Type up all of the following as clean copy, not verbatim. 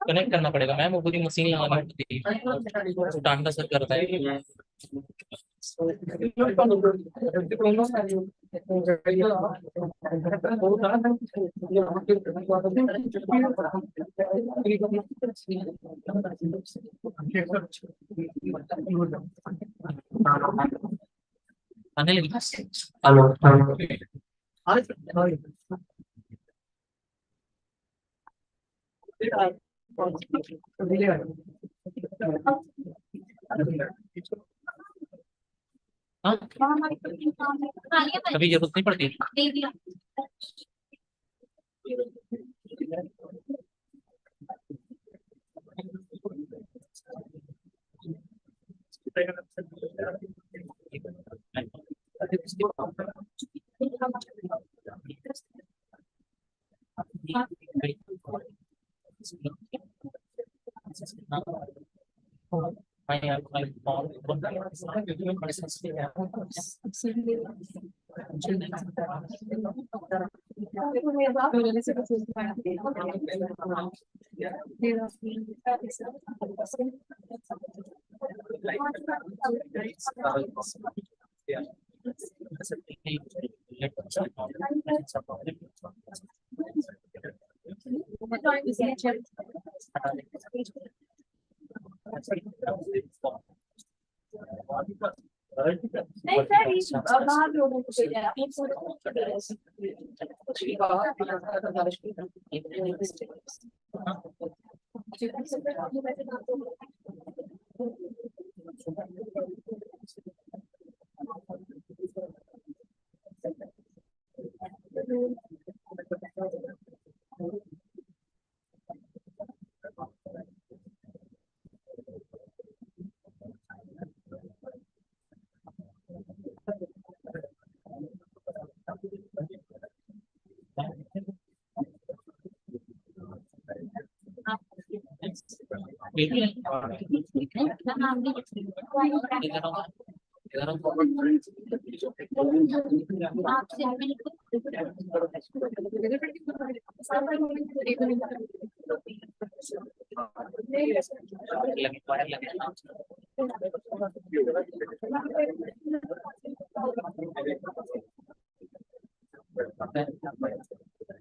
Connect करना पड़ेगा ma'am, वो पूरी मशीन लगानी पड़ती है, जो टांगा सर करता है। आने लगी। हेलो। हाँ, अभी जरूरत नहीं पड़ती। नहीं सर, बाहर लोगों को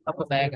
आपको बताया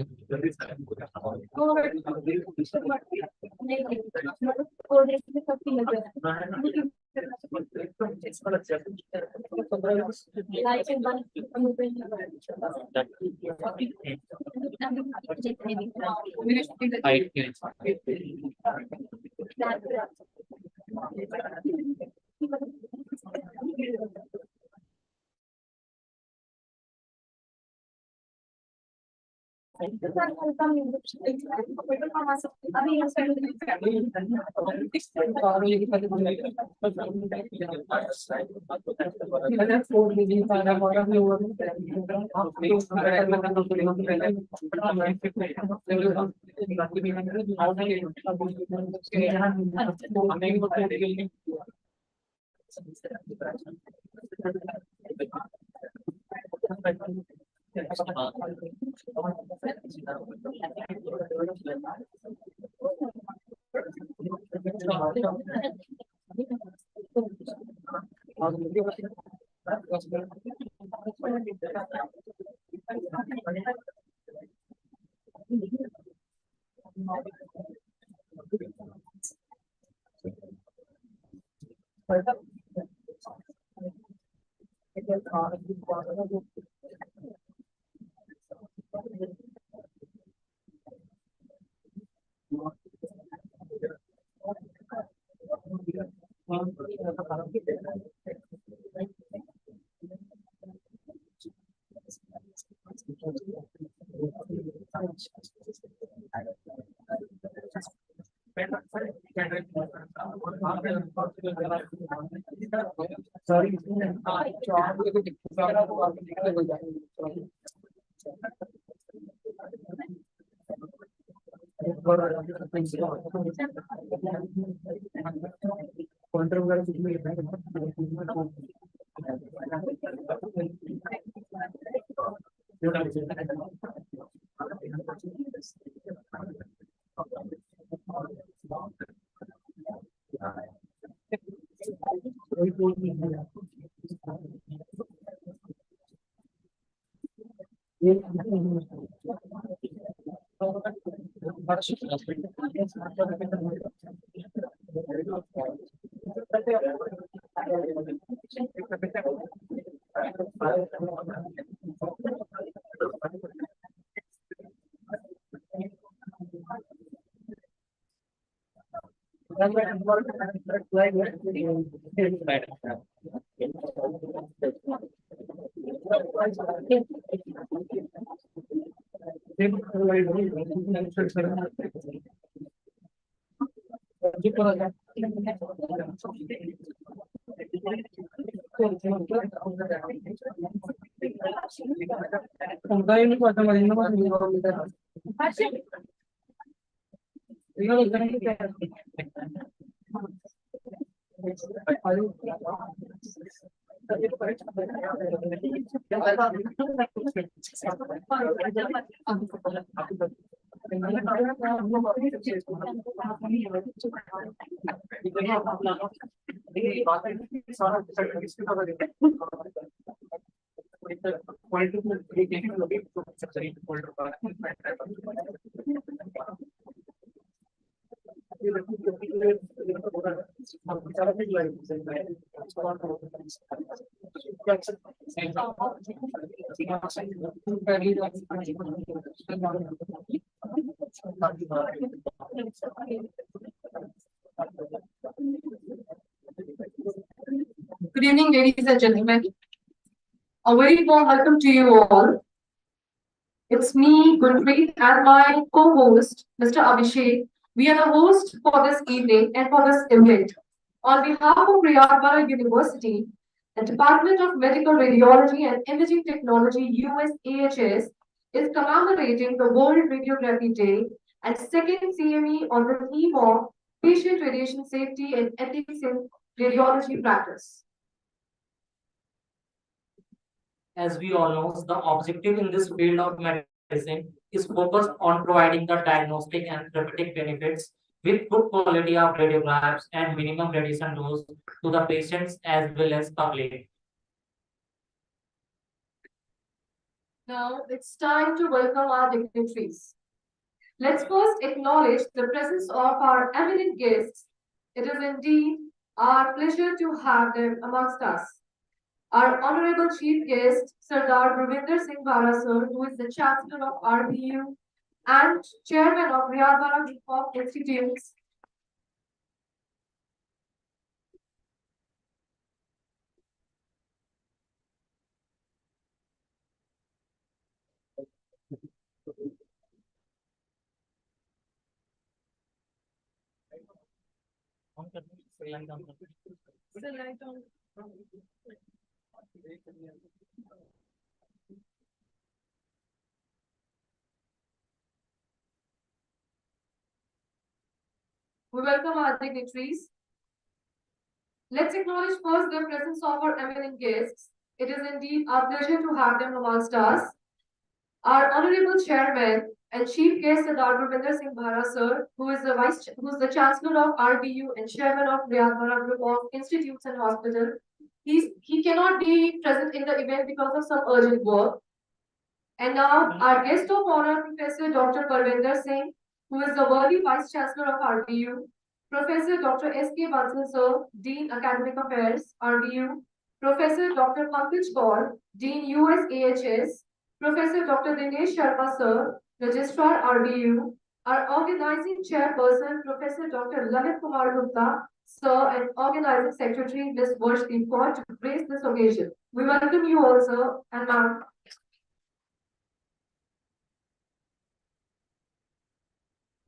Good evening, ladies and gentlemen. A very warm welcome to you all. It's me, Gurpreet, and my co-host, Mr. Abhishek. We are the host for this evening and for this event. On behalf of Riyadh University, the Department of Medical Radiology and Imaging Technology, USAHS, is commemorating the World Radiography Day and second CME on the theme of patient radiation safety and ethics in radiology practice. As we all know, the objective in this field of medicine is focused on providing the diagnostic and therapeutic benefits with good quality of radiographs and minimum radiation dose to the patients as well as public. Now it's time to welcome our dignitaries. Let's first acknowledge the presence of our eminent guests. It is indeed our pleasure to have them amongst us. Our Honorable Chief Guest, Sardar Ravinder Singh Bara sir, who is the Chancellor of RBU and Chairman of Riyadh Group of Institutes. We welcome our dignitaries. Let's acknowledge first the presence of our eminent guests. It is indeed our pleasure to have them amongst us. Our Honorable Chairman and Chief Guest Sardar Ravinder Singh Bara sir, who is the Chancellor of RBU and Chairman of Riyadh Group of Institutes and Hospitals. He cannot be present in the event because of some urgent work. And now our guest of honor, Professor Dr. Parvinder Singh, who is the worthy Vice Chancellor of RBU, Professor Dr. S.K. Bansal sir, Dean Academic Affairs, RBU, Professor Dr. Pankaj Kaur, Dean USAHS, Professor Dr. Dinesh Sharma sir, Registrar RBU, our organizing chairperson, Professor Dr. Lalit Kumar Gupta, sir, and organizing secretary, Ms. Varshdeep Kaur, to grace this occasion. We welcome you all, sir, and ma'am.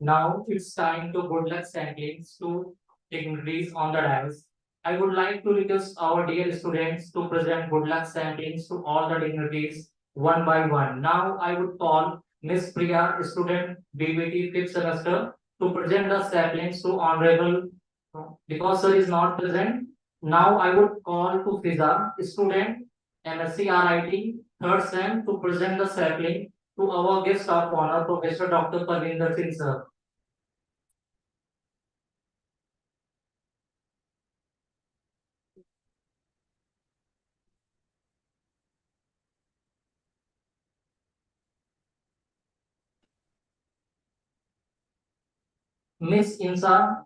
Now it's time to good luck samplings to dignitaries on the dais. I would like to request our dear students to present good luck samplings to all the dignitaries one by one. Now I would call Miss Priya, student BBT 5th semester, to present the samplings to Honorable. Because sir is not present, now I would call to Fiza, student MSc RIT 3rd sem, to present the sapling to our guest of honor, Professor Dr. Parvinder Singh sir. Miss Insa,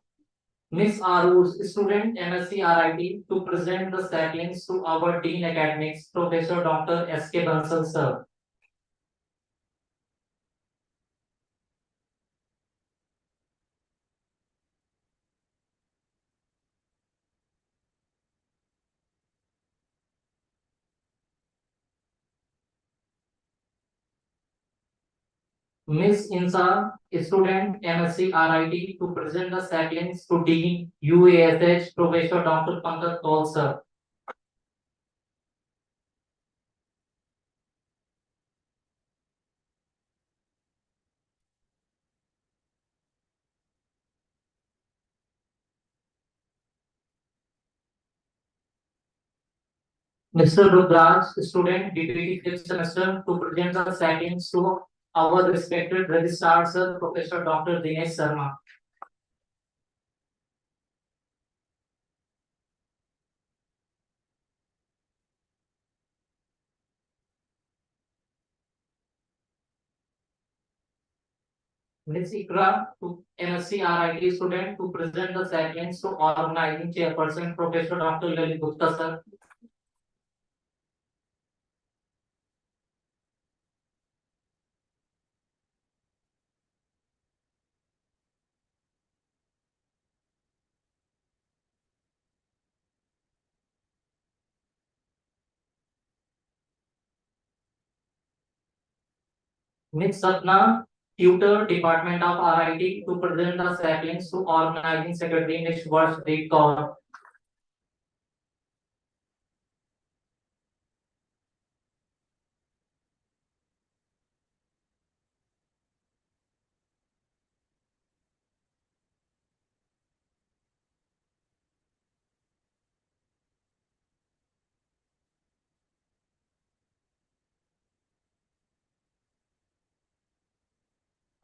Miss Aruz, student MSc RIT, to present the saplings to our Dean Academics, Professor Dr. S.K. Bansal sir. Miss Insa, student MSc RIT, to present the saplings to Dean UASH, Professor Dr. Pankaj Kaul sir. Mr. Rudraj, student BBT 5th semester, to present the saplings to our respected registrar sir, Professor Dr. Dinesh Sharma. Ms. Ikra, to MSc RIT student, to present the saplings to organizing chairperson, Professor Dr. Lalit Gupta sir. Ms. Sapna, tutor, Department of RIT, to present the saplings to organizing secretary, Ms. Varshdeep Kaur.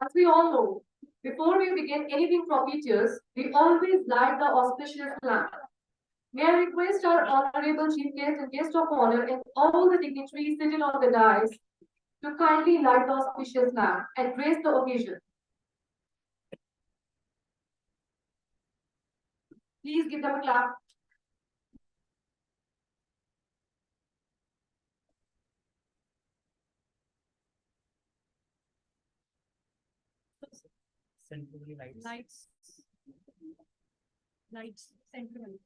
As we all know, before we begin anything propitious, we always light the auspicious lamp. May I request our honorable chief guest and guest of honor and all the dignitaries sitting on the dais to kindly light the auspicious lamp and grace the occasion. Please give them a clap. Centrally lights. Lights, central.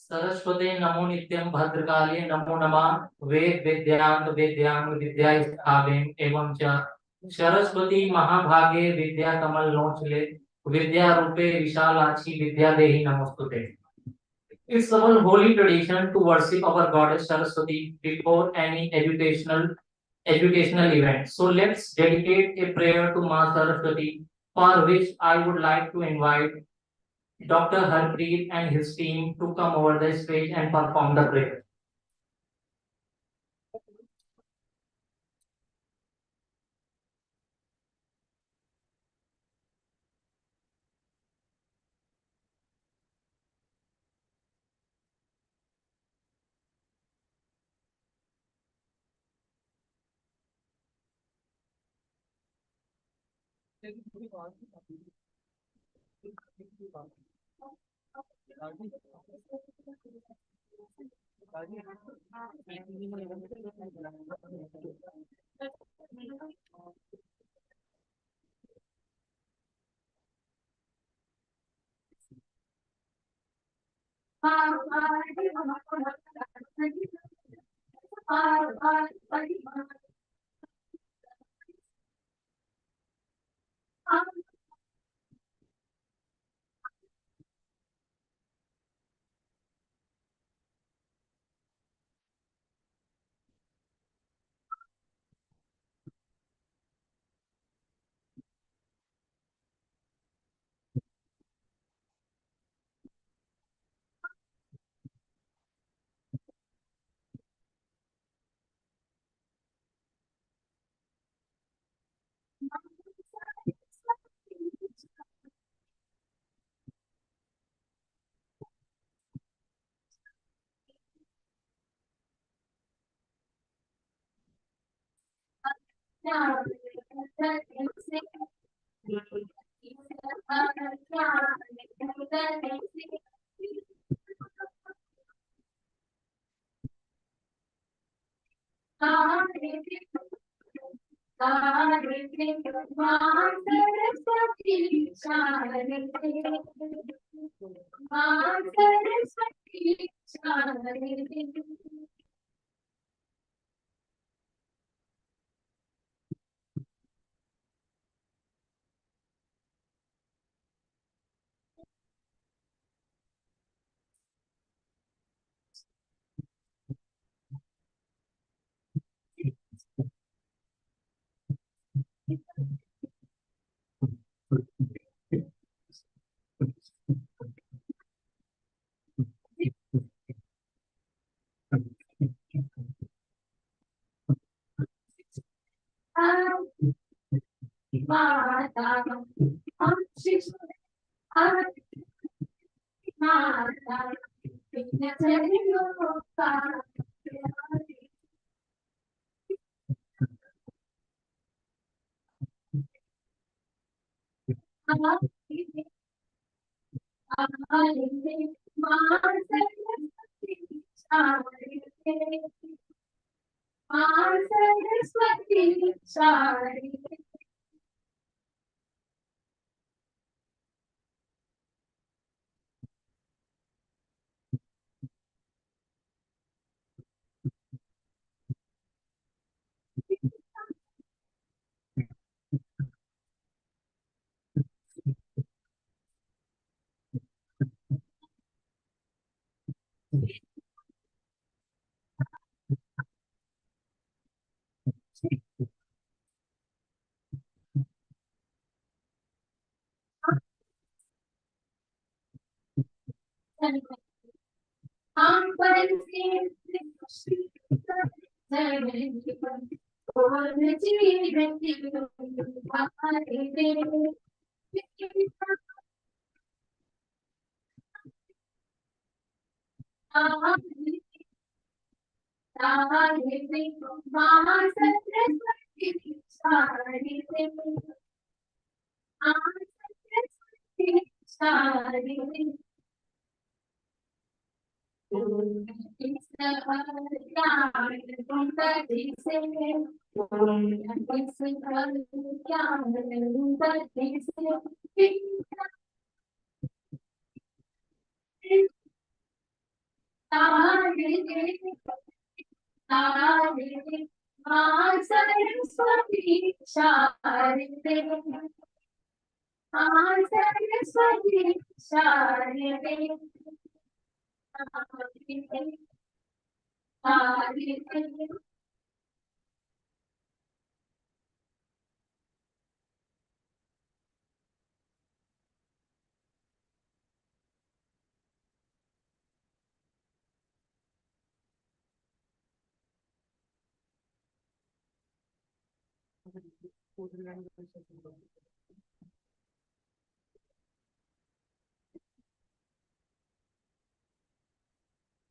सरस्वते नमो नित्यं भद्रकाले नमो नमः वेद वेद्यांत वेद्यांग विद्यास्थावेम एवं च सरस्वती महाभागे विद्या कमल लोचले विद्या रूपे विशालाक्षी विद्या देहि नमोस्तुते. It's our holy tradition to worship our goddess Saraswati before any educational event. So let's dedicate a prayer to Ma Saraswati, for which I would like to invite Dr. Harpreet and his team to come over the stage and perform the prayer.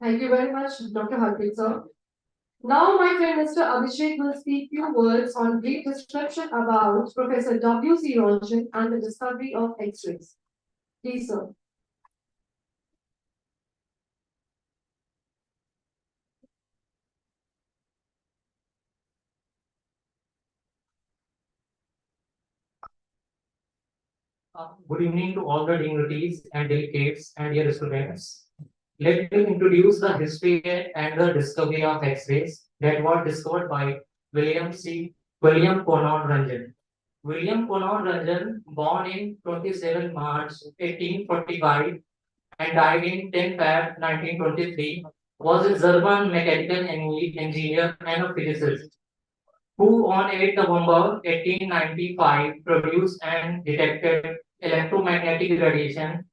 Thank you very much, Dr. Harpreet sir. Now, my friend Mr. Abhishek will speak few words on brief description about Professor W.C. Ranjan and the discovery of X-rays. Please, sir. Good evening to all the dignitaries and delegates and dear students. Let me introduce the history and the discovery of X-rays that were discovered by William Conrad Ranjan. William Conrad Ranjan, born in 27 March 1845 and died in 10 Feb 1923, was a German mechanical engineer and a physicist who on 8 November 1895 produced and detected electromagnetic radiation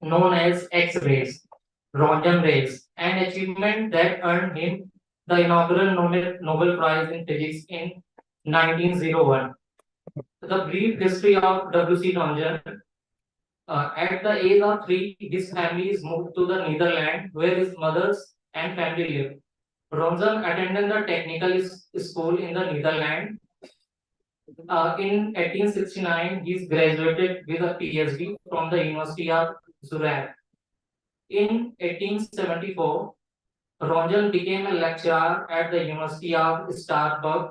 known as X-rays, Roentgen rays, an achievement that earned him the inaugural Nobel Prize in Physics in 1901. The brief history of W.C. Roentgen. At the age of 3, his family is moved to the Netherlands, where his mothers and family live. Roentgen attended the technical school in the Netherlands. In 1869, he graduated with a PhD from the University of Zurich. In 1874, Roentgen became a lecturer at the University of Strasbourg.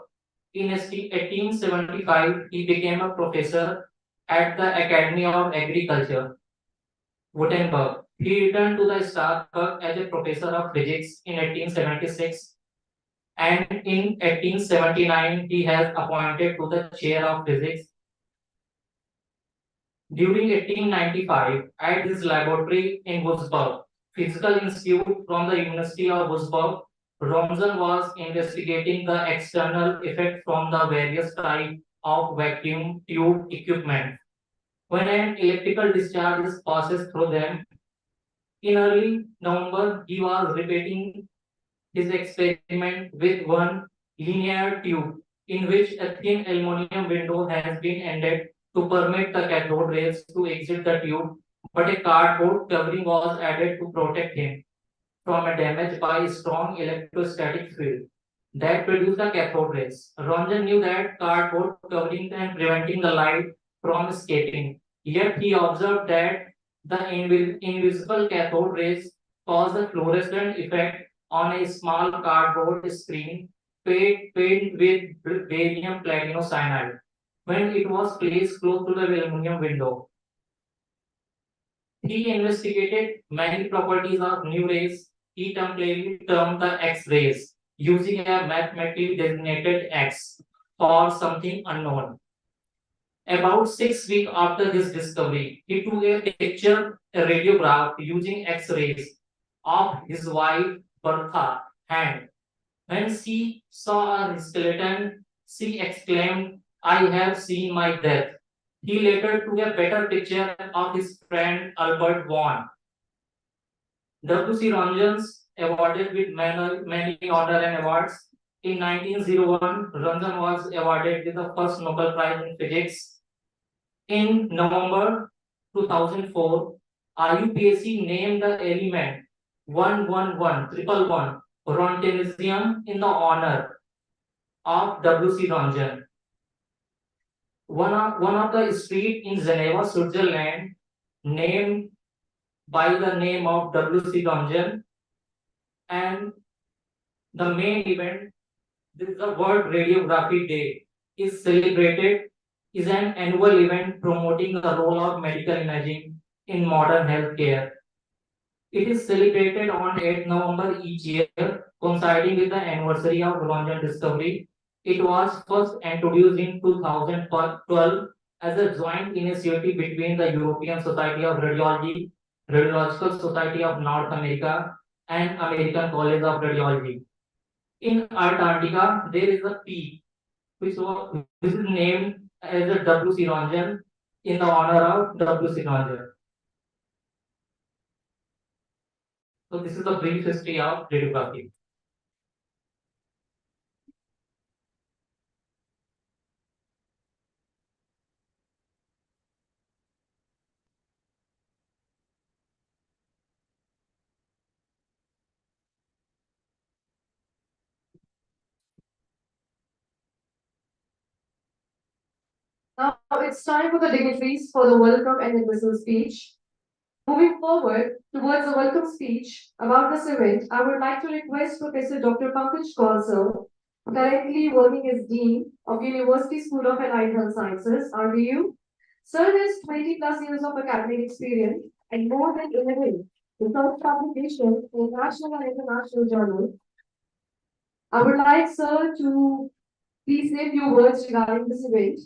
In 1875, he became a professor at the Academy of Agriculture, Wittenberg. He returned to the Strasbourg as a professor of physics in 1876, and in 1879 he has appointed to the chair of physics. During 1895, at his laboratory in Würzburg, Physical Institute from the University of Würzburg, Roentgen was investigating the external effect from the various types of vacuum tube equipment. When an electrical discharge is passes through them, in early November, he was repeating his experiment with one linear tube in which a thin aluminum window has been ended to permit the cathode rays to exit the tube, but a cardboard covering was added to protect him from a damage by a strong electrostatic field that produced the cathode rays. Roentgen knew that cardboard covering and preventing the light from escaping, yet he observed that the invisible cathode rays cause a fluorescent effect on a small cardboard screen painted with barium platinum when it was placed close to the aluminum window. He investigated many properties of new rays. He temporarily termed the X-rays, using a mathematically designated X for something unknown. About 6 weeks after his discovery, he took a radiograph using X-rays of his wife Bertha hand. When she saw a skeleton, she exclaimed, "I have seen my death." He later took a better picture of his friend Albert Vaughan. W.C. Ranjan's awarded with many honor and awards. In 1901, Ranjan was awarded with the first Nobel Prize in Physics. In November 2004, IUPAC named the element 111111 Roentgenesium in the honor of W.C. Ranjan. One of the street in Geneva, Switzerland, named by the name of W.C. Ranjan, and the main event, this is the World Radiography Day, is celebrated, is an annual event promoting the role of medical imaging in modern healthcare. It is celebrated on 8th November each year, coinciding with the anniversary of Ronjan discovery. It was first introduced in 2012 as a joint initiative between the European Society of Radiology, Radiological Society of North America, and American College of Radiology. In Antarctica, there is a peak which is named as a W.C. Ronjan in the honor of W.C. Ronjan. So this is the brief history of radiography. Now it's time for the dignitaries for the welcome and dismissal speech. Moving forward towards the welcome speech about this event, I would like to request Professor Dr. Pankaj Kaur sir, currently working as Dean of University School of Allied Health Sciences, RVU. Sir has 20 plus years of academic experience and more than 11 research publications in national and international journals. I would like sir to please say a few words regarding this event.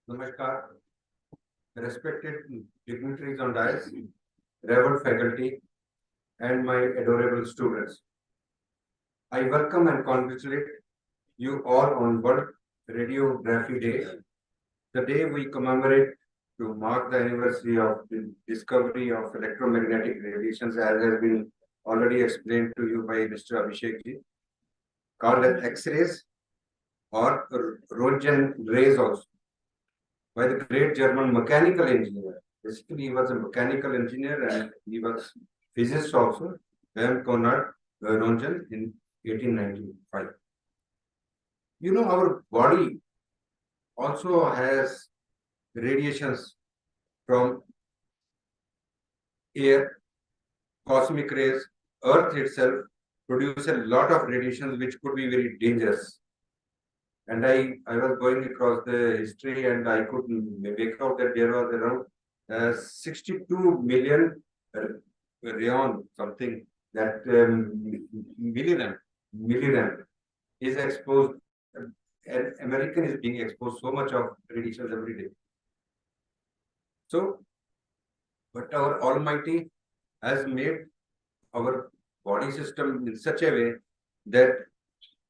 Namaskar, respected dignitaries on dais, revered faculty, and my adorable students. I welcome and congratulate you all on World Radiography Day, the day we commemorate to mark the anniversary of the discovery of electromagnetic radiations, as has been already explained to you by Mr. Abhishek ji, called as X-rays or Roentgen rays also, by the great German mechanical engineer. Basically, he was a mechanical engineer and he was physicist also, Wilhelm Conrad Roentgen in 1895. You know, our body also has radiations from air, cosmic rays. Earth itself produces a lot of radiations which could be very dangerous. And I was going across the history and I could make out that there was around 62 million rayon, something that million is exposed. An American is being exposed so much of radiations every day. So, but our Almighty has made our body system in such a way that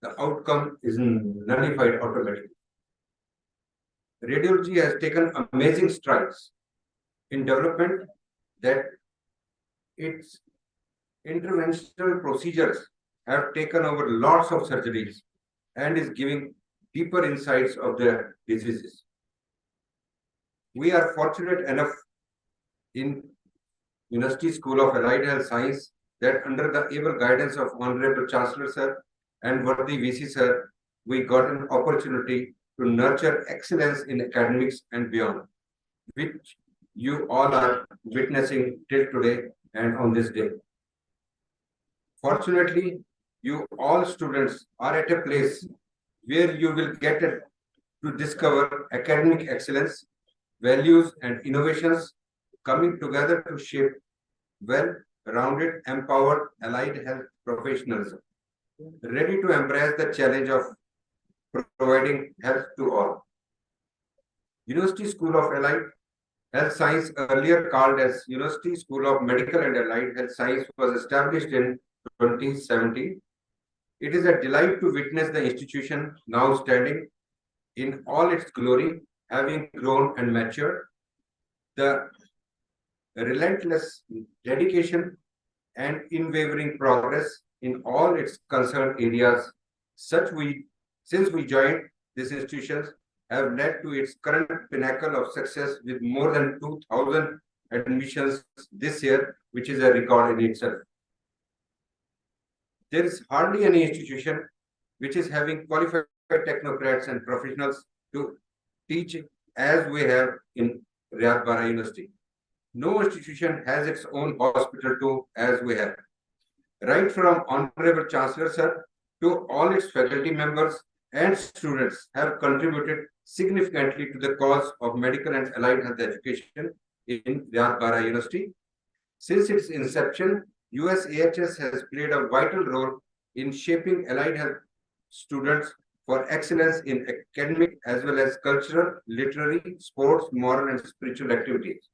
the outcome is nullified automatically. Radiology has taken amazing strides in development that its interventional procedures have taken over lots of surgeries and is giving deeper insights of the diseases. We are fortunate enough in University School of Allied Health Science that under the able guidance of Honorable Chancellor Sir and worthy VC Sir, we got an opportunity to nurture excellence in academics and beyond, which you all are witnessing till today and on this day. Fortunately, you all students are at a place where you will get to discover academic excellence, values, and innovations coming together to shape well-rounded, empowered allied health professionals, ready to embrace the challenge of providing health to all. University School of Allied Health Science, earlier called as University School of Medical and Allied Health Science, was established in 2017. It is a delight to witness the institution now standing in all its glory, having grown and matured. The relentless dedication and unwavering progress in all its concerned areas, since we joined these institutions, have led to its current pinnacle of success with more than 2,000 admissions this year, which is a record in itself. There is hardly any institution which is having qualified technocrats and professionals to teach as we have in Riyadh University. No institution has its own hospital too as we have. right from Honorable Chancellor Sir to all its faculty members and students have contributed significantly to the cause of medical and allied health education in Riyadh University. Since its inception, USAHS has played a vital role in shaping allied health students for excellence in academic as well as cultural, literary, sports, moral, and spiritual activities.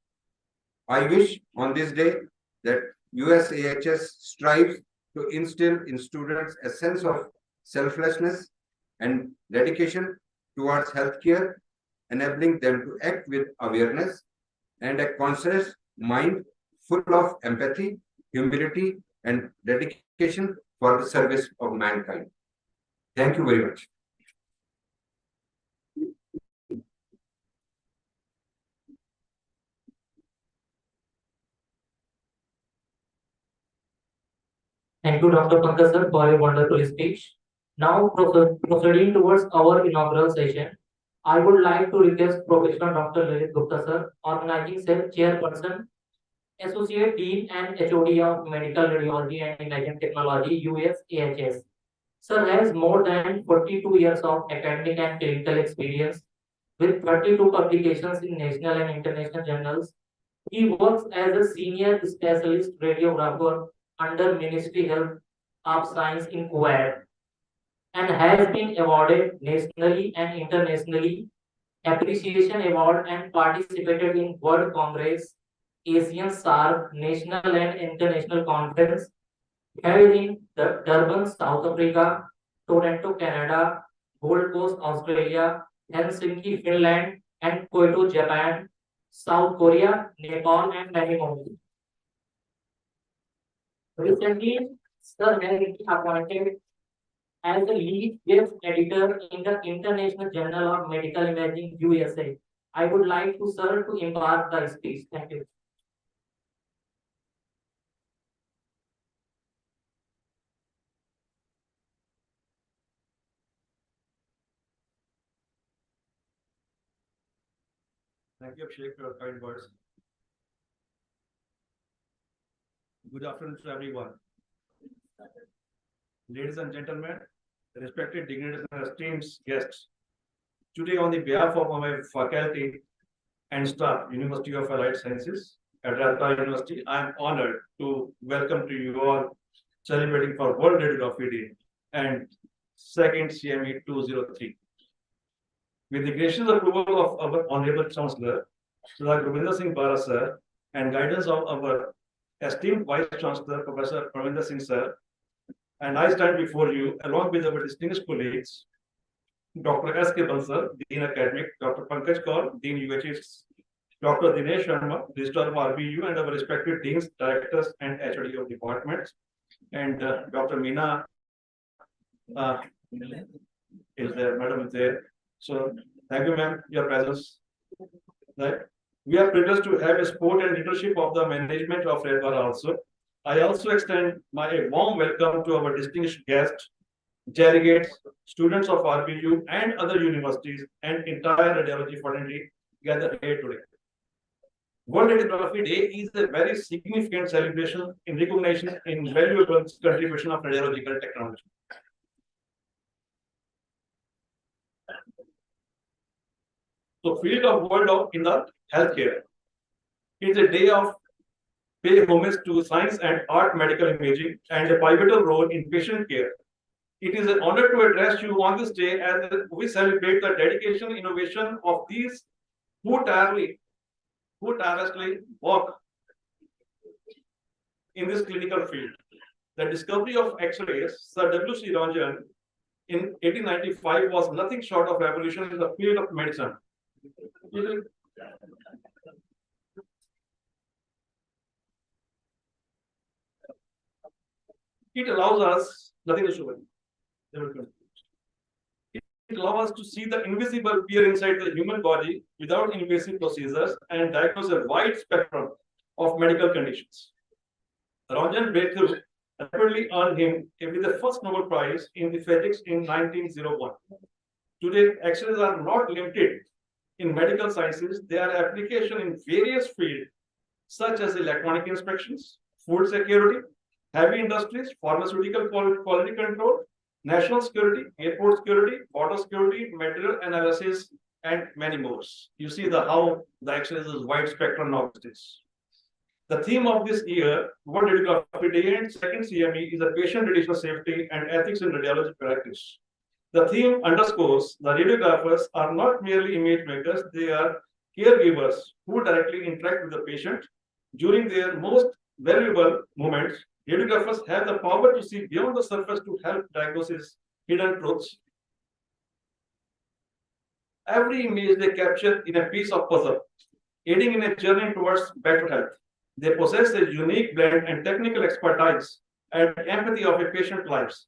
I wish on this day that USAHS strives to instill in students a sense of selflessness and dedication towards healthcare, enabling them to act with awareness and a conscious mind full of empathy, humility, and dedication for the service of mankind. Thank you very much. Thank you, Dr. Pankaj sir, for your wonderful speech. Now, proceeding towards our inaugural session, I would like to request Professor Dr. Lalit Gupta sir, organizing cell chairperson, Associate Dean and HOD of Medical Radiology and Imaging Technology, USAHS. Sir has more than 42 years of academic and clinical experience with 32 publications in national and international journals. He works as a senior specialist radiographer under Ministry Health of Science in Kuwait and has been awarded nationally and internationally appreciation award and participated in World Congress, Asian SARC, national and international conference held in Durban, South Africa, Toronto, Canada, Gold Coast, Australia, Helsinki, Finland, and Kyoto, Japan, South Korea, Nepal, and many more. Recently, Sir has been appointed as the lead guest editor in the International Journal of Medical Imaging USA. I would like to Sir to impart the speech. Thank you. Thank you, Abhishek, for your kind words. Good afternoon to everyone. Ladies and gentlemen, respected dignitaries and esteemed guests, today on the behalf of my faculty and staff, University of Allied Sciences at Riyadh University, I am honored to welcome to you all celebrating for World Radiography Day and second CME 203. With the gracious approval of our Honorable Chancellor, Sir Govinda Singh Bara sir, and guidance of our esteemed Vice Chancellor, Professor Govinda Singh sir, and I stand before you along with our distinguished colleagues, Dr. S. K. Bansal, Dean Academic, Dr. Pankaj Kaur, Dean UHS, Dr. Dinesh Sharma, Registrar of RBU, and our respected Deans, Directors, and HOD of departments, and Dr. Meena is there, Madam is there. So thank you, ma'am, your presence. Right. We are privileged to have a support and leadership of the management of Red Bar also. I also extend my warm welcome to our distinguished guests, delegates, students of RBU and other universities, and entire radiology fraternity gathered here today. World Radiography Day is a very significant celebration in recognition in valuable contribution of radiological technology. So field of world of in the healthcare. It's a day of pay homage to science and art medical imaging and a pivotal role in patient care. It is an honor to address you on this day as we celebrate the dedication and innovation of these who tirelessly work in this clinical field. The discovery of X-rays, Sir W.C. Ranjan in 1895 was nothing short of revolution in the field of medicine. It allows us, nothing to show. It allows us to see the invisible peer inside the human body without invasive procedures and diagnose a wide spectrum of medical conditions. Ranjan breakthrough rapidly earned him with the first Nobel Prize in the physics in 1901. Today, X-rays are not limited in medical sciences. They are application in various fields such as electronic inspections, food security, heavy industries, pharmaceutical quality control, national security, airport security, border security, material analysis, and many more. You see how the excellence is wide spectrum nowadays. The theme of this year, World Radiography Day and second CME, is a patient radiation safety and ethics in radiology practice. The theme underscores the radiographers are not merely image makers, they are caregivers who directly interact with the patient. During their most valuable moments, radiographers have the power to see beyond the surface to help diagnose hidden truths. Every image they capture in a piece of puzzle, aiding in a journey towards better health. They possess a unique blend and technical expertise and empathy of a patient's lives.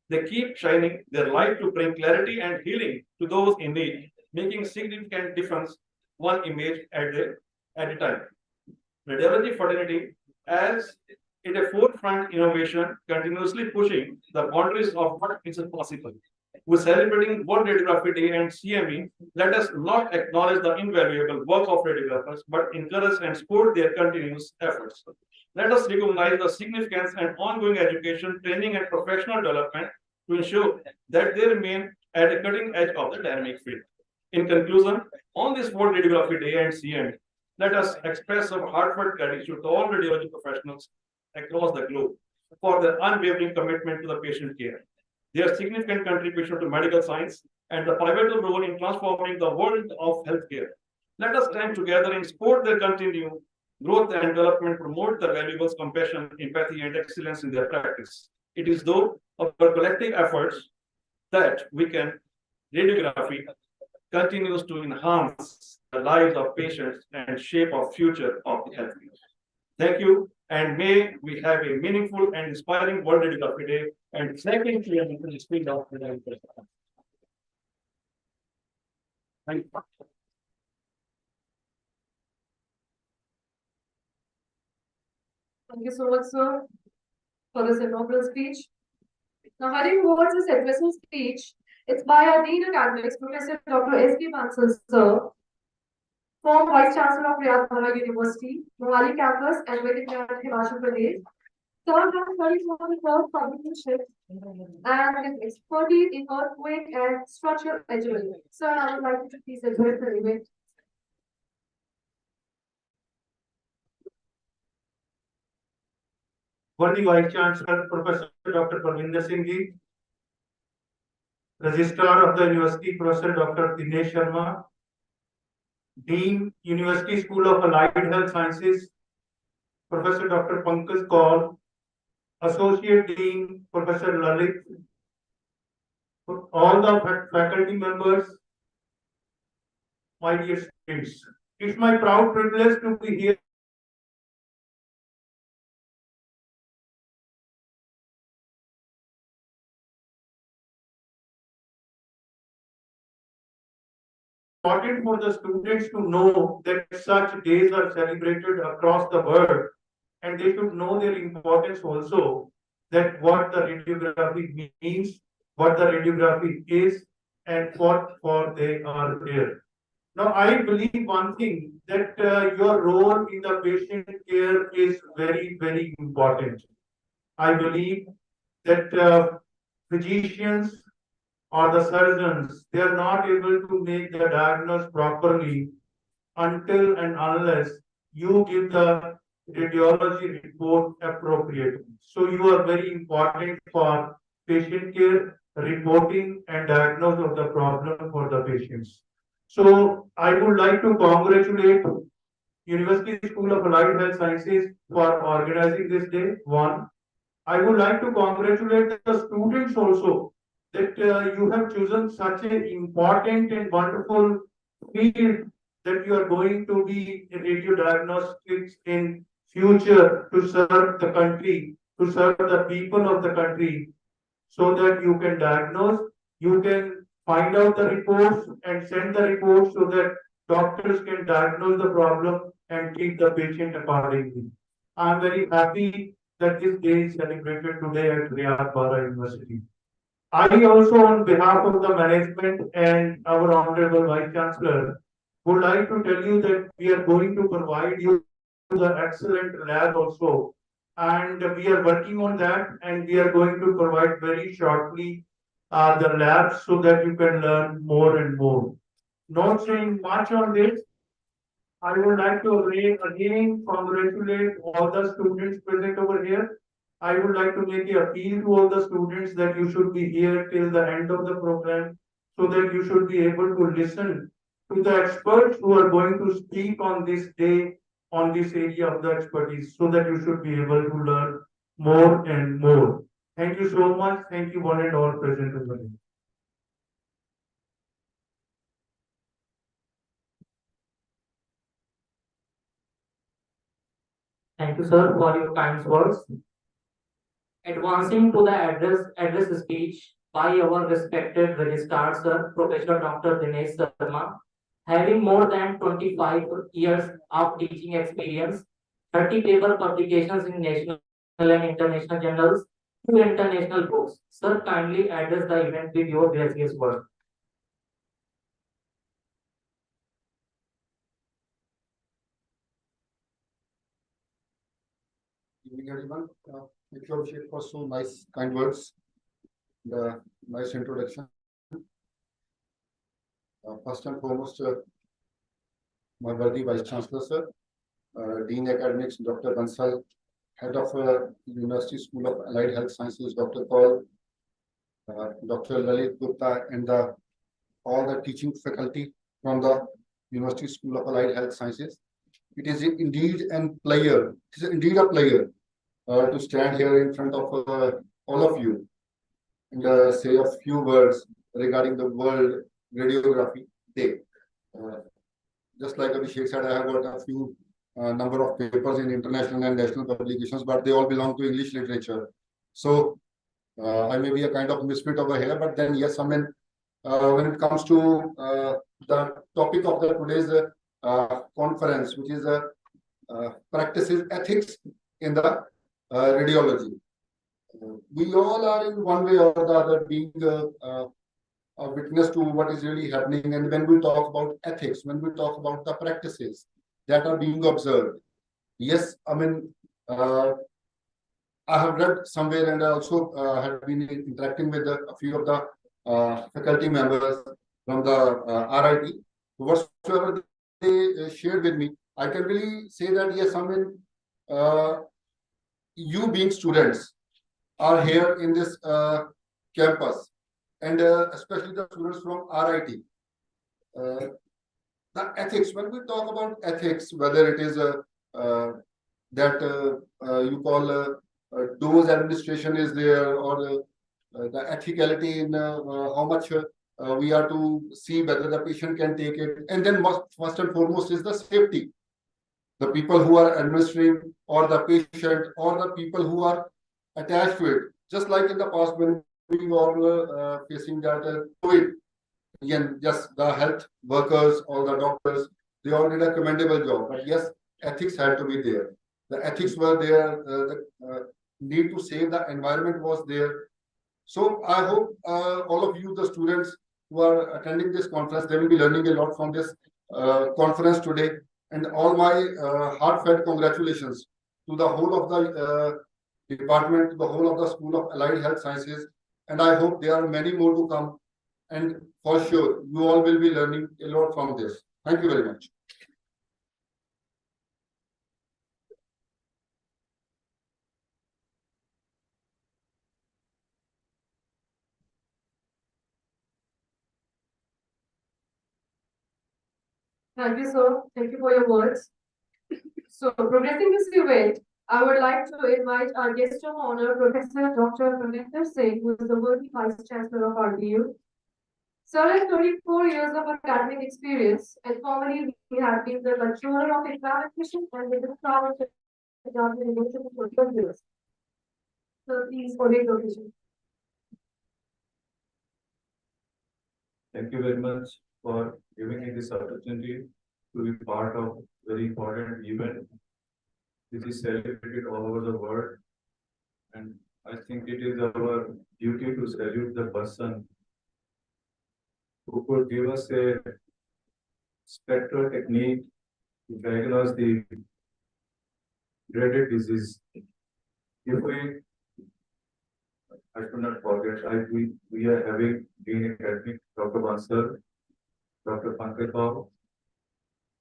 They keep shining their light to bring clarity and healing to those in need, making significant difference one image at a time. Radiology fraternity, as in a forefront innovation, continuously pushing the boundaries of what is possible. We're celebrating World Radiography Day and CME. Let us not acknowledge the invaluable work of radiographers, but encourage and support their continuous efforts. Let us recognize the significance and ongoing education, training, and professional development to ensure that they remain at the cutting edge of the dynamic field. In conclusion, on this World Radiography Day and CME, let us express our heartfelt gratitude to all radiology professionals across the globe for their unwavering commitment to the patient care, their significant contribution to medical science, and the pivotal role in transforming the world of healthcare. Let us stand together and support their continued growth and development, promote the valuables, compassion, empathy, and excellence in their practice. It is through our collective efforts that we can radiography continues to enhance the lives of patients and shape our future of the healthcare. Thank you, and may we have a meaningful and inspiring World Radiography Day and second year into the field of radiography. Thank you. Thank you so much, sir, for this inaugural speech. Now, heading towards this addressing speech, it's by our Dean Academics, Professor Dr. S.K. Bansal, sir, former Vice Chancellor of Riyadh University, Mohali campus, and Vedic Himachal Pradesh. Sir has 34 years of publication and his expertise in earthquake and structural engineering. Sir, I would like you to please address the event. Worthy Vice Chancellor, Professor Dr. Parvinder Singh Ji, Registrar of the University, Professor Dr. Dinesh Sharma, Dean, University School of Allied Health Sciences, Professor Dr. Pankaj Kaul, Associate Dean, Professor Lalit, all the faculty members, my dear students. It's my proud privilege to be here important for the students to know that such days are celebrated across the world, and they should know their importance also, that what the radiography means, what the radiography is, and what for they are there. Now, I believe one thing, that your role in the patient care is very, very important. I believe that physicians or the surgeons, they are not able to make the diagnosis properly until and unless you give the radiology report appropriately. So you are very important for patient care, reporting and diagnosis of the problem for the patients. So I would like to congratulate University School of Allied Health Sciences for organizing this day. One, I would like to congratulate the students also, that you have chosen such an important and wonderful field, that you are going to be in radio diagnostics in future to serve the country, to serve the people of the country, so that you can diagnose, you can find out the reports and send the reports so that doctors can diagnose the problem and treat the patient accordingly. I am very happy that this day is celebrated today at Riyadh Bara University. I also, on behalf of the management and our Honorable Vice Chancellor, would like to tell you that we are going to provide you the excellent lab also. and we are working on that, and we are going to provide very shortly the labs so that you can learn more and more. Not saying much on this, I would like to again congratulate all the students present over here. I would like to make an appeal to all the students that you should be here till the end of the program so that you should be able to listen to the experts who are going to speak on this day on this area of the expertise so that you should be able to learn more and more. Thank you so much. Thank you one and all present over here. Thank you, sir, for your kind words. Advancing to the address speech by our respected registrar, sir, Professor Dr. Dinesh Sharma, having more than 25 years of teaching experience, 30 paper publications in national and international journals, 2 international books. Sir, kindly address the event with your gracious words. Evening, everyone. Thank you, Abhishek, for so nice, kind words, the nice introduction. First and foremost, my worthy Vice Chancellor, sir, Dean Academics, Dr. Bansal, Head of University School of Allied Health Sciences, Dr. Paul, Dr. Lalit Gupta, and all the teaching faculty from the University School of Allied Health Sciences. It is indeed a pleasure to stand here in front of all of you and say a few words regarding the World Radiography Day. Just like Abhishek said, I have got a few number of papers in international and national publications, but they all belong to English literature. So I may be a kind of misfit over here, but then yes, I mean, when it comes to the topic of the today's conference, which is practices ethics in the radiology. We all are in one way or the other being a witness to what is really happening. And when we talk about ethics, when we talk about the practices that are being observed, yes, I mean, I have read somewhere and I also have been interacting with a few of the faculty members from the RIT. Whatsoever they shared with me, I can really say that yes, I mean, you being students are here in this campus, and especially the students from RIT. The ethics, when we talk about ethics, whether it is that you call dose administration is there, or the ethicality in how much we are to see whether the patient can take it, and then first and foremost is the safety. The people who are administering, or the patient, or the people who are attached to it. Just like in the past when we were facing that COVID, again, yes, the health workers, all the doctors, they all did a commendable job. But yes, ethics had to be there. The ethics were there. The need to save the environment was there. So I hope all of you, the students who are attending this conference, they will be learning a lot from this conference today. And all my heartfelt congratulations to the whole of the department, to the whole of the School of Allied Health Sciences. And I hope there are many more to come. And for sure, you all will be learning a lot from this. Thank you very much. Thank you, sir. Thank you for your words. So, progressing this event, I would like to invite our guest of honor, Professor Dr. Pranitha Singh, who is the worthy Vice Chancellor of RDU. Sir has 24 years of academic experience, and formerly he had been the lecturer of examination and the registrar of examination for 12 years. So, please, for the occasion. Thank you very much for giving me this opportunity to be part of a very important event. This is celebrated all over the world, and I think it is our duty to salute the person who could give us a spectral technique to diagnose the dreaded disease if I should not forget, we are having Dean Academic, Dr. Bansal, Dr. Pankaj Rao,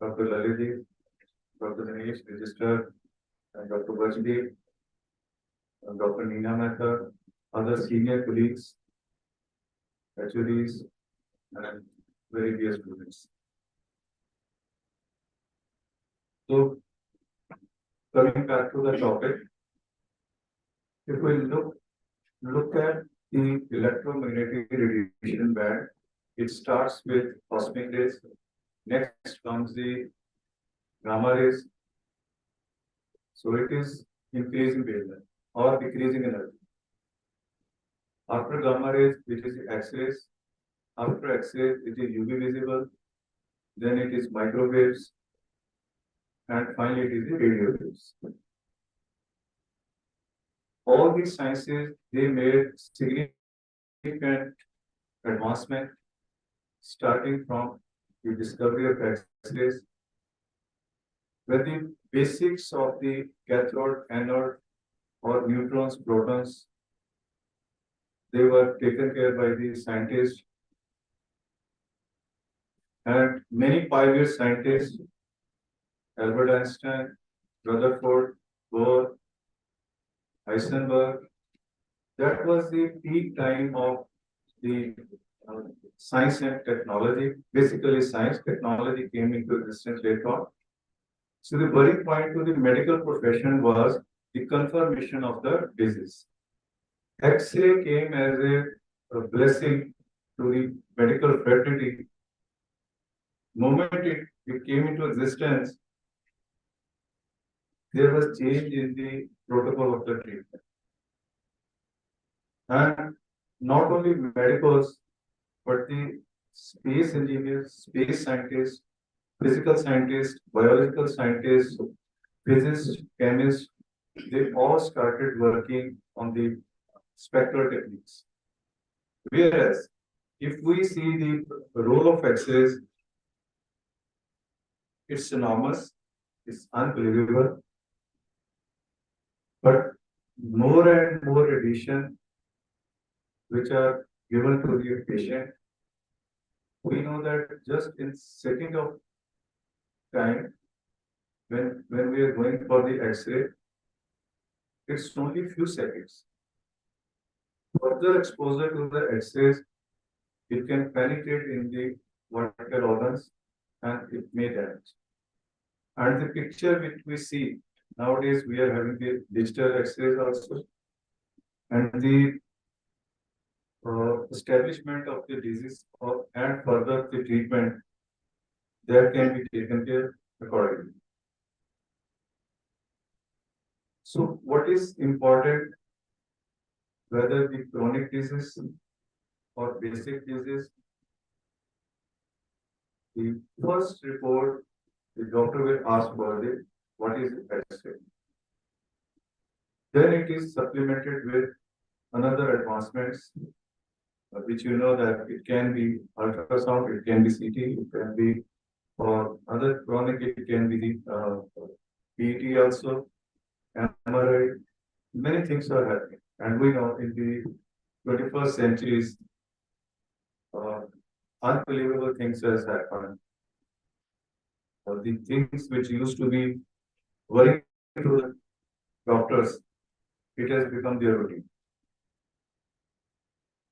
Dr. Laliji, Dr. Dinesh, Register, and Dr. Vajdeep, and Dr. Neena Mehta, other senior colleagues, HODs, and very dear students. So, coming back to the topic, if we look at the electromagnetic radiation band, it starts with cosmic rays. Next comes the gamma rays. So it is increasing wavelength or decreasing energy. After gamma rays, which is the X-rays. After X-rays, it is UV visible. Then it is microwaves. And finally, it is the radio waves. All these sciences, they made significant advancement starting from the discovery of X-rays, where the basics of the cathode, anode, or neutrons, protons, they were taken care by the scientists. And many pioneer scientists, Albert Einstein, Rutherford, Bohr, Heisenberg, that was the peak time of the science and technology. Basically, science technology came into existence later on. So the burning point to the medical profession was the confirmation of the disease. X-ray came as a blessing to the medical fraternity. Moment it came into existence, there was change in the protocol of the treatment. And not only medicals, but the space engineers, space scientists, physical scientists, biological scientists, physicists, chemists, they all started working on the spectral techniques. Whereas, if we see the role of X-rays, it's enormous, it's unbelievable, but more and more radiation which are given to the patient, we know that just in second of time, when we are going for the X-ray, it's only few seconds. Further exposure to the X-rays, it can penetrate in the vital organs and it may damage. And the picture which we see nowadays, we are having the digital X-rays also, and the establishment of the disease and further the treatment, that can be taken care accordingly. So what is important, whether the chronic disease or basic disease, the first report, the doctor will ask for the what is X-ray. Then it is supplemented with another advancements, which you know that it can be ultrasound, it can be CT, it can be for other chronic, it can be the PET also, MRI. Many things are happening, and we know in the 21st centuries, unbelievable things has happened. The things which used to be worrying to the doctors, it has become their routine.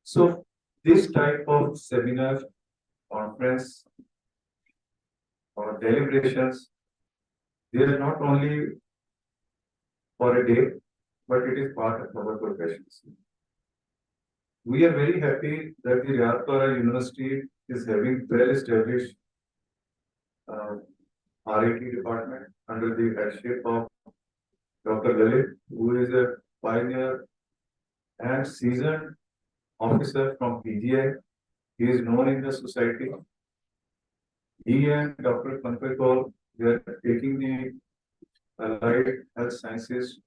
So this type of seminar, conference, or deliberations, they are not only for a day, but it is part of our professions. We are very happy that the Rayatpara University is having well-established RIT department under the headship of Dr. Lalit, who is a pioneer and seasoned officer from PGI. He is known in the society. He and Dr. Pankaj Kaur, they are taking the allied health sciences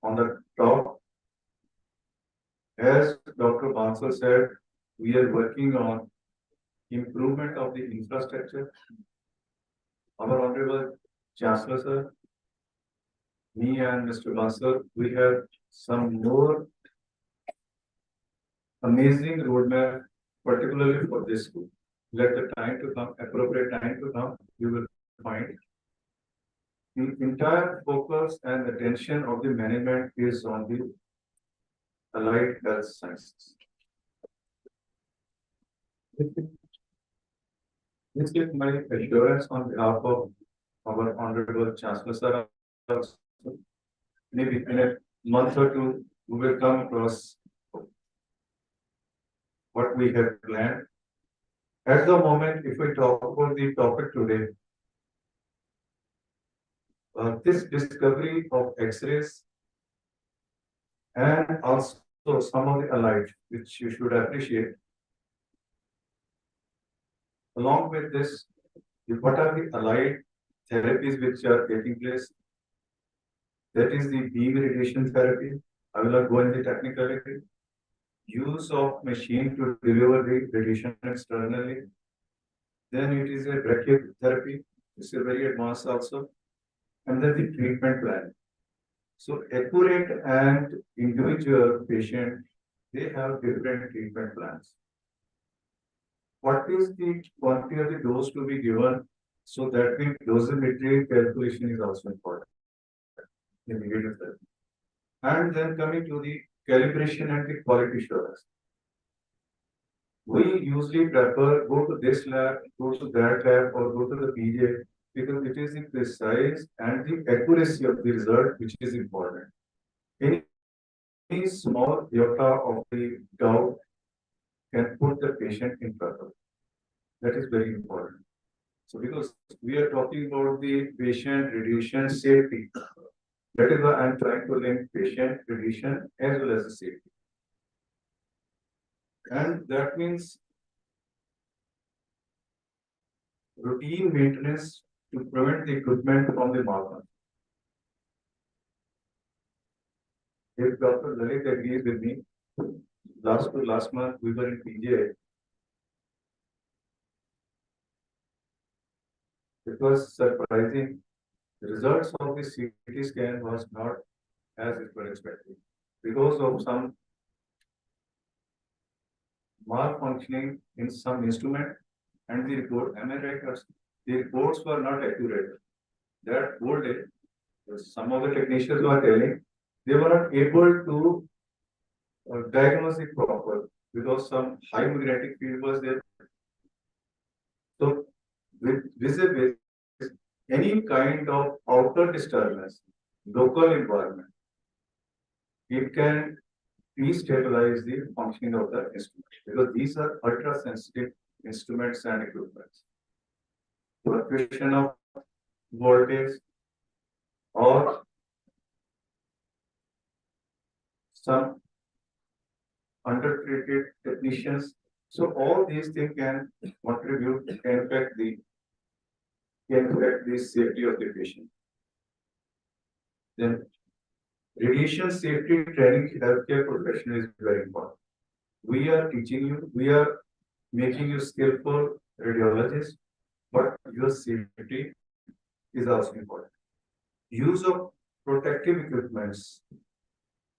on the top. As Dr. Bansal said, we are working on improvement of the infrastructure. Our Honorable Chancellor, sir, me and Mr. Bansal, we have some more amazing roadmap, particularly for this school. Let the time to come, appropriate time to come, you will find the entire focus and attention of the management is on the allied health sciences. This is my assurance on behalf of our Honorable Chancellor Sir. Maybe in a month or two, we will come across what we have planned. At the moment, if we talk about the topic today, this discovery of X-rays and also some of the allied, which you should appreciate. Along with this, what are the allied therapies which are taking place? That is the beam radiation therapy. I will not go into technicality. Use of machine to deliver the radiation externally. Then it is a brachytherapy. It's a very advanced also. And then the treatment plan. So accurate and individual patient, they have different treatment plans. What is the quantity of the dose to be given? So that the dosimetry calculation is also important. And then coming to the calibration and the quality assurance. We usually prefer go to this lab, go to that lab, or go to the PJ because it is the precise and the accuracy of the result which is important. Any small iota of the doubt can put the patient in trouble. That is very important. So because we are talking about the patient radiation safety, that is why I am trying to link patient radiation as well as the safety. And that means routine maintenance to prevent the equipment from the malfunction. If Dr. Lalit agrees with me, last month we were in PJ. It was surprising. The results of the CT scan was not as it was expected because of some malfunctioning in some instrument and the report, am I right? The reports were not accurate. That whole day, some of the technicians were telling they were not able to diagnose it proper because some high magnetic field was there. So, with visible any kind of outer disturbance, local environment, it can destabilize the functioning of the instrument because these are ultra sensitive instruments and equipment. Fluctuation of voltage or some undertreated technicians. So all these things can contribute, can affect the safety of the patient. Then radiation safety training healthcare professional is very important. We are teaching you, we are making you skillful radiologist, but your safety is also important. Use of protective equipments.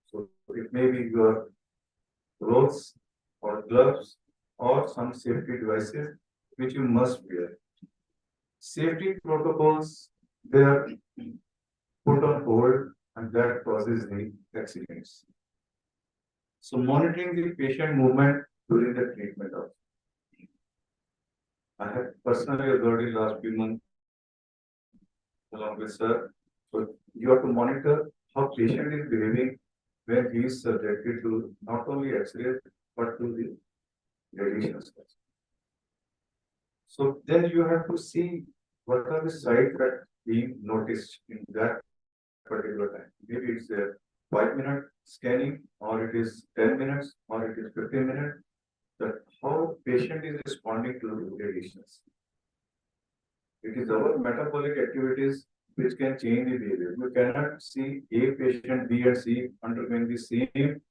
So it may be your clothes or gloves or some safety devices which you must wear. Safety protocols, they are put on hold and that causes the accidents. So monitoring the patient movement during the treatment also. I have personally observed in last few months along with sir. So you have to monitor how patient is behaving when he is subjected to not only X-ray but to the radiation. So then you have to see what are the side effects being noticed in that particular time. Maybe it's a 5-minute scanning, or it is 10 minutes, or it is 15 minutes. That how patient is responding to the radiations. It is our metabolic activities which can change the behavior. You cannot see A patient B and C undergoing the same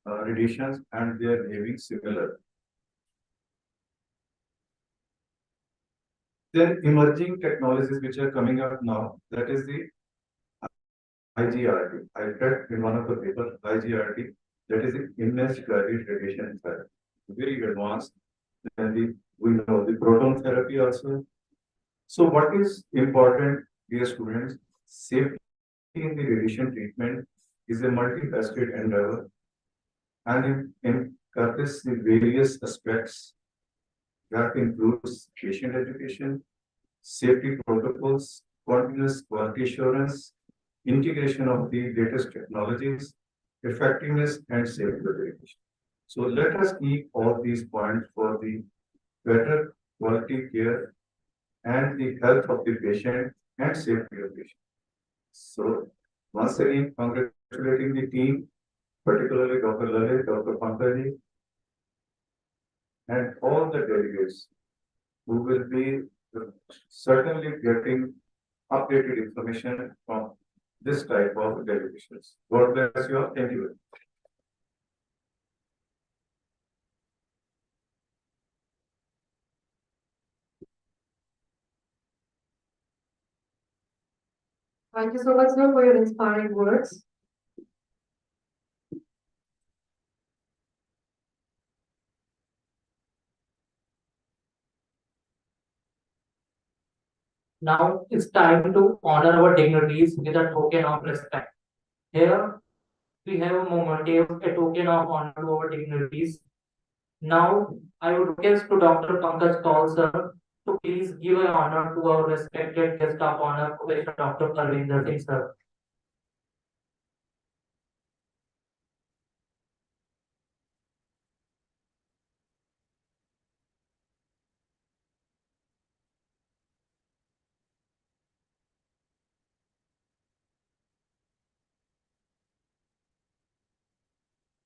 radiations and they are behaving similar. Then emerging technologies which are coming up now, that is the IGRT. I read in one of the papers, IGRT, that is the immense graduate radiation therapy, very advanced. And we know the proton therapy also. So what is important, dear students? Safety in the radiation treatment is a multifaceted endeavor and encompasses the various aspects that includes patient education, safety protocols, continuous quality assurance, integration of the latest technologies, effectiveness, and safety verification. So let us keep all these points for the better quality care and the health of the patient and safety of the patient. So once again, congratulating the team, particularly Dr. Lalit, Dr. Pankaj, and all the delegates who will be certainly getting updated information from this type of delegations. God bless you all. Thank you very much. Thank you so much, sir, for your inspiring words. Now it's time to honor our dignitaries with a token of respect. Here we have a memorial, a token of honor to our dignitaries. Now I would request to Dr. Pankaj Kaul sir to please give an honor to our respected guest of honor, Professor Dr. Parvinder Singh sir.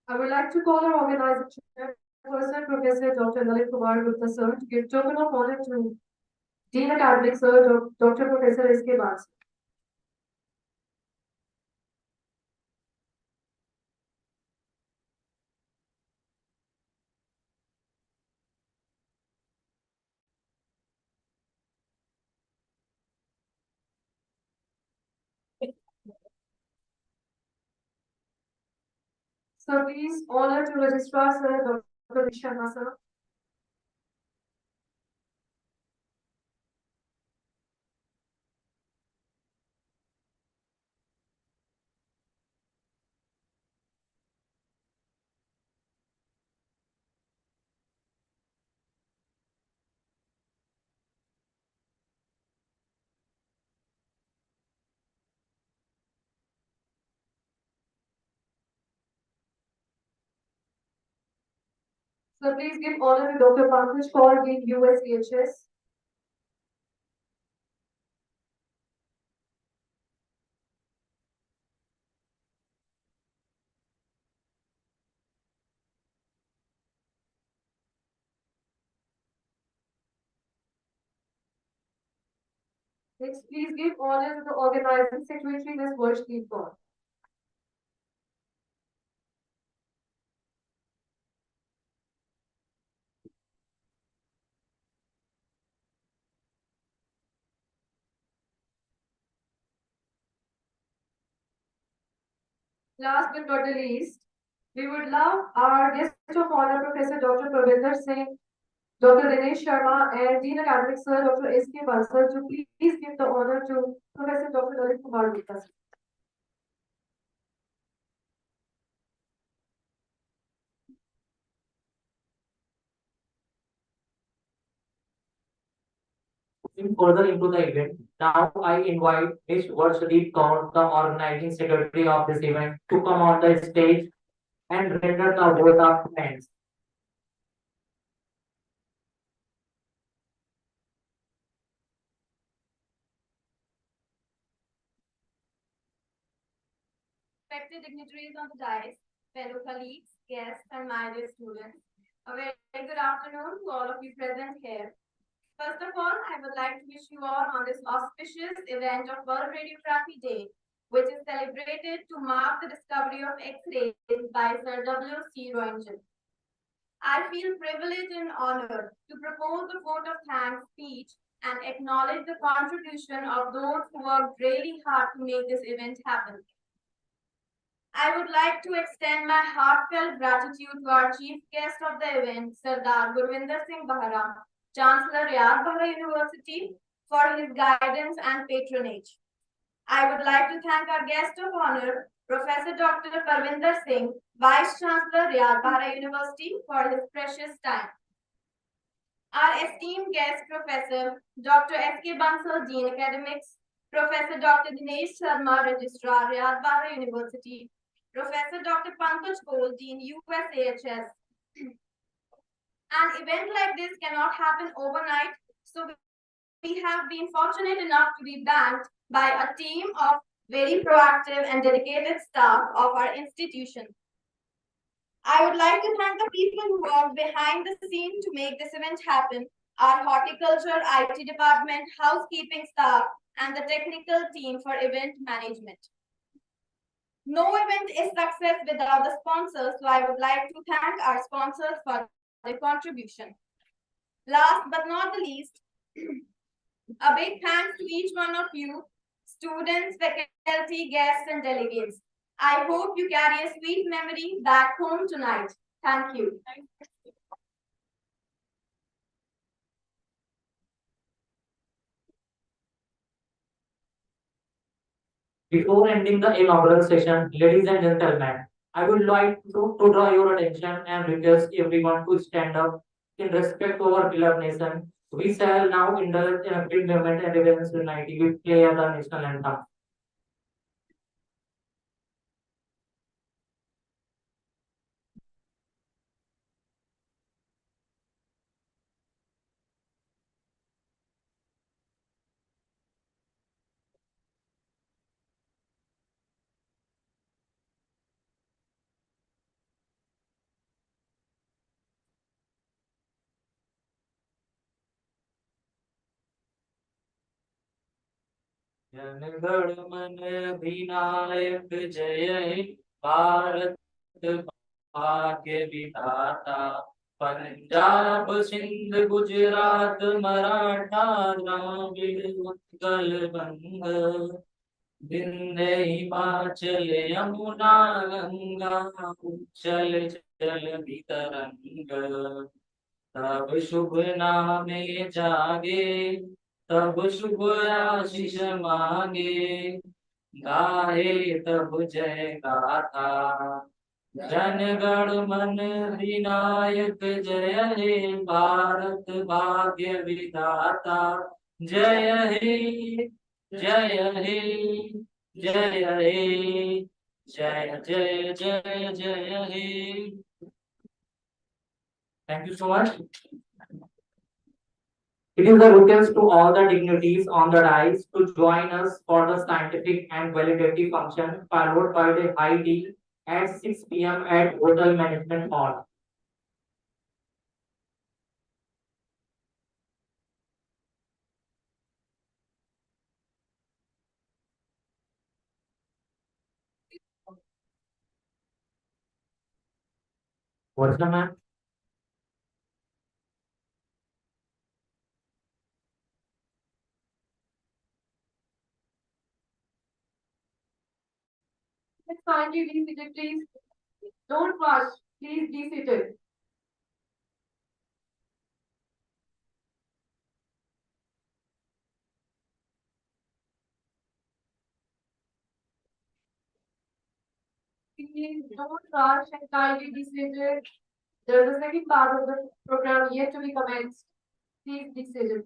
I would like to call our organizing chairperson, Professor Dr. Lalit Kumar Gupta sir, to give token of honor to Dean Academic Sir, Dr. Professor S.K. Bans. So please honor to Registrar Sir, Dr. Sharma sir. So please give honor to Dr. Pankaj Kaur, Dean USAHS. Next, please give honor to the organizing secretary, Ms. Varshdeep Kaur. Last but not the least, we would love our guest of honor, Professor Dr. Parvinder Singh, Dr. Dinesh Sharma, and Dean Academic Sir, Dr. S.K. Bansal, to please give the honor to Professor Dr. Lalit Kumar Gupta. Further into the event, now I invite Ms. Varshdeep Kaur, the organizing secretary of this event, to come on the stage and render the vote of thanks. Respected dignitaries on the dais, fellow colleagues, guests, and my dear students, a very good afternoon to all of you present here. First of all, I would like to wish you all on this auspicious event of World Radiography Day, which is celebrated to mark the discovery of X-rays by Sir W.C. Roentgen. I feel privileged and honored to propose the vote of thanks speech and acknowledge the contribution of those who worked really hard to make this event happen. I would like to extend my heartfelt gratitude to our chief guest of the event, Sardar Gurvinder Singh Bahra, Chancellor Riyadh Bahra University, for his guidance and patronage. I would like to thank our guest of honor, Professor Dr. Parvinder Singh, Vice Chancellor Riyadh Bahra University, for his precious time. Our esteemed guest, Professor Dr. S.K. Bansal, Dean Academics, Professor Dr. Dinesh Sharma, Registrar, Riyadh Bahra University, Professor Dr. Pankaj Kohl, Dean USAHS. An event like this cannot happen overnight, so we have been fortunate enough to be backed by a team of very proactive and dedicated staff of our institution. I would like to thank the people who worked behind the scene to make this event happen, our horticulture, IT department, housekeeping staff, and the technical team for event management. No event is success without the sponsors, so I would like to thank our sponsors for their contribution. Last but not the least, a big thanks to each one of you, students, faculty, guests, and delegates. I hope you carry a sweet memory back home tonight. Thank you. Before ending the inaugural session, ladies and gentlemen, I would like to draw your attention and request everyone to stand up in respect to our beloved nation. We shall now indulge in a brief moment and reverence unity with play the national anthem. जनगण मन अधिनायक जय हे भारत भाग्य विधाता पंजाब सिंध गुजरात मराठा द्राविड़ उत्कल बंग विंध्य हिमाचल यमुना गंगा उच्चल जल वितरंग तब शुभ नामे जागे तब शुभ आशीष मांगे गाहे तब जय गाथा जन गण मन अधिनायक जय हे भारत भाग्य विधाता जय हे जय हे जय हे जय जय जय जय हे. Thank you so much. It is a request to all the dignitaries on the dais to join us for the scientific and validatory function followed by the high tea at 6 p.m. at Hotel Management Hall. What's the ma'am? Let's kindly be seated, please. Don't rush. Please be seated. Please don't rush and kindly be seated. There's a second part of the program yet to be commenced. Please be seated.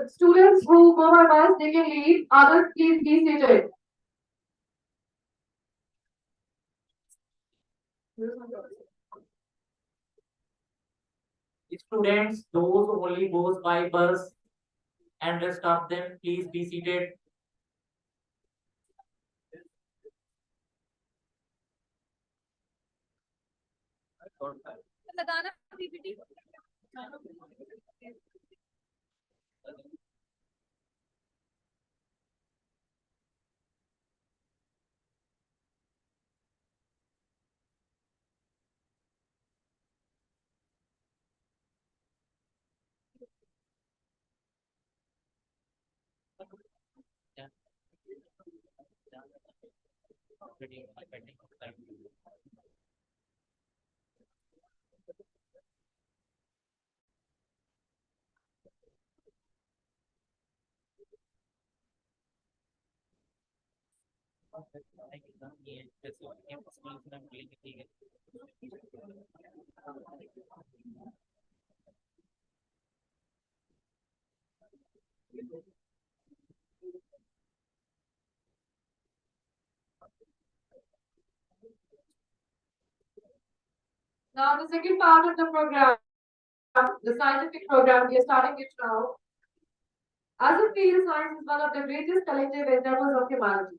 Students who go by bus, they can leave. Others, please be seated. Students, those who only goes by bus and rest of them, please be seated. लगाना PPT. Now the second part of the program, the scientific program, we are starting it now. As a field, science is one of the greatest collective endeavors of humanity.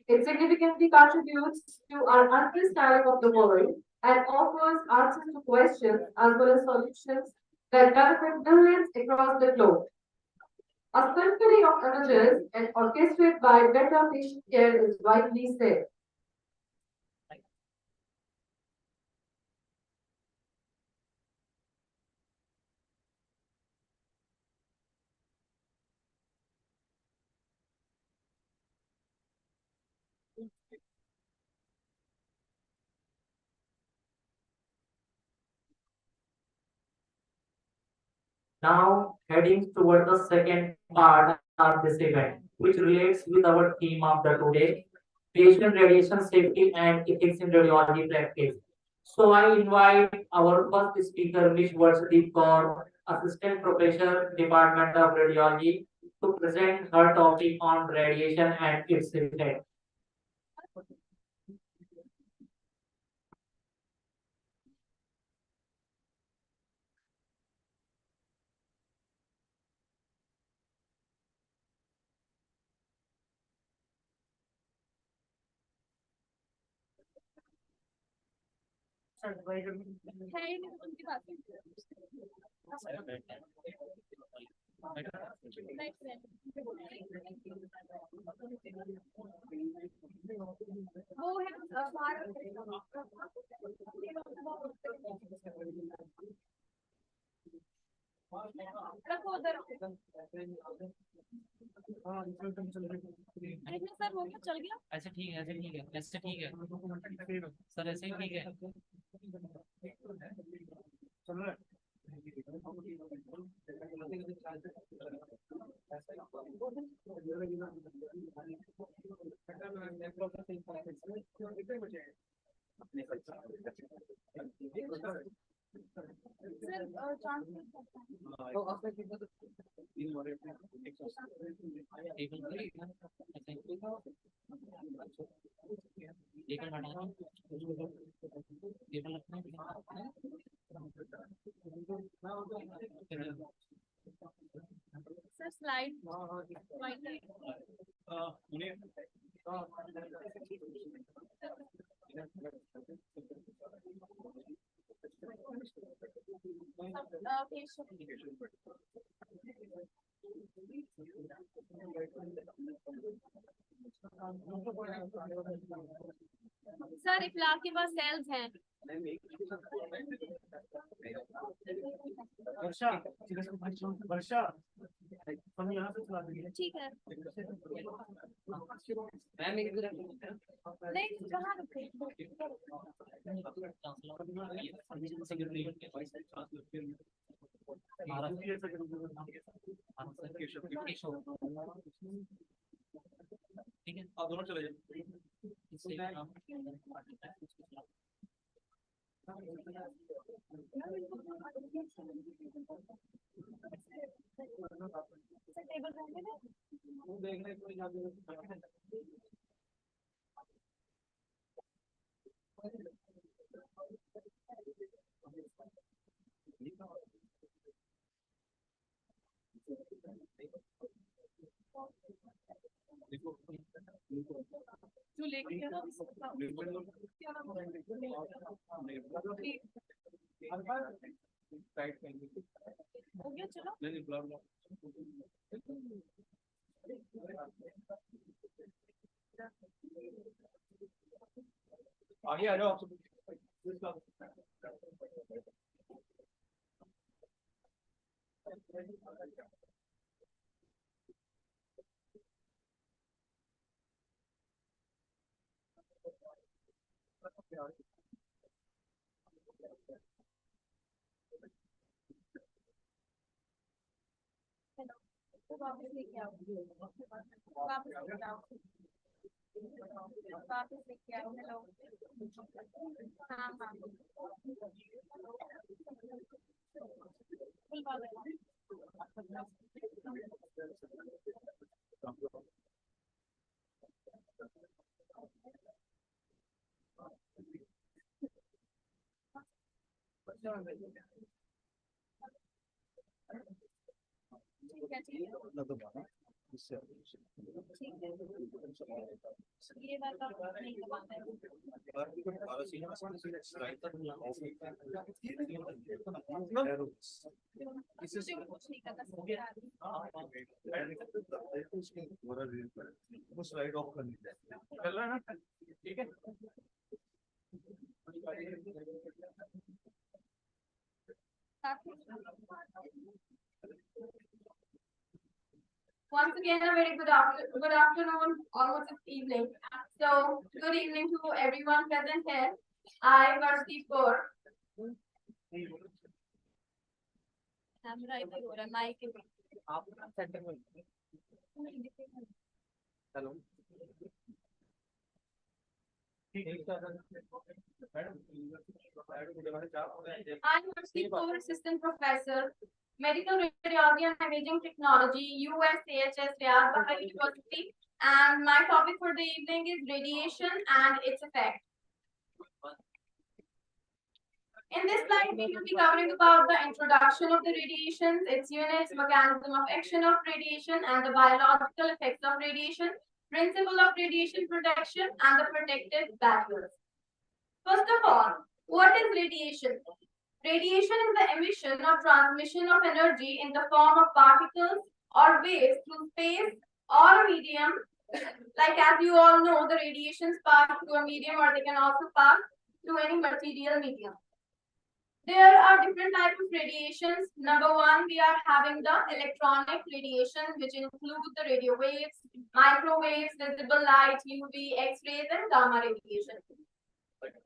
It significantly contributes to our understanding of the world and offers answers to questions as well as solutions that benefit billions across the globe. A symphony of images and orchestrated by better patient care is widely said. Now, heading toward the second part of this event, which relates with our theme of the today, patient radiation safety and ethics in radiology practice. So I invite our first speaker, Ms. Varshdeep Kaur, Assistant Professor, Department of Radiology, to present her topic on radiation and its effect. रखो उधर sir वो चल गया ऐसे ठीक है, ऐसे ठीक है, ऐसे ठीक है, सर ऐसे ही ठीक है। सर स्लाइड सर इफ्लाक के पास सेल्स हैं वर्षा वर्षा हम यहाँ से चला देंगे ठीक है नहीं कहाँ रुके ठीक है, आप दोनों चले जाइए। टेबल देखने को जो लेके आगे आ जाओ। वापस लेके आओ, वापस लेके आओ, वापस लेके आओ। हेलो, हाँ हाँ, ठीक है, ठीक है, ये वाला नहीं दबाना है। इससे कुछ नहीं करना, स्लाइड ऑफ कर लीजिए। चल रहा है ना? ठीक है। Once again, a very good afternoon, almost it's evening. So, good evening to everyone present here. I, Varshdeep Kaur. I'm right here, mic is. Hello. I'm Varshdeep Kaur, Assistant Professor, Medical Radiology and Imaging Technology, USAHS, Riyadh University. And my topic for the evening is radiation and its effect. In this slide, we will be covering about the introduction of the radiations, its units, mechanism of action of radiation, and the biological effects of radiation, principle of radiation protection, and the protective barriers. First of all, what is radiation? Radiation is the emission or transmission of energy in the form of particles or waves through space or a medium. Like as you all know, the radiations pass through a medium, or they can also pass through any material medium. There are different types of radiations. Number one, we are having the electronic radiation, which includes the radio waves, microwaves, visible light, UV, X-rays, and gamma radiation.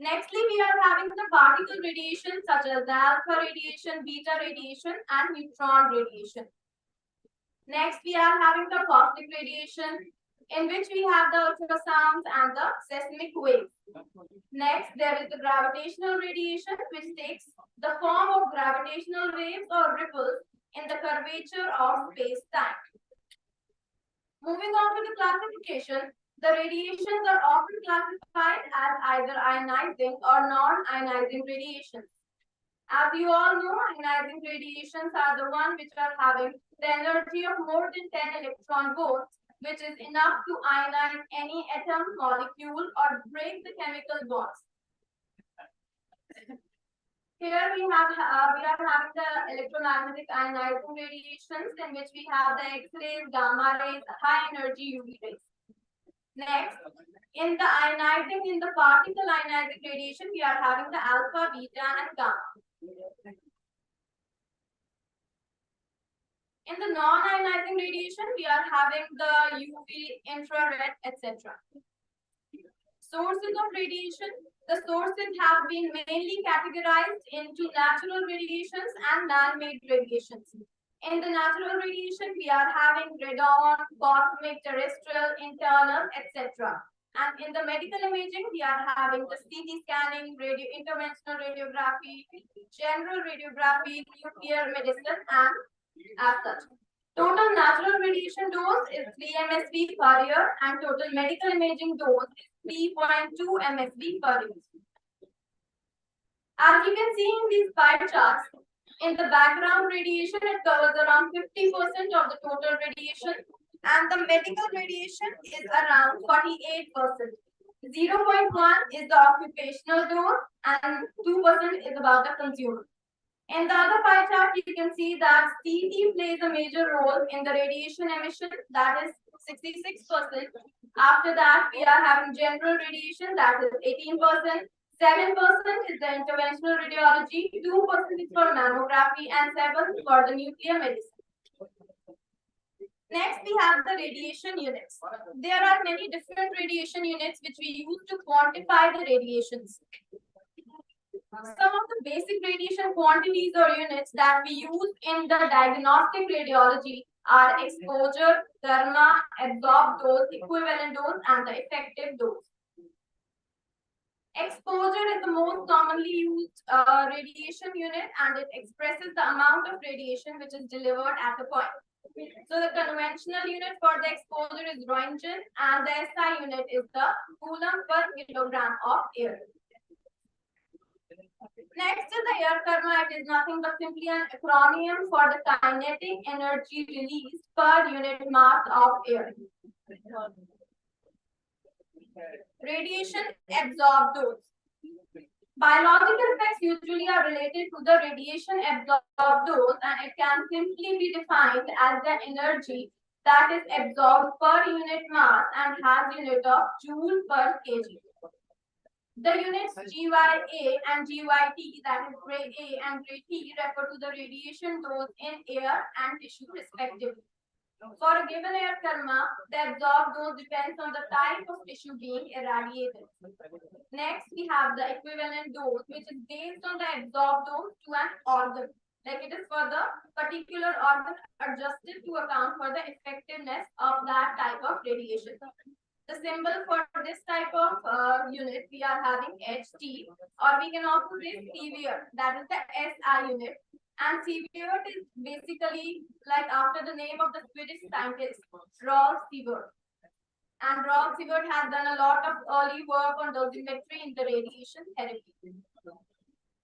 Nextly, we are having the particle radiation, such as the alpha radiation, beta radiation, and neutron radiation. Next, we are having the cosmic radiation, in which we have the ultrasounds and the seismic waves. Next, there is the gravitational radiation, which takes the form of gravitational waves or ripples in the curvature of space-time. Moving on to the classification, the radiations are often classified as either ionizing or non-ionizing radiations. As you all know, ionizing radiations are the ones which are having the energy of more than 10 electron volts, which is enough to ionize any atom, molecule, or break the chemical bonds. Here we are having the electromagnetic ionizing radiations, in which we have the X-rays, gamma rays, high energy UV rays. Next, in the particle ionizing radiation, we are having the alpha, beta, and gamma. In the non-ionizing radiation, we are having the UV, infrared, etc. Sources of radiation. The sources have been mainly categorized into natural radiations and man-made radiations. In the natural radiation, we are having radon, cosmic, terrestrial, internal, etc. And in the medical imaging, we are having the CT scanning, interventional radiography, general radiography, nuclear medicine, and as such. Total natural radiation dose is 3 MSV per year, and total medical imaging dose is 3.2 MSV per year. As you can see in these pie charts, in the background radiation, it covers around 50% of the total radiation, and the medical radiation is around 48%. 0.1 is the occupational dose and 2% is about the consumer. In the other pie chart, you can see that CT plays a major role in the radiation emission, that is 66%. After that, we are having general radiation, that is 18%. 7% is the interventional radiology, 2% is for mammography, and 7% for the nuclear medicine. Next, we have the radiation units. There are many different radiation units which we use to quantify the radiations. Some of the basic radiation quantities or units that we use in the diagnostic radiology are exposure, karma, absorbed dose, equivalent dose, and the effective dose. Exposure is the most commonly used radiation unit, and it expresses the amount of radiation which is delivered at a point. So the conventional unit for the exposure is Roentgen, and the SI unit is the coulomb per kilogram of air. Next is the air karma. It is nothing but simply an acronym for the kinetic energy released per unit mass of air. Radiation absorbed dose. Biological effects usually are related to the radiation absorbed dose, and it can simply be defined as the energy that is absorbed per unit mass and has unit of joule per kg. The units GYA and GYT, that is grade A and grade T, refer to the radiation dose in air and tissue respectively. For a given air karma, the absorbed dose depends on the type of tissue being irradiated. Next, we have the equivalent dose, which is based on the absorbed dose to an organ. Like it is for the particular organ adjusted to account for the effectiveness of that type of radiation. The symbol for this type of unit, we are having HT, or we can also say severe, that is the SI unit. And severe is basically like after the name of the Swedish scientist, Rolf Sievert. And Rolf Sievert has done a lot of early work on dosimetry in the radiation therapy.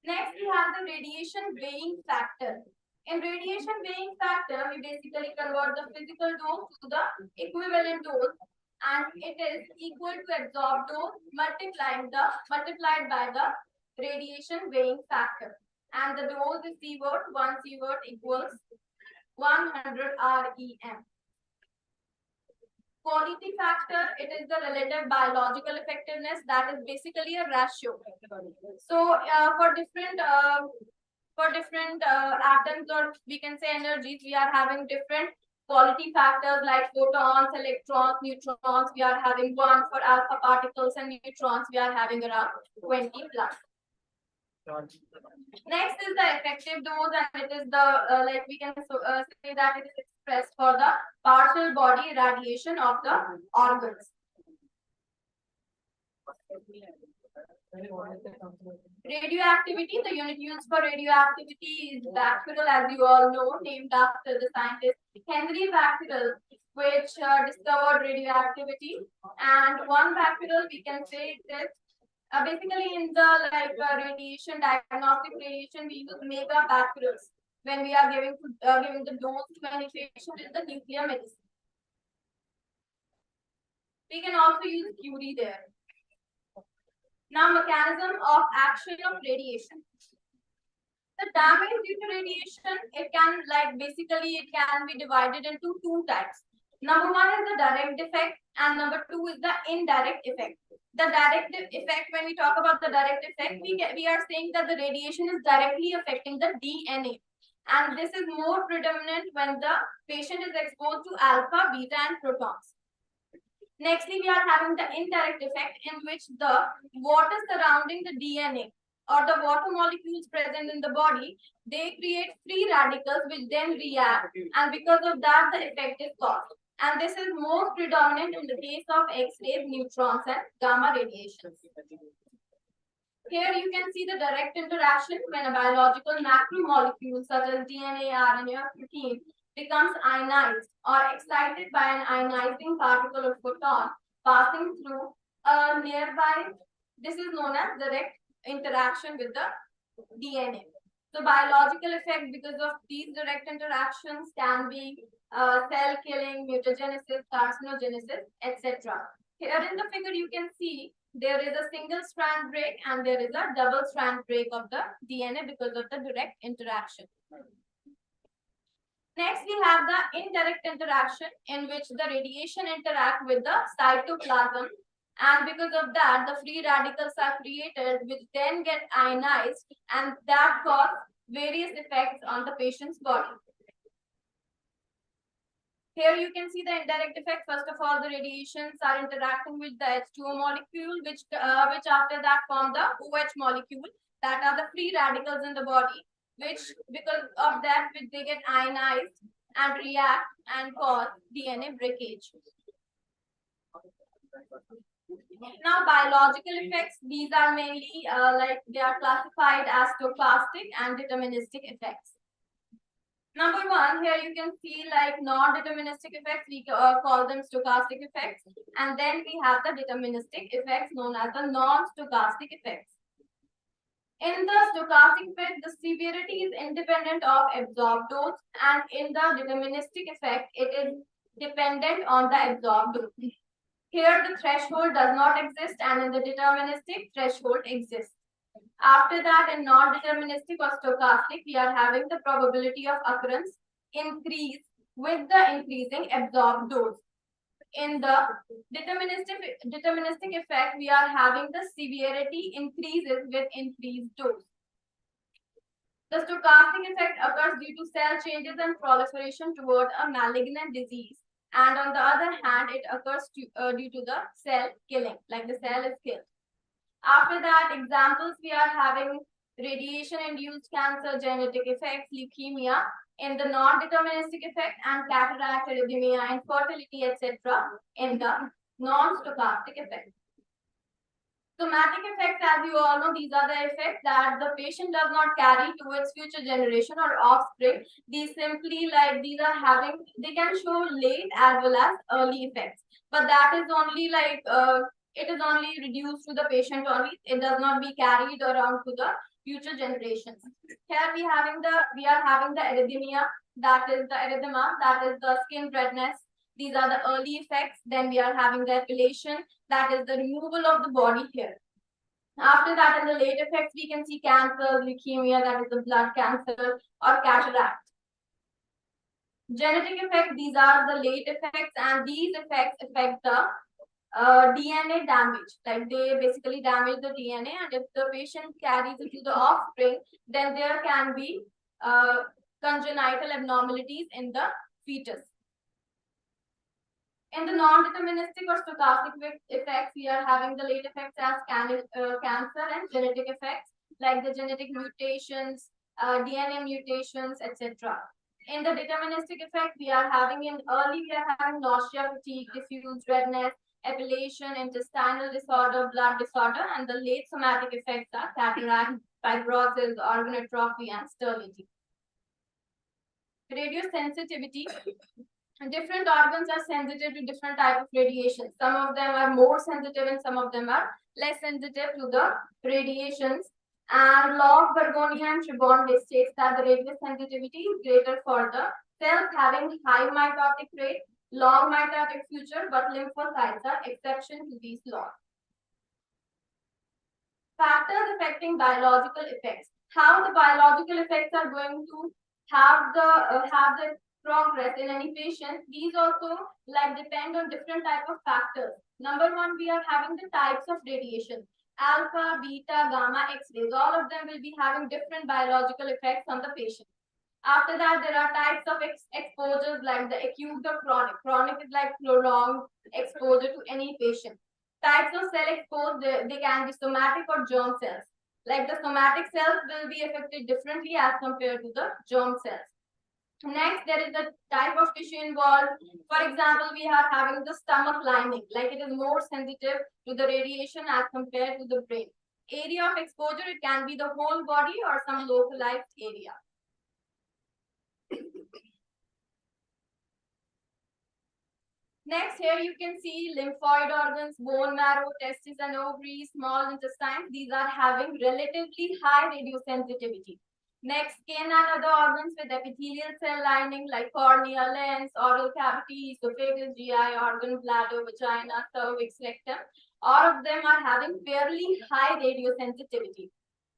Next, we have the radiation weighing factor. In radiation weighing factor, we basically convert the physical dose to the equivalent dose, and it is equal to absorbed dose multiplied by the radiation weighing factor. And the dose is Sievert. 1 Sievert equals 100 REM. Quality factor, it is the relative biological effectiveness, that is basically a ratio. So for different atoms, or we can say energies, we are having different quality factors like photons, electrons, neutrons. We are having 1 for alpha particles, and neutrons we are having around 20 plus. Next is the effective dose, and it is the like we can say that it is expressed for the partial body irradiation of the organs. Radioactivity, the unit used for radioactivity is Becquerel, as you all know, named after the scientist Henry Becquerel, which discovered radioactivity. And 1 Becquerel, we can say it is basically in the radiation, diagnostic radiation, we use mega Becquerels when we are giving the dose to any patient in the nuclear medicine. We can also use Curie there. Now, mechanism of action of radiation. The damage due to radiation, it can be divided into 2 types. Number 1 is the direct effect, and number 2 is the indirect effect. The direct effect, when we talk about the direct effect, we are saying that the radiation is directly affecting the DNA. And this is more predominant when the patient is exposed to alpha, beta, and protons. Nextly, we are having the indirect effect, in which the water surrounding the DNA or the water molecules present in the body, they create free radicals which then react, and because of that the effect is caused. And this is most predominant in the case of X-rays, neutrons, and gamma radiations. Here you can see the direct interaction when a biological macromolecule such as DNA, RNA, or protein becomes ionized or excited by an ionizing particle or photon passing through a nearby. This is known as direct interaction with the DNA. So biological effect because of these direct interactions can be cell killing, mutagenesis, carcinogenesis, etc. Here in the figure you can see there is a single strand break and there is a double strand break of the DNA because of the direct interaction. Next, we have the indirect interaction in which the radiation interact with the cytoplasm, and because of that, the free radicals are created which then get ionized, and that cause various effects on the patient's body. Here you can see the indirect effect. First of all, the radiations are interacting with the H2O molecule, which after that form the OH molecule. That are the free radicals in the body, which because of that, which they get ionized and react and cause DNA breakage. Now, biological effects, these are mainly like they are classified as stochastic and deterministic effects. Number one, here you can see like non-deterministic effects, we call them stochastic effects. And then we have the deterministic effects known as the non-stochastic effects. In the stochastic effect, the severity is independent of absorbed dose, and in the deterministic effect, it is dependent on the absorbed dose. Here, the threshold does not exist, and in the deterministic, threshold exists. After that, in non-deterministic or stochastic, we are having the probability of occurrence increase with the increasing absorbed dose. In the deterministic effect, we are having the severity increases with increased dose. The stochastic effect occurs due to cell changes and proliferation toward a malignant disease. And on the other hand, it occurs due to the cell killing, like the cell is killed. After that, examples we are having radiation-induced cancer, genetic effects, leukemia, in the non-deterministic effect, and cataract, arrhythmia, infertility, etc. in the non-stochastic effect. Somatic effects, as you all know, these are the effects that the patient does not carry to its future generation or offspring. These simply like these are having, they can show late as well as early effects, but that is only like it is only reduced to the patient only. It does not be carried around to the future generations. Here we are having the arrhythmia, that is the erythema, that is the skin redness. These are the early effects. Then we are having the epilation, that is the removal of the body hair. After that, in the late effects, we can see cancer, leukemia, that is the blood cancer, or cataract. Genetic effects, these are the late effects, and these effects affect the DNA damage, like they basically damage the DNA, and if the patient carries it to the offspring, then there can be congenital abnormalities in the fetus. In the non-deterministic or stochastic effects, we are having the late effects as cancer, and genetic effects like the genetic mutations, DNA mutations, etc. In the deterministic effect, we are having nausea, fatigue, diffuse redness, epilation, intestinal disorder, blood disorder, and the late somatic effects are cataract, fibrosis, organ atrophy, and sterility. Radiosensitivity. Different organs are sensitive to different type of radiation. Some of them are more sensitive and some of them are less sensitive to the radiations. And law of Bergonia and Tribon states that the radiosensitivity is greater for the cells having high mitotic rate, long mitotic future, but lymphocytes are exception to these laws. Factors affecting biological effects. How the biological effects are going to have the progress in any patient, these also like depend on different type of factors. Number one, we are having the types of radiation. Alpha, beta, gamma, X-rays, all of them will be having different biological effects on the patient. After that, there are types of exposures like the acute or chronic. Chronic is like prolonged exposure to any patient. Types of cell exposed, they can be somatic or germ cells. Like the somatic cells will be affected differently as compared to the germ cells. Next, there is the type of tissue involved. For example, we are having the stomach lining, like it is more sensitive to the radiation as compared to the brain. Area of exposure, it can be the whole body or some localized area. Next, here you can see lymphoid organs, bone marrow, testes and ovaries, small intestines. These are having relatively high radiosensitivity. Next, skin and other organs with epithelial cell lining like cornea, lens, oral cavity, esophagus, GI organ, bladder, vagina, cervix, rectum. All of them are having fairly high radiosensitivity.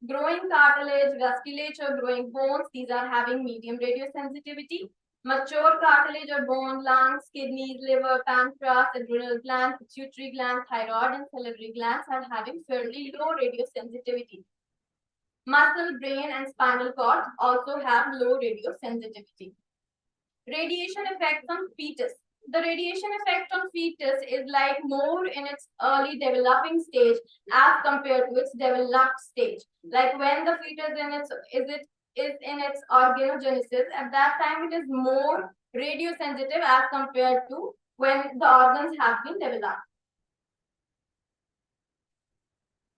Growing cartilage, vasculature, growing bones, these are having medium radiosensitivity. Mature cartilage or bone, lungs, kidneys, liver, pancreas, adrenal gland, pituitary gland, thyroid, and salivary glands are having fairly low radiosensitivity. Muscle, brain, and spinal cord also have low radiosensitivity. Radiation effects on fetus. The radiation effect on fetus is like more in its early developing stage as compared to its developed stage. Like when the fetus is in its organogenesis, at that time it is more radiosensitive as compared to when the organs have been developed.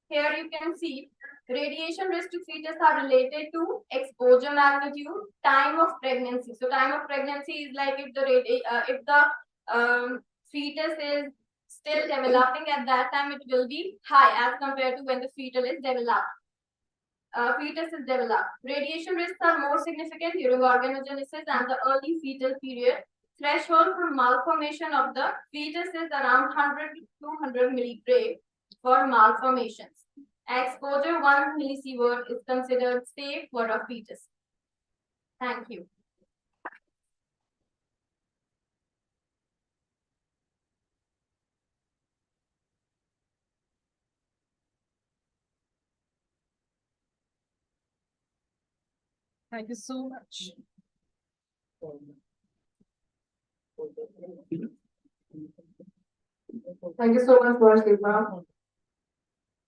Here you can see radiation risk to fetus are related to exposure magnitude, time of pregnancy. So time of pregnancy is like if the fetus is still developing, at that time it will be high as compared to when the fetus is developed. Radiation risks are more significant during organogenesis and the early fetal period. Threshold for malformation of the fetus is around 100 to 200 milligray for malformations. Exposure 1 millisievert is considered safe for a fetus. Thank you. Thank you so much. Thank you so much, Varshima.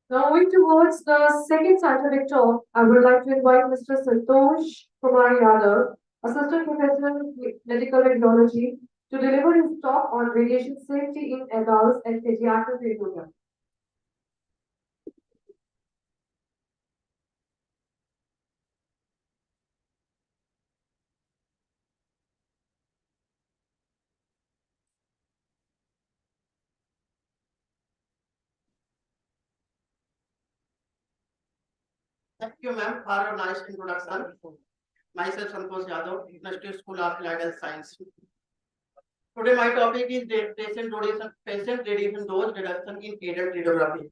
Now moving towards the second scientific talk, I would like to invite Mr. Santosh Kumar Yadav, Assistant Professor of Medical Radiology, to deliver his talk on radiation safety in adults and pediatric radiology. Thank you, ma'am, for your nice introduction. Myself, Santosh Yadav, University School of Applied Health Science. Today, my topic is patient radiation dose reduction in adult radiography.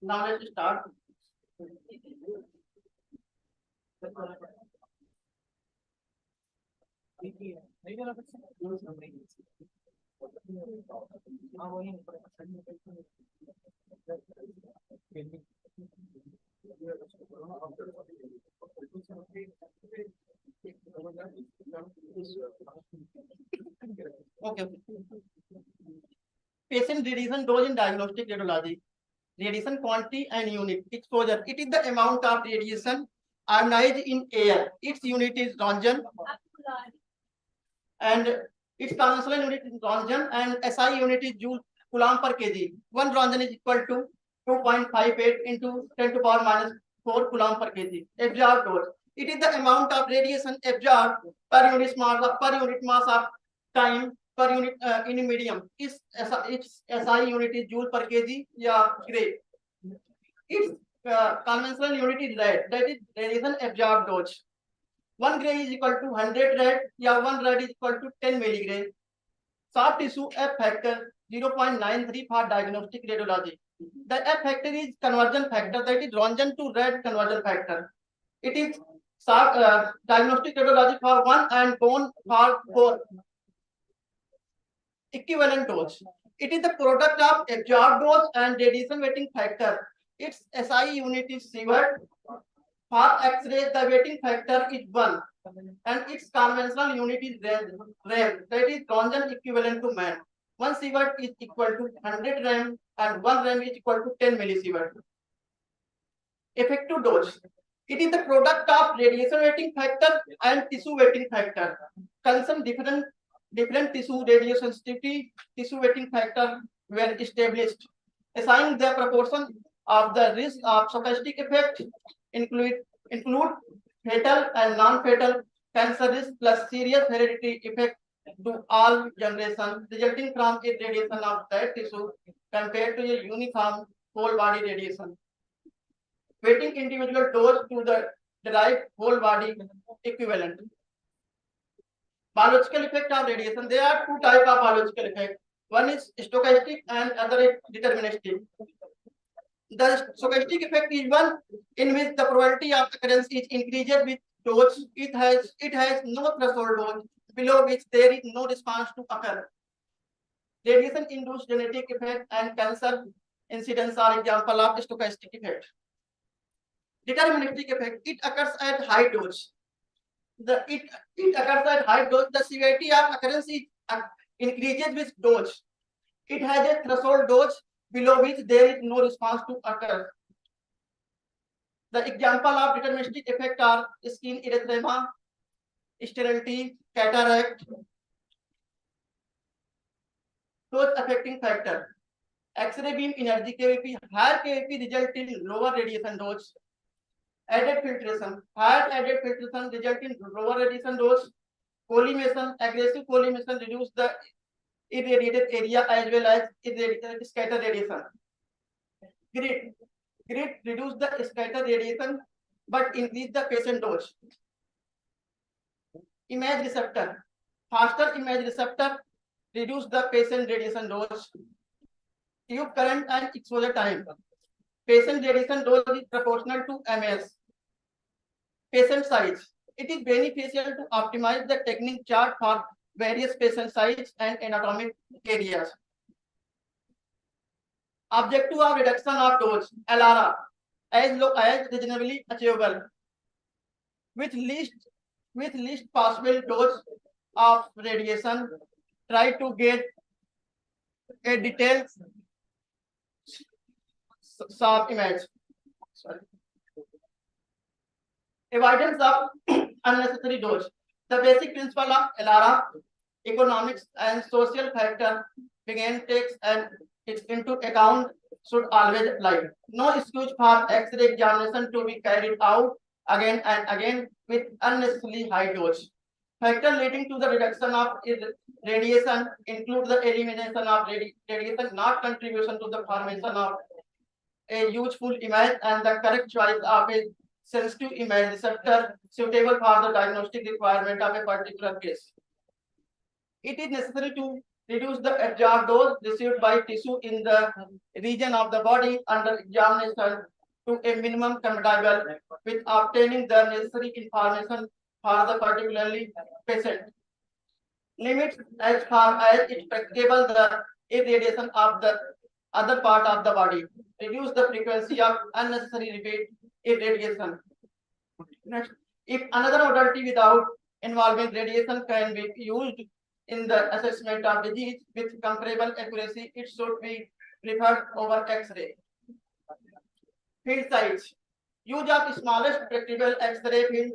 Now let's start. Okay. Patient radiation dose in diagnostic radiology. Radiation quantity and unit exposure. It is the amount of radiation ionized in air. Its unit is Roentgen, and its conventional unit is Roentgen, and SI unit is Joule Coulomb per kg. One Roentgen is equal to 2.58 into 10 to the power minus 4 Coulomb per kg. Absorbed dose. It is the amount of radiation absorbed per unit mass of time per unit in medium. Its SI unit is Joule per kg या gray. Its conventional unit is rad. That is radiation absorbed dose. 1 gray is equal to 100 rad या 1 rad is equal to 10 milligray. Soft tissue F factor 0.93 for diagnostic radiology. The F factor is conversion factor, that is Roentgen to rad conversion factor. It is diagnostic radiology for 1 and bone for 4. Equivalent dose. It is the product of absorbed dose and radiation weighting factor. Its SI unit is sievert. For X-ray, the weighting factor is 1, and its conventional unit is rem. That is Roentgen equivalent to man. 1 sievert is equal to 100 rem, and 1 rem is equal to 10 millisievert. Effective dose. It is the product of radiation weighting factor and tissue weighting factor. Concern different different tissue radiosensitivity, tissue weighting factor were established. Assigning the proportion of the risk of stochastic effect include fatal and non-fatal cancer risk plus serious hereditary effect to all generations resulting from irradiation of that tissue compared to a uniform whole body radiation. Weighting individual dose to the derived whole body equivalent. Biological effect of radiation. There are two types of biological effect. One is stochastic and other is deterministic. The stochastic effect is one in which the probability of occurrence is increased with dose. It has no threshold dose below which there is no response to occur. Radiation-induced genetic effect and cancer incidence are example of stochastic effect. Deterministic effect. It occurs at high dose. It occurs at high dose. The severity of occurrence is increases with dose. It has a threshold dose below which there is no response to occur. The example of deterministic effect are skin erythema, sterility, cataract. Dose affecting factor. X-ray beam energy KVP. Higher KVP result in lower radiation dose. Added filtration. Higher added filtration result in lower radiation dose. Collimation. Aggressive collimation reduce the irradiated area as well as scattered radiation. Grid reduce the scattered radiation but increase the patient dose. Image receptor. Faster image receptor reduce the patient radiation dose. Tube current and exposure time. Patient radiation dose is proportional to MS. Patient size. It is beneficial to optimize the technique chart for various patient size and anatomic areas. Objective of reduction of dose, LRR, as low as reasonably achievable, with least possible dose of radiation. Try to get a detailed sharp image. Avoidance of unnecessary dose. The basic principle of LRR, economics and social factor begin takes and it's into account should always apply. No excuse for X-ray examination to be carried out again and again with unnecessarily high dose. Factor leading to the reduction of radiation include the elimination of radiation, not contribution to the formation of a useful image and the correct choice of a sensitive image receptor suitable for the diagnostic requirement of a particular case. It is necessary to reduce the absorbed dose received by tissue in the region of the body under examination to a minimum compatible with obtaining the necessary information for the particularly patient. Limits as far as it's practicable the irradiation of the other part of the body. Reduce the frequency of unnecessary repeat irradiation. Next, if another modality without involving radiation can be used in the assessment of disease with comparable accuracy, it should be preferred over X-ray. Field size. Use of smallest practical X-ray field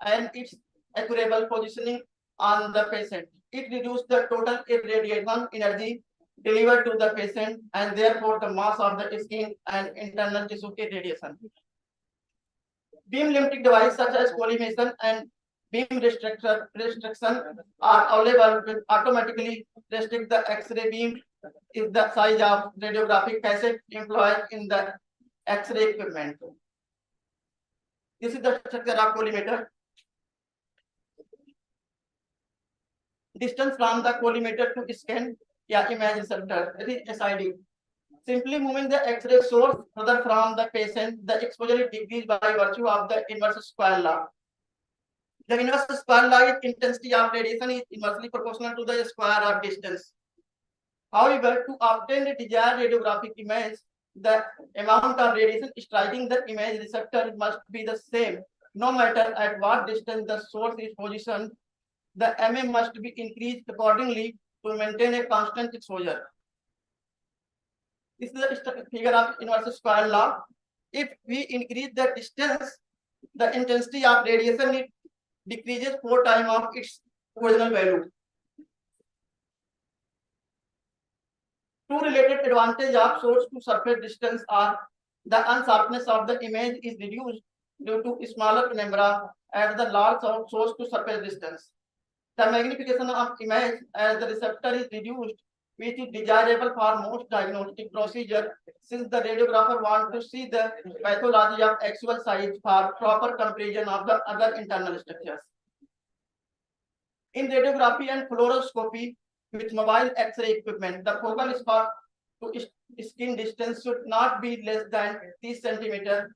and its accurable positioning on the patient. It reduces the total irradiation energy delivered to the patient and therefore the mass of the skin and internal tissue irradiation. Beam limiting device such as collimation and beam restriction are available with automatically restrict the X-ray beam if the size of radiographic cassette employed in the X-ray equipment. This is the structure of collimator. Distance from the collimator to scan image receptor, that is SID. Simply moving the X-ray source further from the patient, the exposure is decreased by virtue of the inverse square law. The inverse square law is intensity of radiation is inversely proportional to the square of distance. However, to obtain the desired radiographic image, the amount of radiation striking the image receptor must be the same, no matter at what distance the source is positioned. The MM must be increased accordingly to maintain a constant exposure. This is the figure of inverse square law. If we increase the distance, the intensity of radiation it decreases 4 times of its original value. Two related advantages of source to surface distance are the unsharpness of the image is reduced due to smaller penumbra at the large source to surface distance. The magnification of image as the receptor is reduced, which is desirable for most diagnostic procedure, since the radiographer wants to see the pathology of actual size for proper comparison of the other internal structures. In radiography and fluoroscopy with mobile X-ray equipment, the focal spot to skin distance should not be less than 30 centimeter,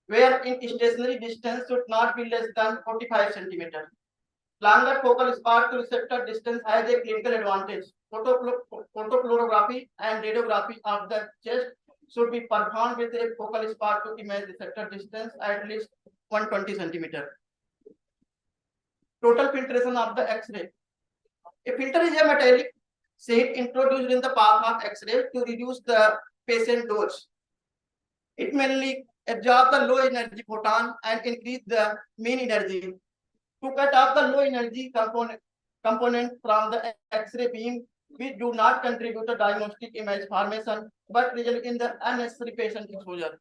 where in stationary distance should not be less than 45 centimeter. Longer focal spot to receptor distance has a clinical advantage. Photofluorography and radiography of the chest should be performed with a focal spot to image receptor distance at least 120 centimeter. Total filtration of the X-ray. A filter is a metallic sheet introduced in the path of X-ray to reduce the patient dose. It mainly absorbs the low energy photon and increase the mean energy. To cut off the low energy component from the X-ray beam, we do not contribute to diagnostic image formation, but result in the unnecessary patient exposure.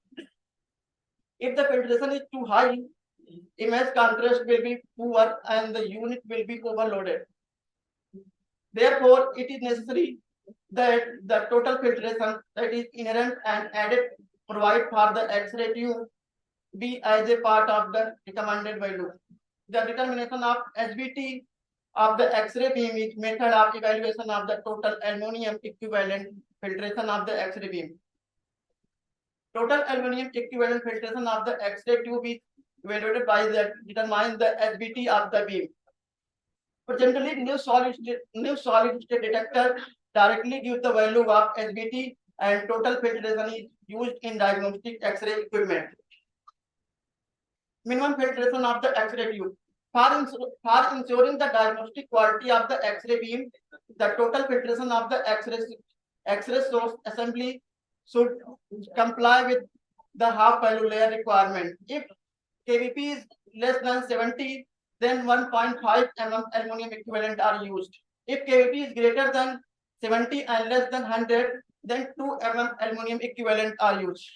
If the filtration is too high, image contrast will be poor and the unit will be overloaded. Therefore, it is necessary that the total filtration that is inherent and added provide for the X-ray tube be as a part of the recommended value. The determination of HBT of the X-ray beam is method of evaluation of the total aluminum equivalent filtration of the X-ray beam. Total aluminum equivalent filtration of the X-ray tube is evaluated by the determine the HBT of the beam. But generally, new solid state detector directly gives the value of HBT and total filtration is used in diagnostic X-ray equipment. Minimum filtration of the X-ray tube. For ensuring the diagnostic quality of the X-ray beam, the total filtration of the X-ray source assembly should comply with the half value layer requirement. If KVP is less than 70, then 1.5 mm aluminum equivalent are used. If KVP is greater than 70 and less than 100, then 2 mm aluminum equivalent are used.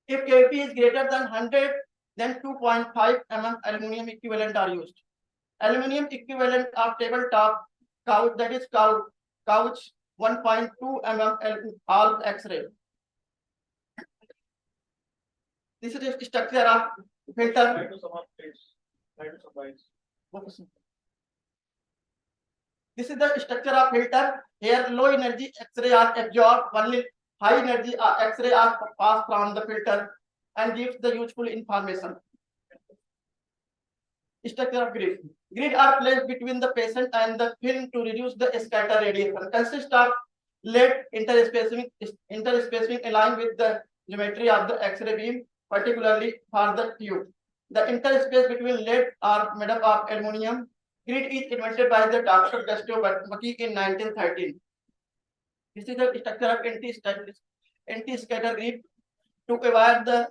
If KVP is greater than 100, then 2.5 mm aluminum equivalent are used. Aluminum equivalent of tabletop couch, that is couch 1.2 mm all X-ray. This is the structure of filter. This is the structure of filter. Here, low energy X-ray are absorbed, only high energy X-ray are passed from the filter and gives the useful information. Structure of grid. Grid are placed between the patient and the film to reduce the scatter radiation. Consist of lead interspacing aligned with the geometry of the X-ray beam, particularly for the tube. The interspace between lead are made up of aluminum. Grid is invented by the Dr. Gustav Bucky in 1913. This is the structure of anti-scatter grid. To avoid the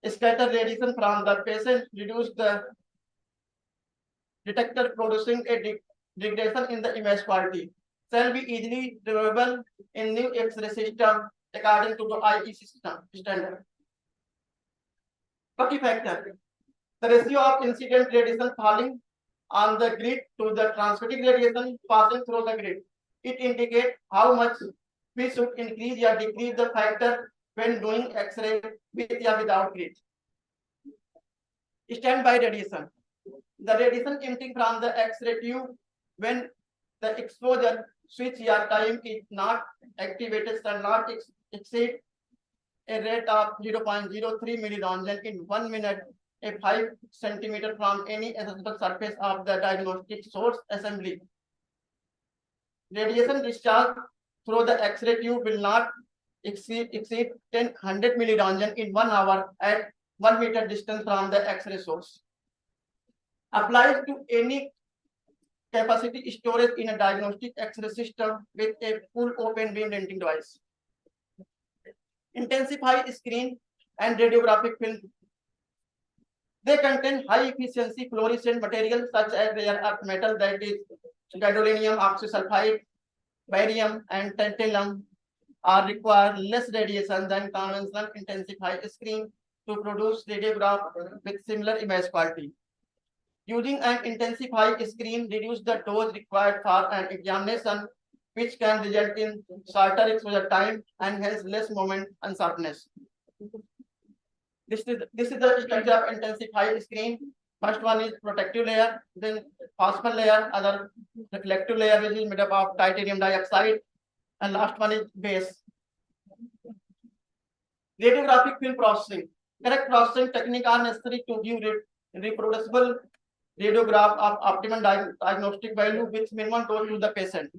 scatter radiation from the patient, reduce the detector producing a degradation in the image quality. Shall be easily removable in new X-ray system according to the IEC system standard. Bucky factor. The ratio of incident radiation falling on the grid to the transmitting radiation passing through the grid. It indicates how much we should increase or decrease the factor when doing X-ray with or without grid. Standby radiation. The radiation emitting from the X-ray tube when the exposure switch or time is not activated shall not exceed a rate of 0.03 milliroentgen in 1 minute, a 5 centimeter from any accessible surface of the diagnostic source assembly. Radiation discharge through the X-ray tube will not exceed 100 milliroentgen in 1 hour at 1 meter distance from the X-ray source. Applies to any capacity storage in a diagnostic X-ray system with a full open beam denting device. Intensify screen and radiographic film. They contain high efficiency fluorescent material such as rare earth metal, that is gadolinium oxysulfide, barium, and tantalum are require less radiation than conventional intensive high screen to produce radiograph with similar image quality. Using an intensive high screen reduce the dose required for an examination, which can result in shorter exposure time and hence less moment and sharpness. This is the structure of intensive high screen. First one is protective layer, then phosphor layer, other reflective layer which is made up of titanium dioxide, and last one is base. Radiographic film processing. Correct processing technique are necessary to give reproducible radiograph of optimal diagnostic value with minimum dose to the patient.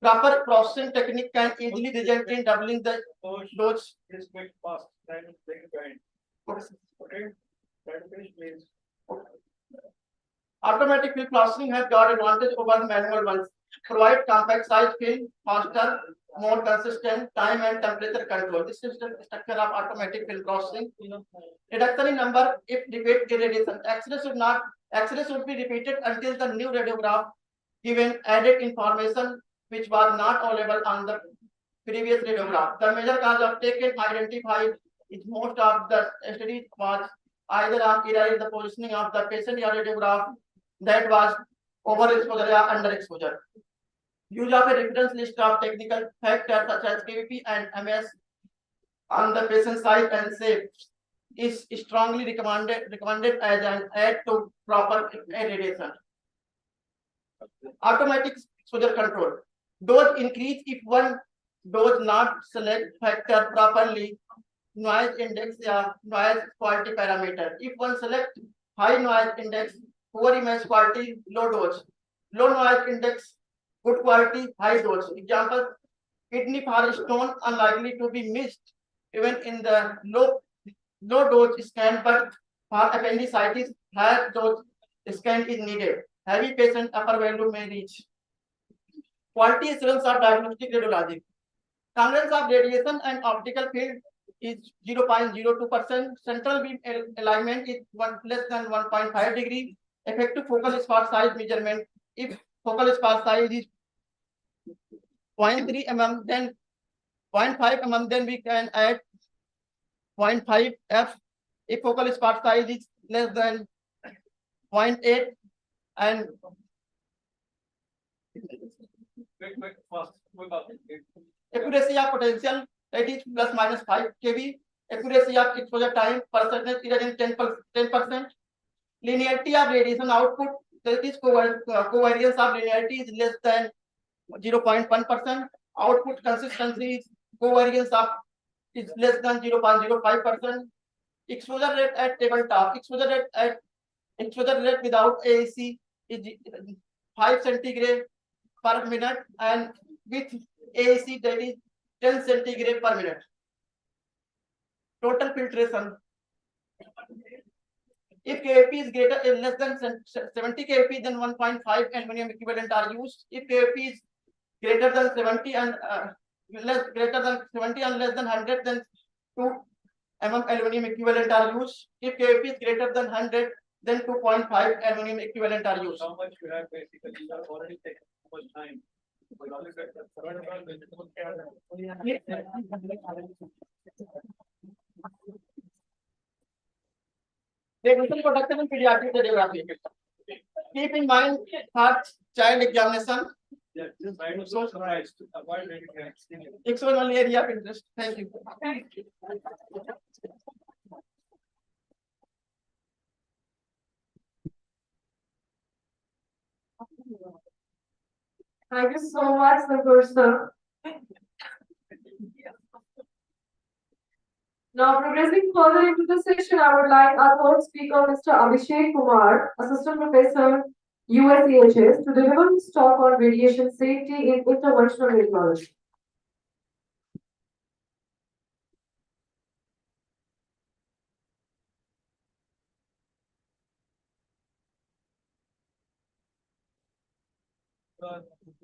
Proper processing technique can easily result in doubling the dose. Automatic film processing has got advantage over manual ones. Provide compact size film, faster, more consistent time and temperature control. This is the structure of automatic film processing. Reduction in number if repeat irradiation. X-ray should be repeated until the new radiograph given added information which was not available on the previous radiograph. The major cause of taken identified is most of the studies was either on error in the positioning of the patient or radiograph that was overexposure or underexposure. Use of a reference list of technical factors such as KVP and MS on the patient side and safe is strongly recommended as an aid to proper irradiation. Automatic exposure control. Dose increase if one does not select factor properly, noise index or noise quality parameter. If one select high noise index, poor image quality, low dose. Low noise index, good quality, high dose. Example, kidney for stone unlikely to be missed even in the low dose scan, but for appendicitis, high dose scan is needed. Heavy patient upper value may reach. Quality assurance of diagnostic radiology. Tolerance of radiation and optical field is 0.02%. Central beam alignment is less than 1.5 degree. Effective focal spot size measurement. If focal spot size is 0.3 mm, then 0.5 mm, then we can add 0.5 f. If focal spot size is less than 0.8 and accuracy of potential, that is plus minus 5 kb. Accuracy of exposure time percentage is 10%. Linearity of radiation output, that is covariance of linearity is less than 0.1%. Output consistency is covariance of is less than 0.05%. Exposure rate at tabletop. Exposure rate without AAC is 5 centigrade per minute, and with AAC that is 10 centigrade per minute. Total filtration. If KFP is less than 70 KFP, then 1.5 aluminum equivalent are used. If KFP is greater than 70 and less than 100, then 2 aluminum equivalent are used. If KFP is greater than 100, then 2.5 aluminum equivalent are used. How much you have basically? You have already taken so much time. Radiation protection in pediatric radiography. Keep in mind for child examination. Yeah, just I was so surprised to avoid radiography. It's only area of interest. Thank you. Thank you so much, sir. Now, progressing further into the session, I would like our third speaker, Mr. Abhishek Kumar, Assistant Professor, USAHS, to deliver his talk on radiation safety in interventional radiology.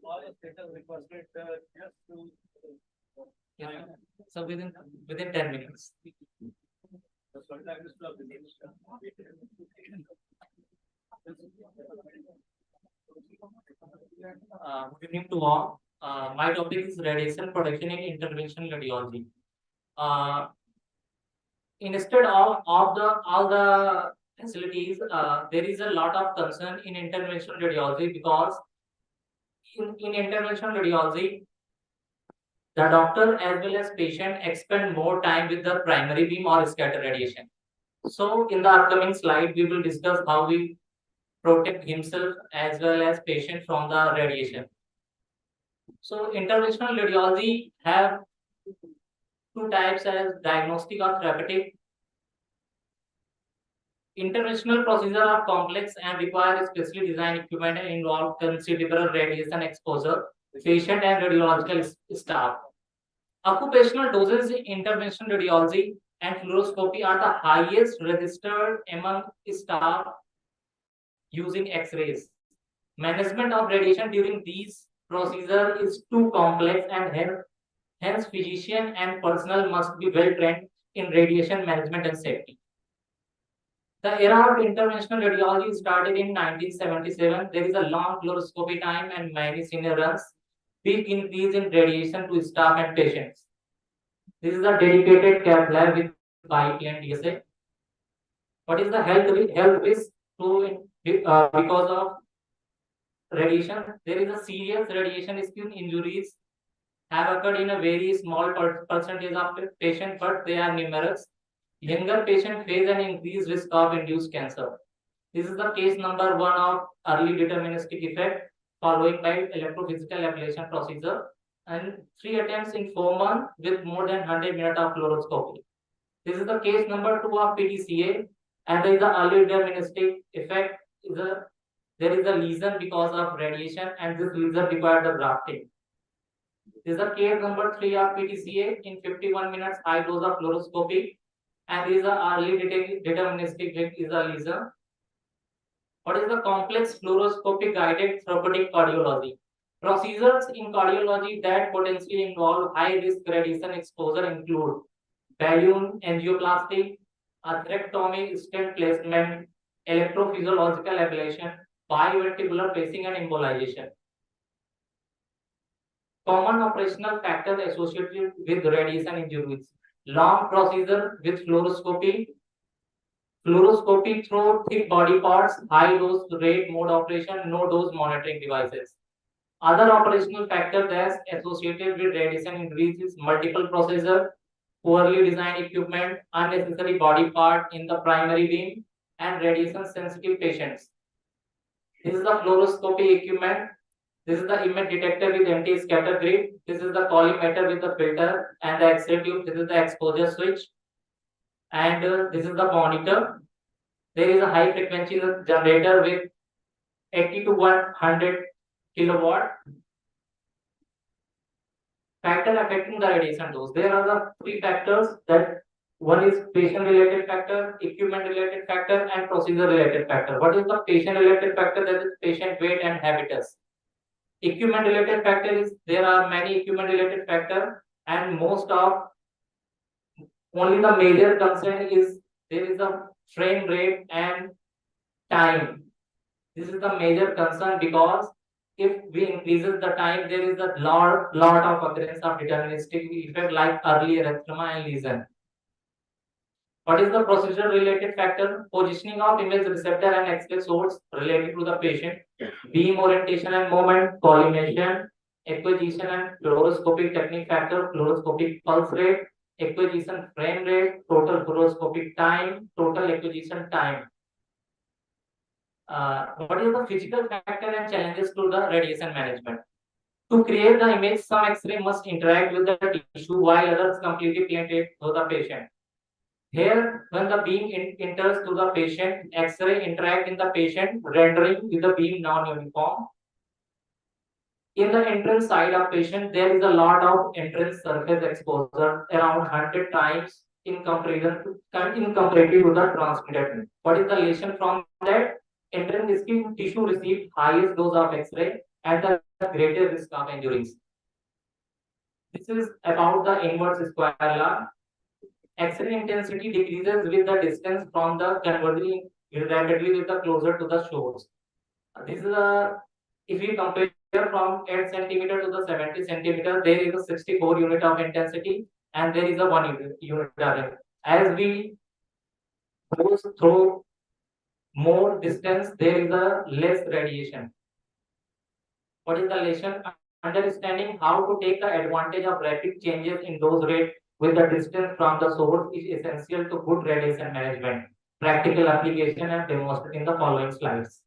All the status requested just to Yeah. So within 10 minutes. Good evening to all. My topic is radiation protection in interventional radiology. Uh, Instead of all the facilities, there is a lot of concern in interventional radiology because in interventional radiology, the doctor as well as patient expend more time with the primary beam or scatter radiation. So in the upcoming slide, we will discuss how we protect himself as well as patient from the radiation. So interventional radiology have two types as diagnostic or therapeutic. Interventional procedures are complex and require specially designed equipment and involve considerable radiation exposure, patient and radiological staff. Occupational doses in interventional radiology and fluoroscopy are the highest registered among staff using X-rays. Management of radiation during these procedures is too complex and hence physician and personnel must be well trained in radiation management and safety. The era of interventional radiology started in 1977. There is a long fluoroscopy time and many senior runs. Big increase in radiation to staff and patients. This is a dedicated cath lab with biplane DSA. What is the health risk because of radiation? There is a serious radiation skin injuries have occurred in a very small percentage of patients, but they are numerous. Younger patients face an increased risk of induced cancer. This is the case number 1 of early deterministic effect following by electrophysical ablation procedure and 3 attempts in 4 months with more than 100 minutes of fluoroscopy. This is the case number 2 of PTCA, and there is the early deterministic effect. There is a lesion because of radiation, and this lesion required the grafting. This is the case number 3 of PTCA in 51 minutes high dose of fluoroscopy, and this is the early deterministic effect is a lesion. What is the complex fluoroscopic guided therapeutic cardiology? Procedures in cardiology that potentially involve high risk radiation exposure include balloon angioplasty, atherectomy, stent placement, electrophysiological ablation, biventricular pacing, and embolization. Common operational factors associated with radiation injuries. Long procedure with fluoroscopy through thick body parts, high dose rate mode operation, no dose monitoring devices. Other operational factors that's associated with radiation injuries is multiple procedure, poorly designed equipment, unnecessary body part in the primary beam, and radiation sensitive patients. This is the fluoroscopy equipment. This is the image detector with anti-scatter grid. This is the collimator with the filter and the X-ray tube. This is the exposure switch. And this is the monitor. There is a high frequency generator with 80 to 100 kilowatt. Factor affecting the radiation dose. There are the 3 factors that one is patient related factor, equipment related factor, and procedure related factor. What is the patient related factor? That is patient weight and habitus. Equipment related factor is there are many equipment related factor, and most of only the major concern is there is a frame rate and time. This is the major concern because if we increases the time, there is a lot of occurrence of deterministic effect like early erythema and lesion. What is the procedure related factor? Positioning of image receptor and X-ray source related to the patient, beam orientation and moment, collimation, acquisition and fluoroscopic technique factor, fluoroscopic pulse rate, acquisition frame rate, total fluoroscopic time, total acquisition time. What is the physical factor and challenges to the radiation management? To create the image, some X-ray must interact with the tissue while others completely penetrate to the patient. Here, when the beam enters to the patient, X-ray interact in the patient, rendering with the beam non-uniform. In the entrance side of patient, there is a lot of entrance surface exposure, around 100 times in comparative to the transmitted. What is the lesion from that? Entrance skin tissue received highest dose of X-ray at the greatest risk of injuries. This is about the inverse square law. X-ray intensity decreases with the distance from the converging rapidly with the closer to the source. This is a If we compare from 8 centimeter to the 70 centimeter, there is a 64 unit of intensity and there is a 1 unit of. As we goes through more distance, there is a less radiation. What is the lesson? Understanding how to take the advantage of rapid changes in dose rate with the distance from the source is essential to good radiation management. Practical application and demonstrated in the following slides.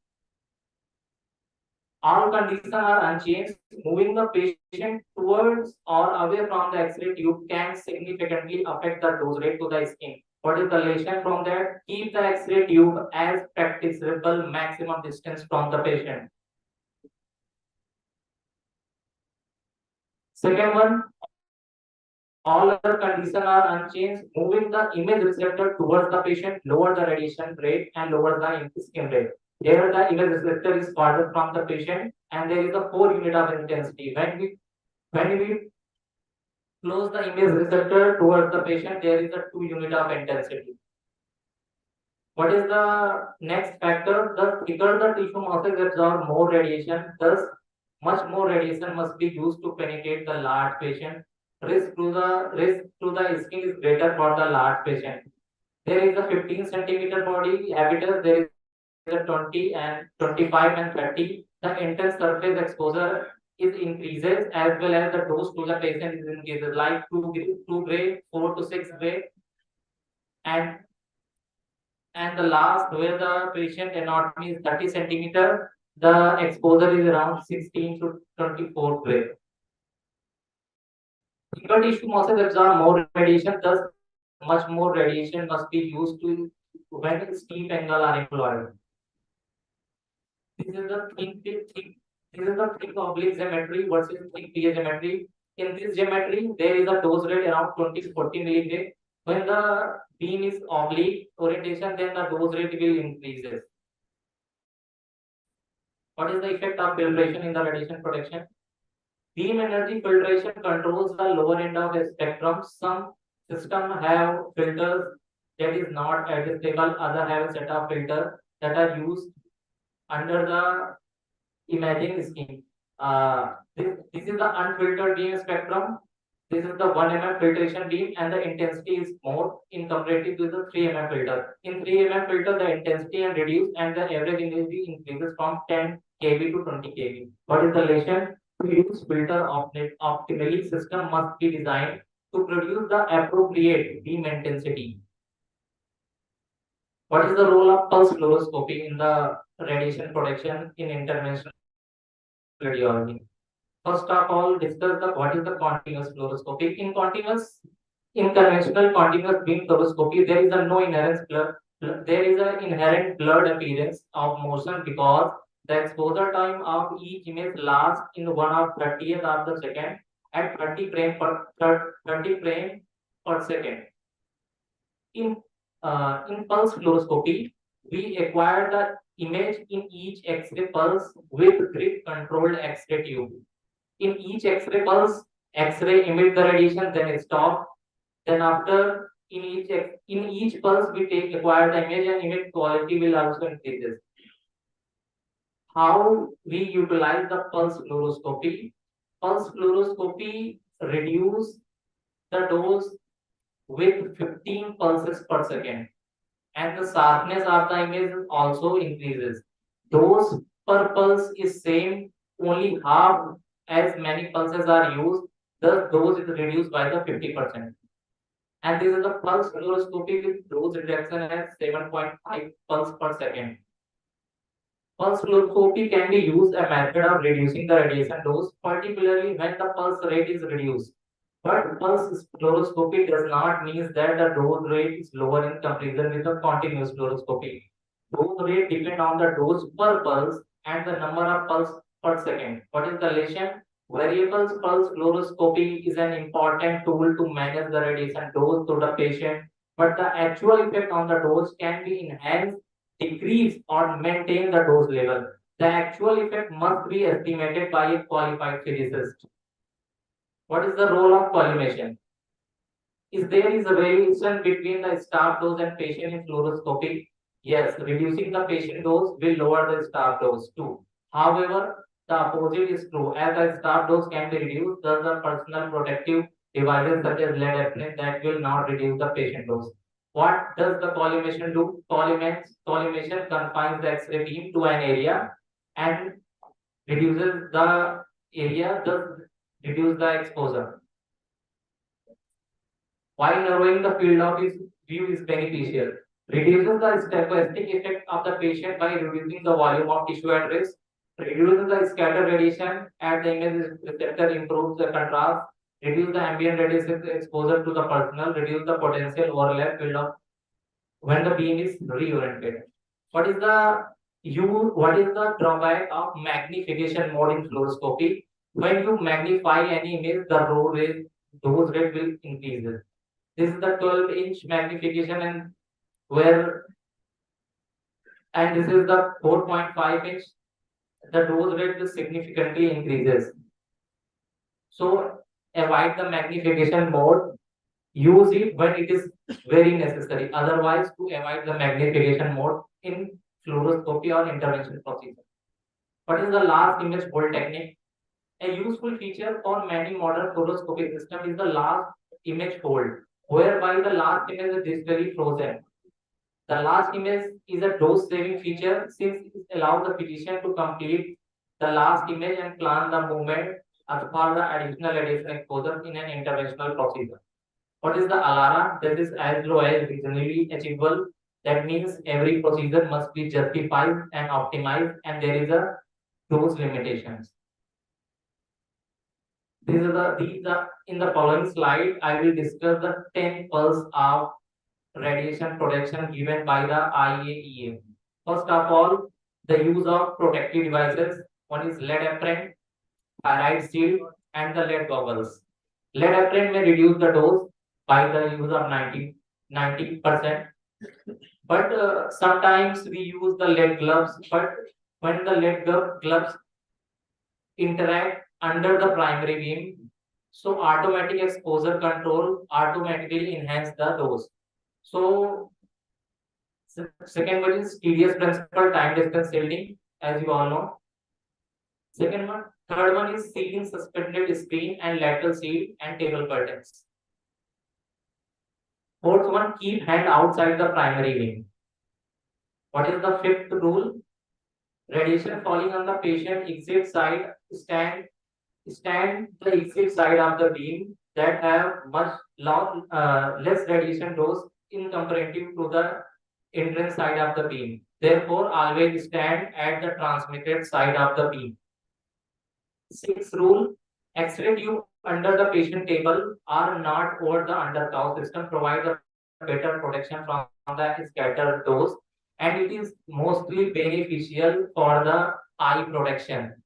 All conditions are unchanged. Moving the patient towards or away from the X-ray tube can significantly affect the dose rate to the skin. What is the lesson from that? Keep the X-ray tube as practicable maximum distance from the patient. Second one, all other conditions are unchanged. Moving the image receptor towards the patient lower the radiation rate and lower the skin rate. Here the image receptor is farther from the patient and there is a 4 unit of intensity. When we close the image receptor towards the patient, there is a 2 unit of intensity. What is the next factor? The thicker the tissue masses absorb more radiation, thus much more radiation must be used to penetrate the large patient. Risk to the skin is greater for the large patient. There is a 15 centimeter body habitus, there is a 20 and 25 and 30. The intense surface exposure is increases as well as the dose to the patient is increases like 2 gray, 4 to 6 gray, and the last where the patient anatomy is 30 centimeter, the exposure is around 16 to 24 gray. Thicker tissue masses absorb more radiation, thus much more radiation must be used to when steep angle are employed. This is the thick oblique geometry versus thick PA geometry. In this geometry, there is a dose rate around 20 to 40 milligray. When the beam is oblique orientation, then the dose rate will increases. What is the effect of filtration in the radiation protection? Beam energy filtration controls the lower end of a spectrum. Some systems have filters that is not adjustable, others have a set of filters that are used under the imaging scheme. This is the unfiltered beam spectrum. This is the 1 mm filtration beam and the intensity is more in comparative to the 3 mm filter. In 3 mm filter, the intensity is reduced and the average energy increases from 10 kV to 20 kV. What is the relation? To use filter optimally, system must be designed to produce the appropriate beam intensity. What is the role of pulse fluoroscopy in the radiation protection in interventional radiology? First of all, discuss what is the continuous fluoroscopy. In conventional continuous beam fluoroscopy, there is no inherent blurred appearance of motion because the exposure time of each image lasts in 1/30th of the second at 30 frame per second. In pulse fluoroscopy, we acquire the image in each X-ray pulse with grip controlled X-ray tube. In each X-ray pulse, X-ray emit the radiation, then stop. Then after in each pulse, we acquire the image and image quality will also increases. How we utilize the pulse fluoroscopy? Pulse fluoroscopy reduce the dose with 15 pulses per second, and the sharpness of the image also increases. Dose per pulse is same, only half as many pulses are used, the dose is reduced by the 50%. And this is the pulse fluoroscopy with dose reduction at 7.5 pulse per second. Pulse fluoroscopy can be used as a method of reducing the radiation dose, particularly when the pulse rate is reduced. But pulse fluoroscopy does not mean that the dose rate is lower in comparison with the continuous fluoroscopy. Dose rate depends on the dose per pulse and the number of pulse per second. What is the relation? Variable pulse fluoroscopy is an important tool to manage the radiation dose to the patient, but the actual effect on the dose can be enhanced, decreased, or maintain the dose level. The actual effect must be estimated by a qualified physicist. What is the role of collimation? There is a variation between the start dose and patient in fluoroscopy? Yes, reducing the patient dose will lower the start dose too. However, The opposite is true. As the start dose can be reduced, thus the personal protective devices such as lead that will not reduce the patient dose. What does the collimation do? Collimation confines the X-ray beam to an area and reduces the area, thus reduce the exposure. While narrowing the field of his view is beneficial, reduces the stochastic effect of the patient by reducing the volume of tissue at risk, reduces the scatter radiation at the image receptor, improves the contrast, reduce the ambient radiation exposure to the personal, reduce the potential overlap field of when the beam is reoriented. What is the drawback of magnification mode in fluoroscopy? When you magnify any image, the dose rate will increase. This is the 12-inch magnification and this is the 4.5-inch. The dose rate will significantly increases. So avoid the magnification mode. Use it when it is very necessary. Otherwise, to avoid the magnification mode in fluoroscopy or intervention procedure. What is the last image hold technique? A useful feature for many modern fluoroscopy systems is the last image hold, whereby the last image is digitally frozen. The last image is a dose-saving feature since it allows the physician to complete the last image and plan the movement for the additional exposure in an interventional procedure. What is the ALARA? That is as low as reasonably achievable. That means every procedure must be justified and optimized, and there is a dose limitations. These are in the following slide. I will discuss the 10 pulse of radiation protection given by the IAEA. First of all, the use of protective devices. One is lead apron, pyrite shield, and the lead goggles. Lead apron may reduce the dose by the use of 90%. But sometimes we use the lead gloves. But when the lead gloves interact under the primary beam, so automatic exposure control automatically enhance the dose. So second one is tedious principle, time distance shielding, as you all know. Third one is sealing suspended screen and lateral seal and table curtains. Fourth one, keep hand outside the primary beam. What is the fifth rule? Radiation falling on the patient exit side, stand the exit side of the beam that have much less radiation dose in comparative to the entrance side of the beam. Therefore, always stand at the transmitted side of the beam. Sixth rule, X-ray tube under the patient table are not over the undercow system, provide a better protection from the scattered dose, and it is mostly beneficial for the eye protection.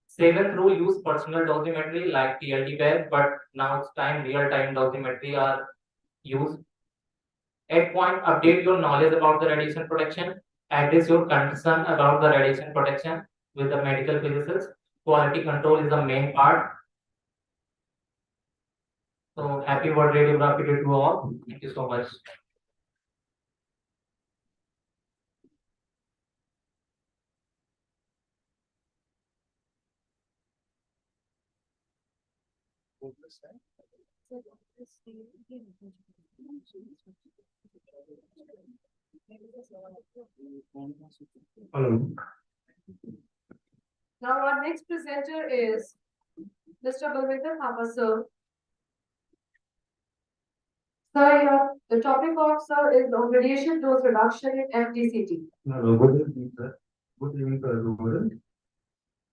Seventh rule, use personal dosimetry like TLD bag, but now it's time real-time dosimetry are used. 8th point, update your knowledge about the radiation protection. Address your concern about the radiation protection with the medical physicists. Quality control is the main part. So happy World Radiography Day to all. Thank you so much. Hello. Now our next presenter is Mr. Balwinder Thapa, sir. Sir, the topic of sir is on radiation dose reduction in MTCT. Good evening, sir. Good evening to everyone.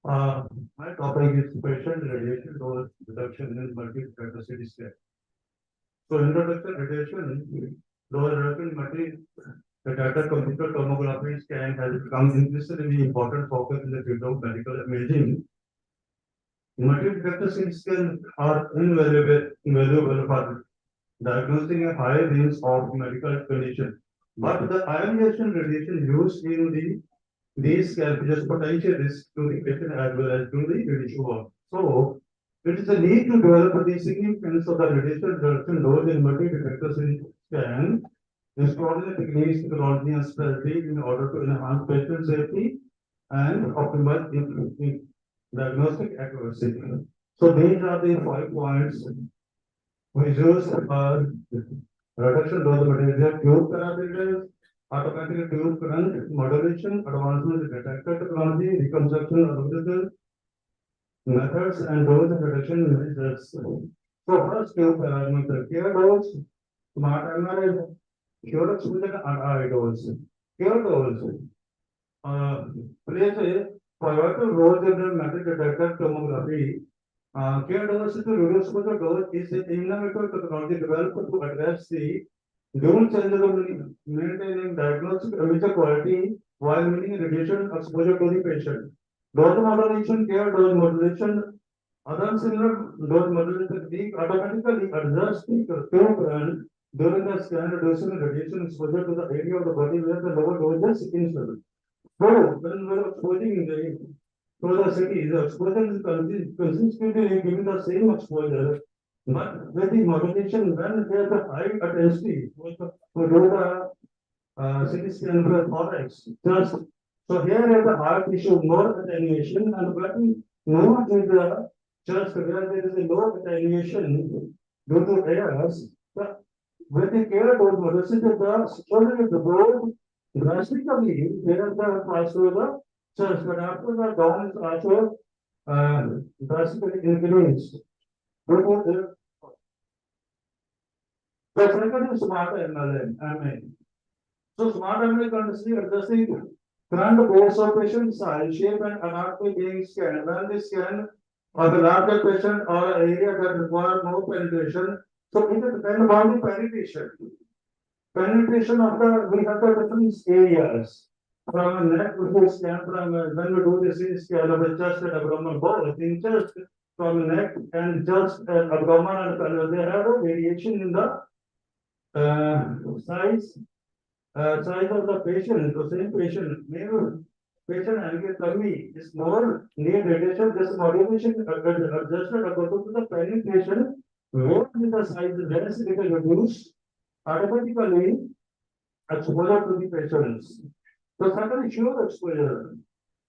My topic is patient radiation dose reduction in multi-factor CT scan. So introduction radiation dose reduction the data computer tomography scan has become increasingly important focus in the field of medical imaging. Multi-factor CT scans are invaluable for diagnosing a high range of medical conditions. But the ionization radiation used in these scans is potential risk to the patient as well as to the radiation work. So it is a need to develop the significance of the radiation reduction dose in multi-factor CT scan, installing the techniques, technology, and strategy in order to enhance patient safety and optimal diagnostic accuracy. So these are the 5 points we use for reduction dose material tube parameters, automatic tube current modulation, advancement in detector technology, reconstruction algorithm, methods, and dose reduction measures. So first tube parameter, care dose, smart MRI, pure exposure, and eye dose. Care dose plays a pivotal role in the metal detector tomography. Care dose is the reducible dose is an innovative technology developed to address the dual challenges of maintaining diagnostic image quality while meeting radiation exposure to the patient. Dose modulation, care dose modulation, other similar dose modulation technique automatically adjust the tube current during the scan, reducing radiation exposure to the area of the body where the lower dose is installed. So when we are exposing the city, the exposure is consistently giving the same exposure, but with the modulation when there is a high intensity, to do the CT scan for thorax, just so here is the heart tissue more attenuation, and when more to the chest where there is a low attenuation due to errors, with the care dose modulation, the exposure is low drastically, there is the transfer of the chest, but after the down is also drastically increased. The second is smart MA. So smart MA consists adjusting front base of patient size, shape, and anatomy being scanned. When the scan or the larger patient or area that require more penetration, so it depends on the penetration. Penetration of the we have the different areas. From a neck, we scan from when we do this scan of the chest and abdominal both in chest from neck and chest and abdomen and pelvis, they have a variation in the size of the patient. The same patient, maybe patient angle tummy is more near radiation. This modulation adjusted according to the penetration. Where the size is less, it will reduce automatically exposure to the patients. So second, shear exposure.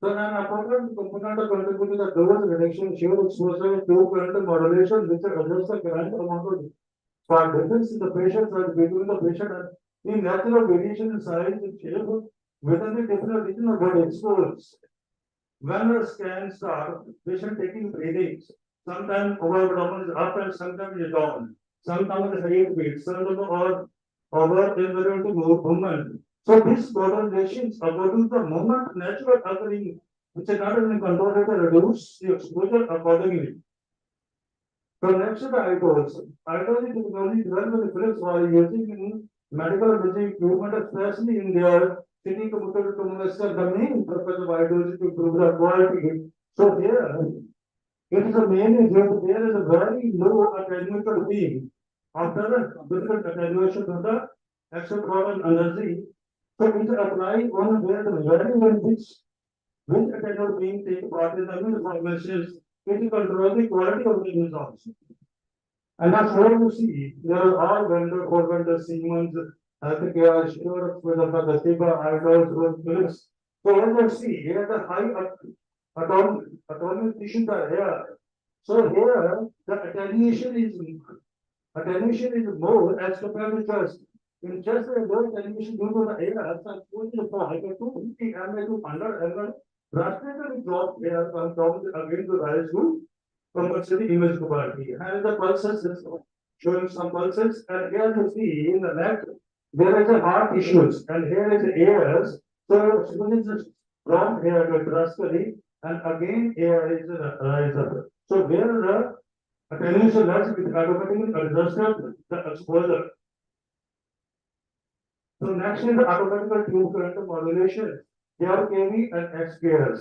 So an important component of contribute to the dose reduction, shear exposure to current modulation, which adjusts the current amount of for difference in the patient and between the patient and the natural variation in size and shape within the different region of body exposed. When a scan starts, patient taking breathings, sometimes over abdomen is up and sometimes it is down, sometimes it is 8 beats, sometimes or over environmental movement. So these modulations according to the movement natural occurring, which are not in control, to reduce the exposure accordingly. So next to the idols. Idols is technology developed with Philips while using in medical imaging equipment, especially in their city computer tomography. The main purpose of idols is to improve the quality. So here, it is a main example. There is a very low attenuated beam after the different attenuation of the extra foreign energy. So it is applied on where the very which attenuated beam take part in the image formations. It will control the quality of the image also. And that's what you see. There are all four vendors, Siemens, Healthcare, Sure, whether the Tiba, Idols, Philips. So what you see here, the high atomic tissues are here. So here, the attenuation is more as compared to chest. In chest, the low attenuation due to the air, so exposure to 250 mA to 100 mA. Drastically drop air from again to rise to compulsory image quality. And the pulses is showing some pulses, and here you see in the neck there is a heart issues, and here is airs. So exposure is drop air drastically, and again air is rise up. So where the attenuation less, it automatically adjusted the exposure. So next is the automatic tube current modulation. Here KV and XKS.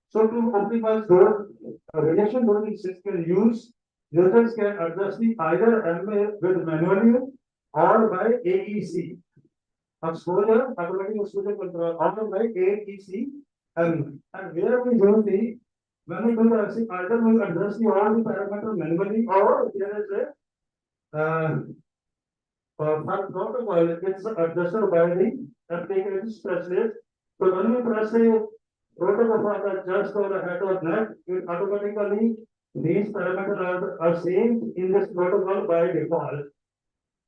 So to optimize those radiation dosing system users can adjust the either MA with manually or by AEC. Exposure, automatic exposure control, or by AEC. And where we do the when we do the either we adjust the all the parameters manually, or there is a protocol, it's adjusted by the application specialist. So when we press Protocol are just or a head or neck, it automatically these parameters are same in this protocol by default.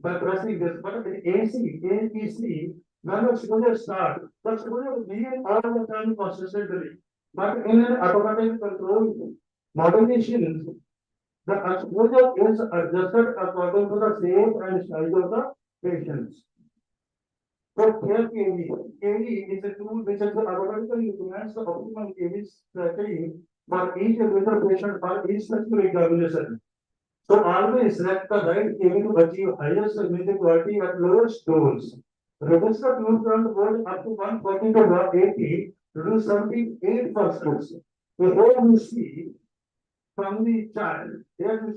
By pressing this, but in APC, when the exposure start, the exposure will be all the time consistently. But in an automatic control modulation, the exposure is adjusted according to the shape and size of the patients. So here KV is a tool which is automatically implements the optimal KV strategy for each individual patient for each specific examination. So always select the right KV to achieve highest imaging quality at lowest dose. Reduce the tube count volt up to 140 to 180, reduce 78%. So here you see from the child, here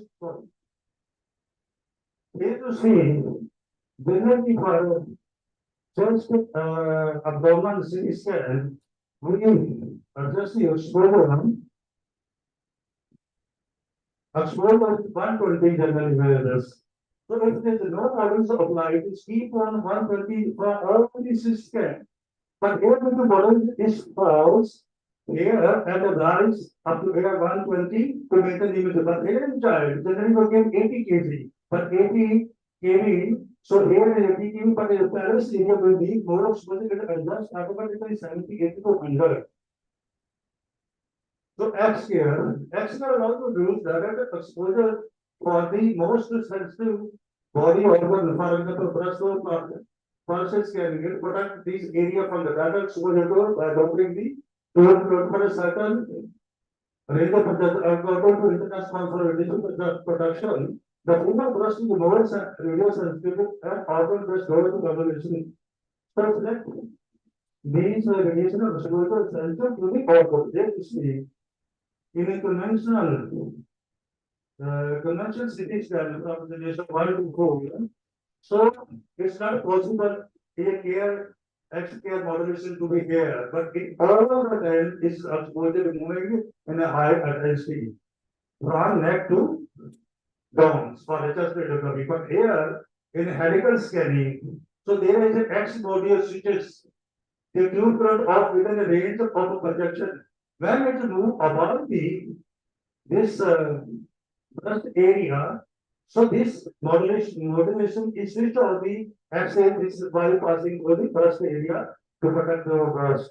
you see, when we for just abdominal CT scan, we adjust the exposure is 120 generally whereas. So if there is no models applied, it is keep on 120 for all these scan. But here the model is false here and the rise up to here 120 to maintain the image. But here in child, generally we get 80 kg, but 80 kg. So here in 80 kg, but the parents area will be more exposure to adjust automatically 70, 80 to 100. So X here also gives direct exposure for the most sensitive body organ, for example, breast or pulses can protect this area from the direct exposure by adopting the for a certain range of international protection. The female breast is more radio sensitive and organ breast lower to combination. So that these radiation of exposure sensitive to the organ. They in a conventional CT scan representation 1 to 4, so it's not possible a X care modulation to be here, but it all the time is exposure moving in a high intensity from neck to down for HS radiography. But here in helical scanning, so there is an X module switches the tube current off within a range of projection. When it move above this breast area, so this modulation is switched on the axis which is bypassing over the breast area to protect the breast.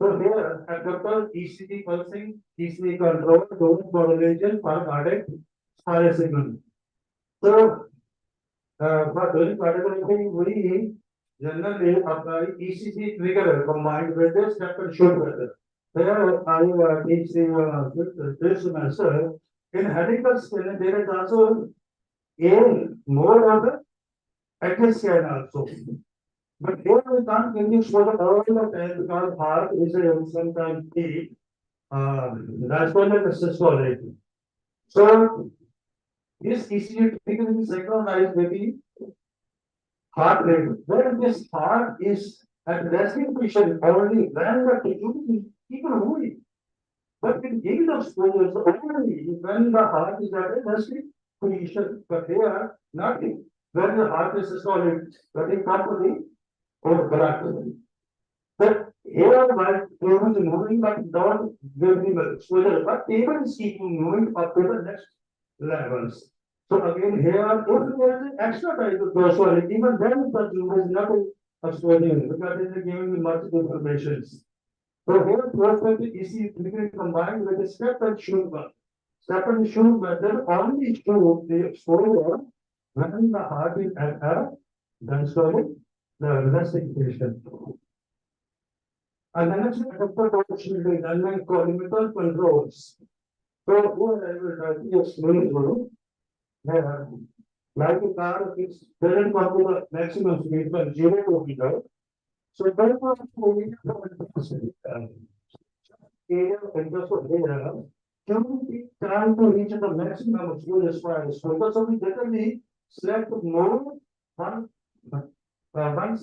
So here at the ECG pulsing, ECG control, dose modulation for cardiac signal. So for during cardiac we generally apply ECG trigger combined with the step and shoot method. Here I teach this semester in helical scan there is also a mode of the active scan also. But here we can't give you for the all the time because heart is sometimes the diastolic and systolic. So this ECG trigger is synchronized with the heart rate. When this heart is at resting position only when the tissue is even moving. But in giving exposure, only when the heart is at a resting position. But here, not when the heart is solid, but in company or blood. But here, while table is moving, but don't give the exposure, but table is keeping moving up to the next levels. So again, here, if there is an extra type of solid, even then the tube is not exposing because it is giving much information. So here, first is combined with a step and shoot method. Step and shoot method only show the exposure when the heart is at a diastolic resting position. And then it's a dynamic collimator controls. So here I will try to explain you. Like a car, it's doesn't come to the maximum speed from 0 to meter. So therefore, area interest of area can be trying to reach the maximum exposure as far as possible. So we generally select more one centimeter, 1.5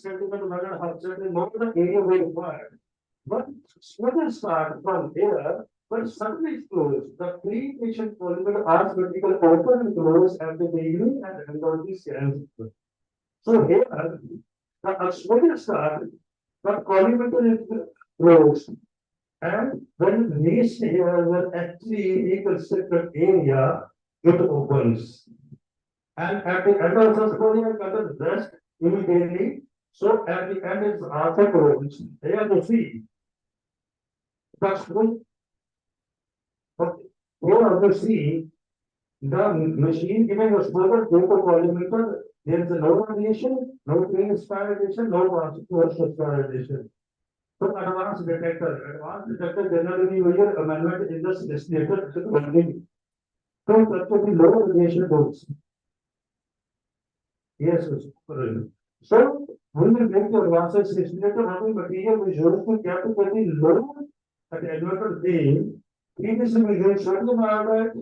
centimeter more the area we require. But exposure start from here, but suddenly it's closed. The pre-patient collimator arms vertical open and close at the beginning and end of the scan. So here, the exposure start, but collimator is roads. And when these were actually reconstructed area, it opens. And at the end of the story, I got the rest immediately. So at the end is Arthur roads. They are the sea. That's good. But here of the sea, the machine giving a smoother total volumeter, there is no radiation, no green spiration, no transverse spiration. So advanced detector generally measure amendment in the destinator volume. So that will be low radiation dose. Yes, yes. So we will make the advances destinator having material which shows to kept very low at the elevator beam. Previously we used sodium iodide.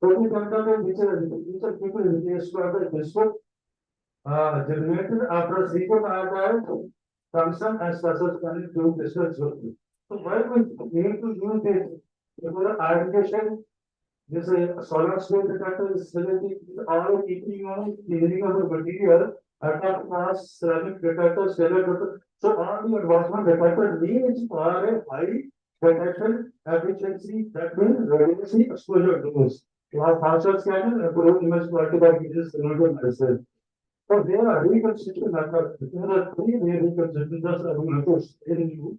Total content which are people in the square this one generated after silicon iodide function as success can do distance. So why we need to use this for iodization? This solid state detector is selecting all keeping on clearing of the material at a fast ceramic detector, stellar detector. So all the advancement detector needs for a high detection efficiency, that means radiation exposure dose. Our faster scanner improve image quality by using similar medicine. So there are reconstruction methods. There are three reconstruction methods in you.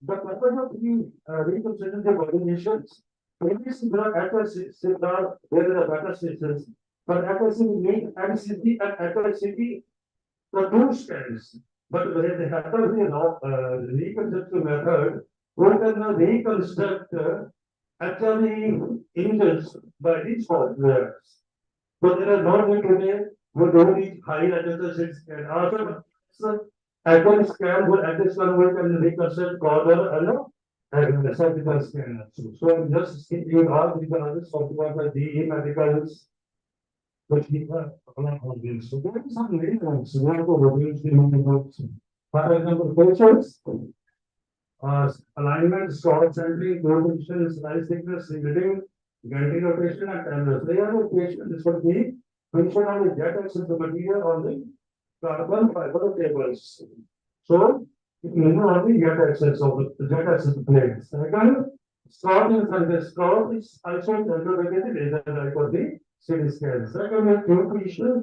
The purpose of the reconstruction the coordinations. Previously, there are accuracy, there are better systems. But accuracy we need MCT and accuracy the two scans. But when they have the reconstruction method, we can reconstruct actually images by these softwares. So there are not only today, we don't need high resolution scan. Also, I can scan with at this one we can reconstruct corner and cervical scan. So just you all these are the software by DE medicals, which we have on this. So there is some reasons we have to reduce the movements. For example, patients, alignment, short centering, coordination, slice thickness, reading, gantry rotation, and timeless. They are the patient. This would be mentioned on the jet axis the material on the carbon fiber tables. So it may not be jet axis of the jet axis plate. Second, Scott is and the Scott is also interrogated is like for the CT scan. Second, we have two pieces.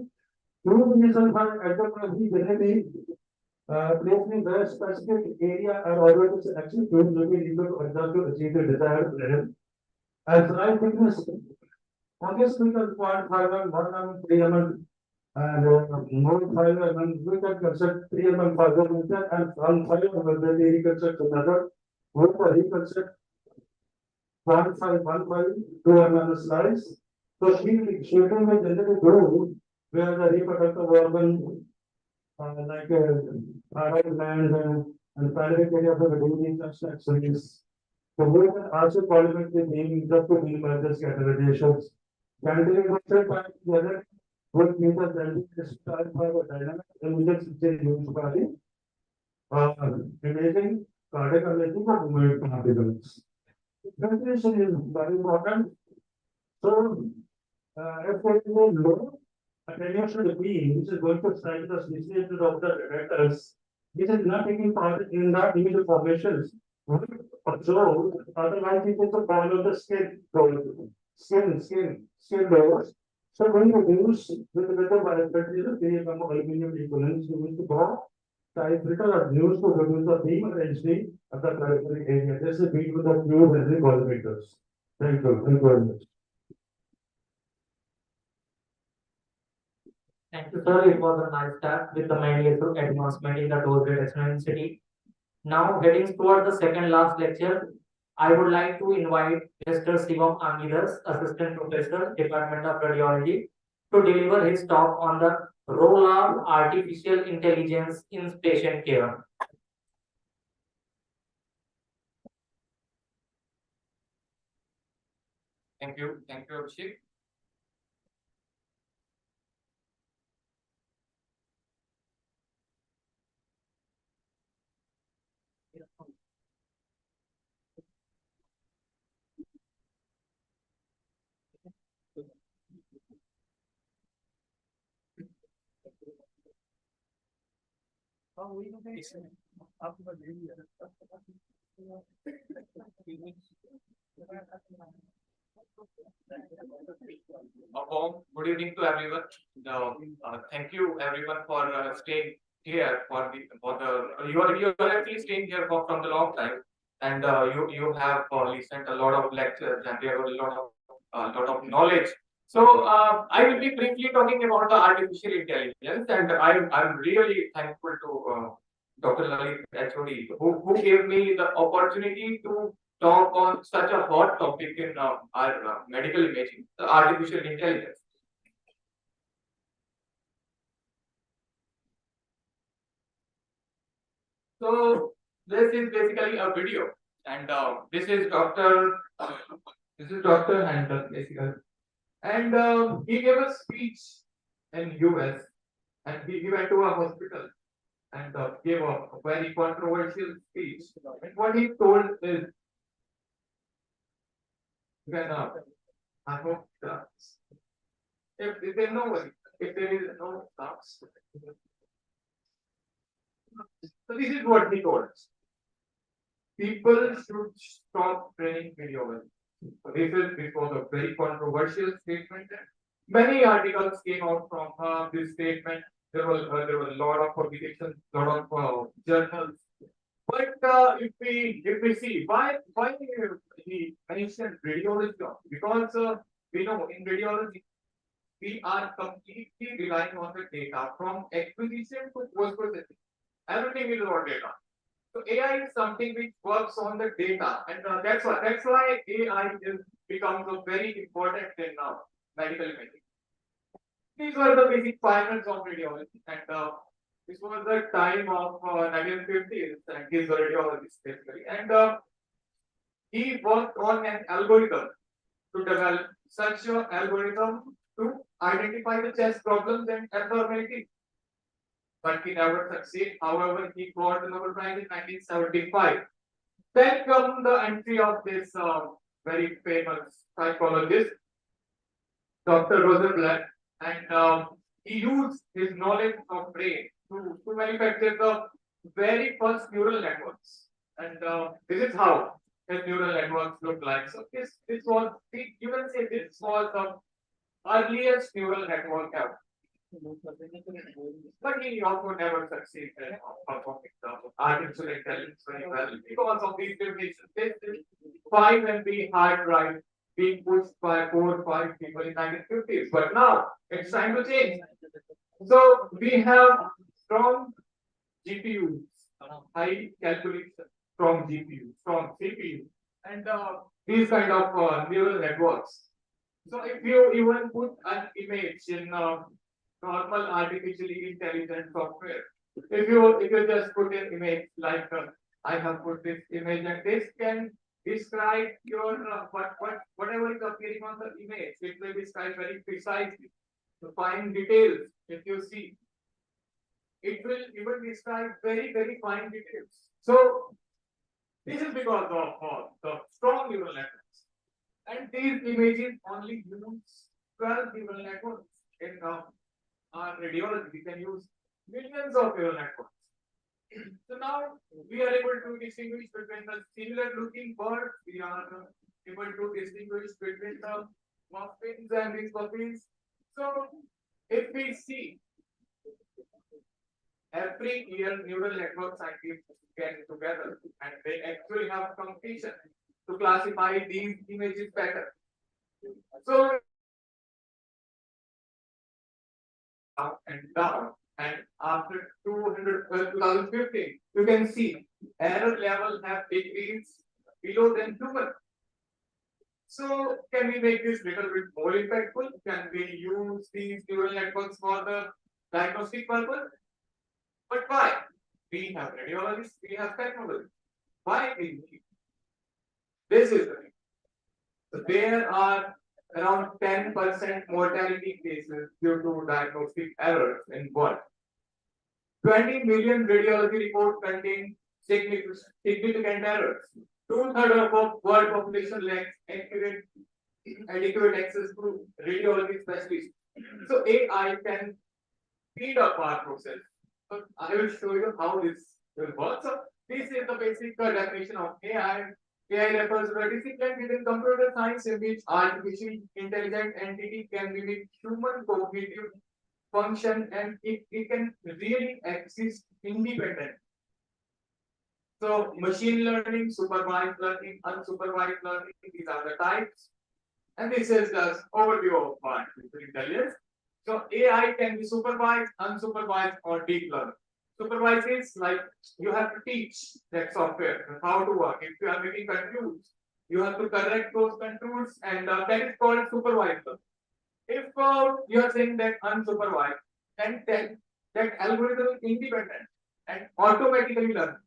Two pieces are enterprise generally placed in the specific area or orbit is actually going to be able to achieve the desired level. As I thickness, obviously, we can 0.5 and 1 and 3 mm and more 5 mm, we can construct 3 mm 5 mm and from 5 mm, then we reconstruct another. We can reconstruct 0.5, 1.5, 2 mm slice. So, shielding may generally grow where the reproductive organ like thyroid gland and thyroid area of the daily constructions. So we can also polymerize the name just to minimize the scatter radiations. Cantilever together with meters and described by the dynamic images which is used by the imaging cardiac imaging of movement particles. Ventilation is very important. So if there is a low attenuation to the beam, which is going to strike the distance of the detectors, this is not taking part in the image formations. Observe, otherwise it is a follow the skin layers. So when you use with the bioprinter, they become aluminum equivalents used to draw typewriter are used to reduce the beam density of the peripheral area. This is beat with the tube and the collimators. Thank you. Thank you very much. Thank you, sir. It was a nice start with the mainly through advancement in the dose reduction intensity. Now, heading toward the second last lecture, I would like to invite Mr. Shivam Amidas, Assistant Professor, Department of Radiology, to deliver his talk on the role of artificial intelligence in patient care. Thank you, Abhishek. A warm good evening to everyone. Thank you everyone for staying here for the you are actually staying here for from the long time, and you have listened a lot of lectures and there was a lot of knowledge. So I will be briefly talking about the artificial intelligence, and I'm really thankful to Dr. Lalit HOD who gave me the opportunity to talk on such a hot topic in our medical imaging, the artificial intelligence. So this is basically a video, and this is Dr. Handel basically, and he gave a speech in US, and he went to a hospital and gave a very controversial speech. And what he told is, when I hope if there no if there is no doubts. So this is what he told us. People should stop training radiology. So this was a very controversial statement. Many articles came out from this statement. There were a lot of publications, lot of journals. But if we see why he mentioned radiology, because we know in radiology we are completely relying on the data from acquisition to post processing. Everything is about data. So AI is something which works on the data, and that's why AI is becomes a very important in medical imaging. These were the basic pioneers of radiology, and this was the time of 1950s, and he's a radiologist basically, and he worked on an algorithm to develop such an algorithm to identify the chest problems and abnormalities. But he never succeeded. However, he got the Nobel Prize in 1975. Then come the entry of this very famous psychologist, Dr. Rosenblatt, and he used his knowledge of brain to manufacture the very first neural networks. And this is how his neural networks look like. So this was, you can say this was the earliest neural network ever. But he also never succeeded in performing the artificial intelligence very well because of these limitations. This is 5 MB hard drive being pushed by 4 or 5 people in 1950s. But now it's time to change. So we have strong GPUs, high calculation from GPUs, from CPU, and these kind of neural networks. So if you even put an image in normal artificially intelligent software, if you just put an image like I have put this image, and this can describe your whatever is appearing on the image. It will describe very precisely the fine details. If you see, it will even describe very fine details. So this is because of the strong neural networks, and these images only use 12 neural networks. In our radiology, we can use millions of neural networks. So now we are able to distinguish between the similar looking birds. We are able to distinguish between the muffins and these puffins. So if we see, every year neural network scientists get together and they actually have competition to classify these images better. So up and down, and after 2015, you can see error level have decreased below than 2. So can we make this little bit more impactful? Can we use these neural networks for the diagnostic purpose? But why? We have radiologists, we have technology. Why we need? This is the thing. So there are around 10% mortality cases due to diagnostic errors in world. 20 million radiology reports contain significant errors. 2/3 of the world population lacks adequate access to radiology specialists. So AI can speed up our process So I will show you how this will work. So this is the basic definition of AI. AI refers to a discipline within computer science in which artificial intelligent entity can mimic human cognitive function and it can really exist independent. So machine learning, supervised learning, unsupervised learning, these are the types. And this is the overview of artificial intelligence. So AI can be supervised, unsupervised, or deep learning. Supervised is like you have to teach that software how to work. If you are making controls, you have to correct those controls, and that is called supervised learning. If you are saying that unsupervised, then that algorithm is independent and automatically learn.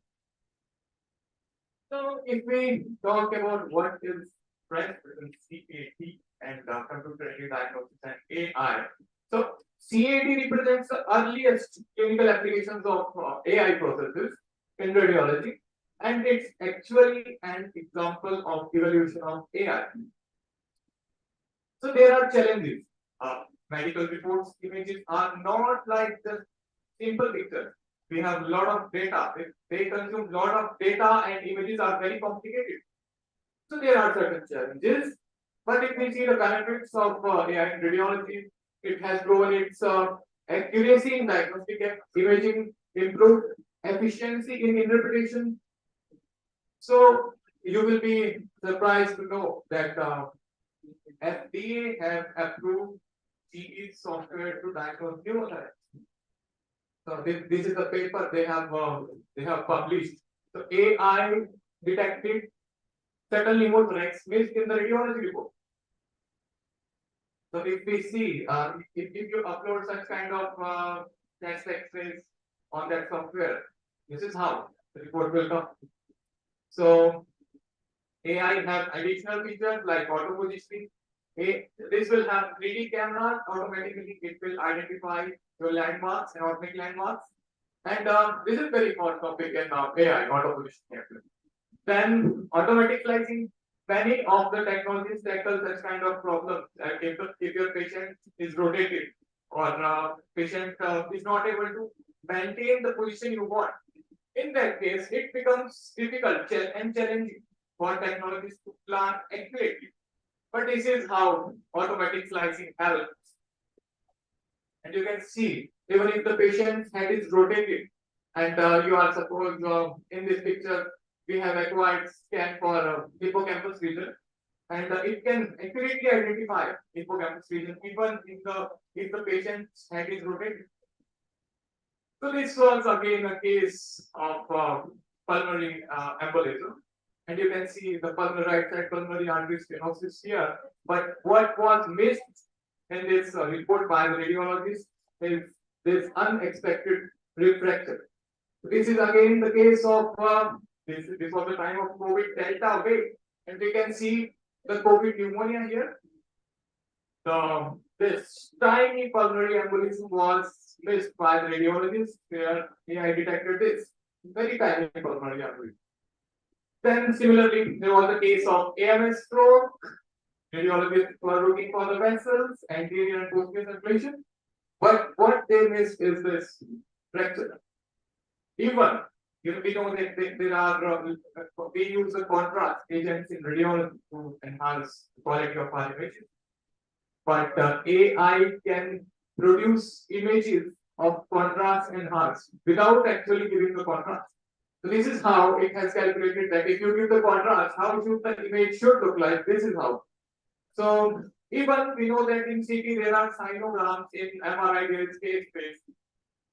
So if we talk about what is difference between CAD and computer-aided diagnosis and AI, so CAD represents the earliest clinical applications of AI processes in radiology, and it's actually an example of evolution of AI. So there are challenges. Medical reports, images are not like just simple pictures. We have a lot of data. They consume a lot of data, and images are very complicated. So there are certain challenges. But if we see the benefits of AI in radiology, it has proven its accuracy in diagnostic and imaging, improved efficiency in interpretation. So you will be surprised to know that FDA have approved CE software to diagnose pneumothorax. So this is the paper they have published. So AI detected certain pneumothorax missed in the radiology report. So if we see, if you upload such kind of chest X-rays on that software, this is how the report will come. So AI have additional features like auto positioning. This will have 3D cameras. Automatically, it will identify your landmarks and automatic landmarks. And this is very hot topic in AI, auto positioning. Then automatic slicing. Many of the technologies tackle such kind of problems. If your patient is rotated or patient is not able to maintain the position you want, in that case, it becomes difficult and challenging for technologies to plan accurately. But this is how automatic slicing helps. And you can see, even if the patient's head is rotated, and you are suppose in this picture, we have acquired scan for hippocampus region, and it can accurately identify hippocampus region even if the patient's head is rotated. So this was again a case of pulmonary embolism, and you can see the pulmonary right side pulmonary artery stenosis here. But what was missed in this report by the radiologist is this unexpected refraction. This is again the case of this was the time of COVID Delta wave, and we can see the COVID pneumonia here. This tiny pulmonary embolism was missed by the radiologist, where AI detected this very tiny pulmonary embolism. Then similarly, there was a case of AMS stroke. Radiologists were looking for the vessels, anterior and posterior circulation, but what they missed is this fracture. Even we know that there are we use the contrast agents in radiology to enhance the quality of our images. But AI can produce images of contrast enhanced without actually giving the contrast. So this is how it has calculated that if you give the contrast, how should the image should look like? This is how. So even we know that in CT there are sinograms, in MRI there is case space.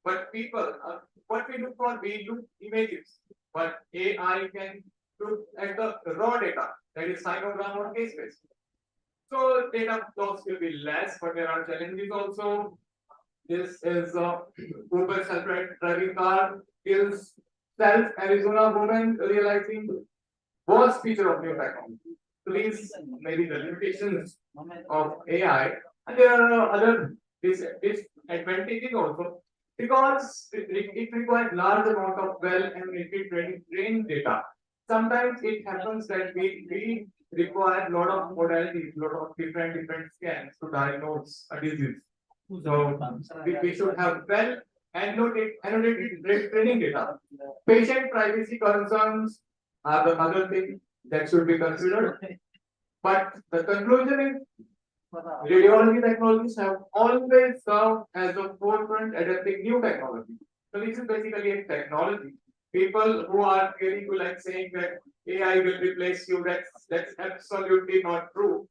But people, what we look for, we look images. But AI can look at the raw data, that is sinogram or case space. So data loss will be less, but there are challenges also. This is Uber self-driving car kills Arizona woman realizing worst feature of new technology. So these may be the limitations of AI, and there are other disadvantages also, because it requires large amount of well and trained data. Sometimes it happens that we require a lot of modalities, lot of different scans to diagnose a disease. So we should have well annotated training data. Patient privacy concerns are the other thing that should be considered. But the conclusion is radiology technologies have always served as the forefront adapting new technology. So this is basically a technology. People who are getting to like saying that AI will replace you, that's absolutely not true.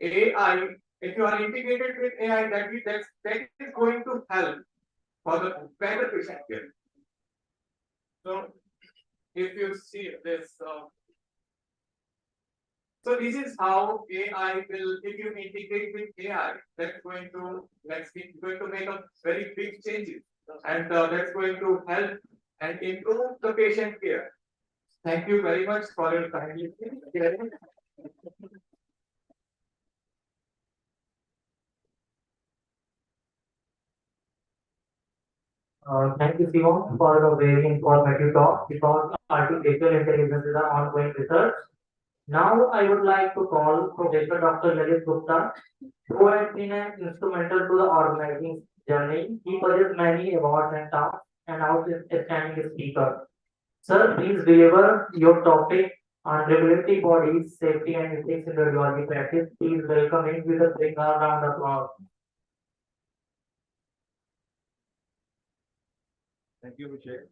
AI, if you are integrated with AI, that is going to help for the better patient care. So if you see this, so this is how AI will, if you integrate with AI, that's going to make a very big changes, and that's going to help and improve the patient care. Thank you very much for your time. Thank you, Simon, for the very informative talk because artificial intelligence is an ongoing research. Now, I would like to call Professor Dr. Lalit Gupta, who has been an instrumental to the organizing journey. He possesses many awards and tasks and outstanding speaker. Sir, please deliver your topic on regulatory bodies, safety and ethics in radiology practice. Please welcome him with a big round of applause. Thank you, Vijay.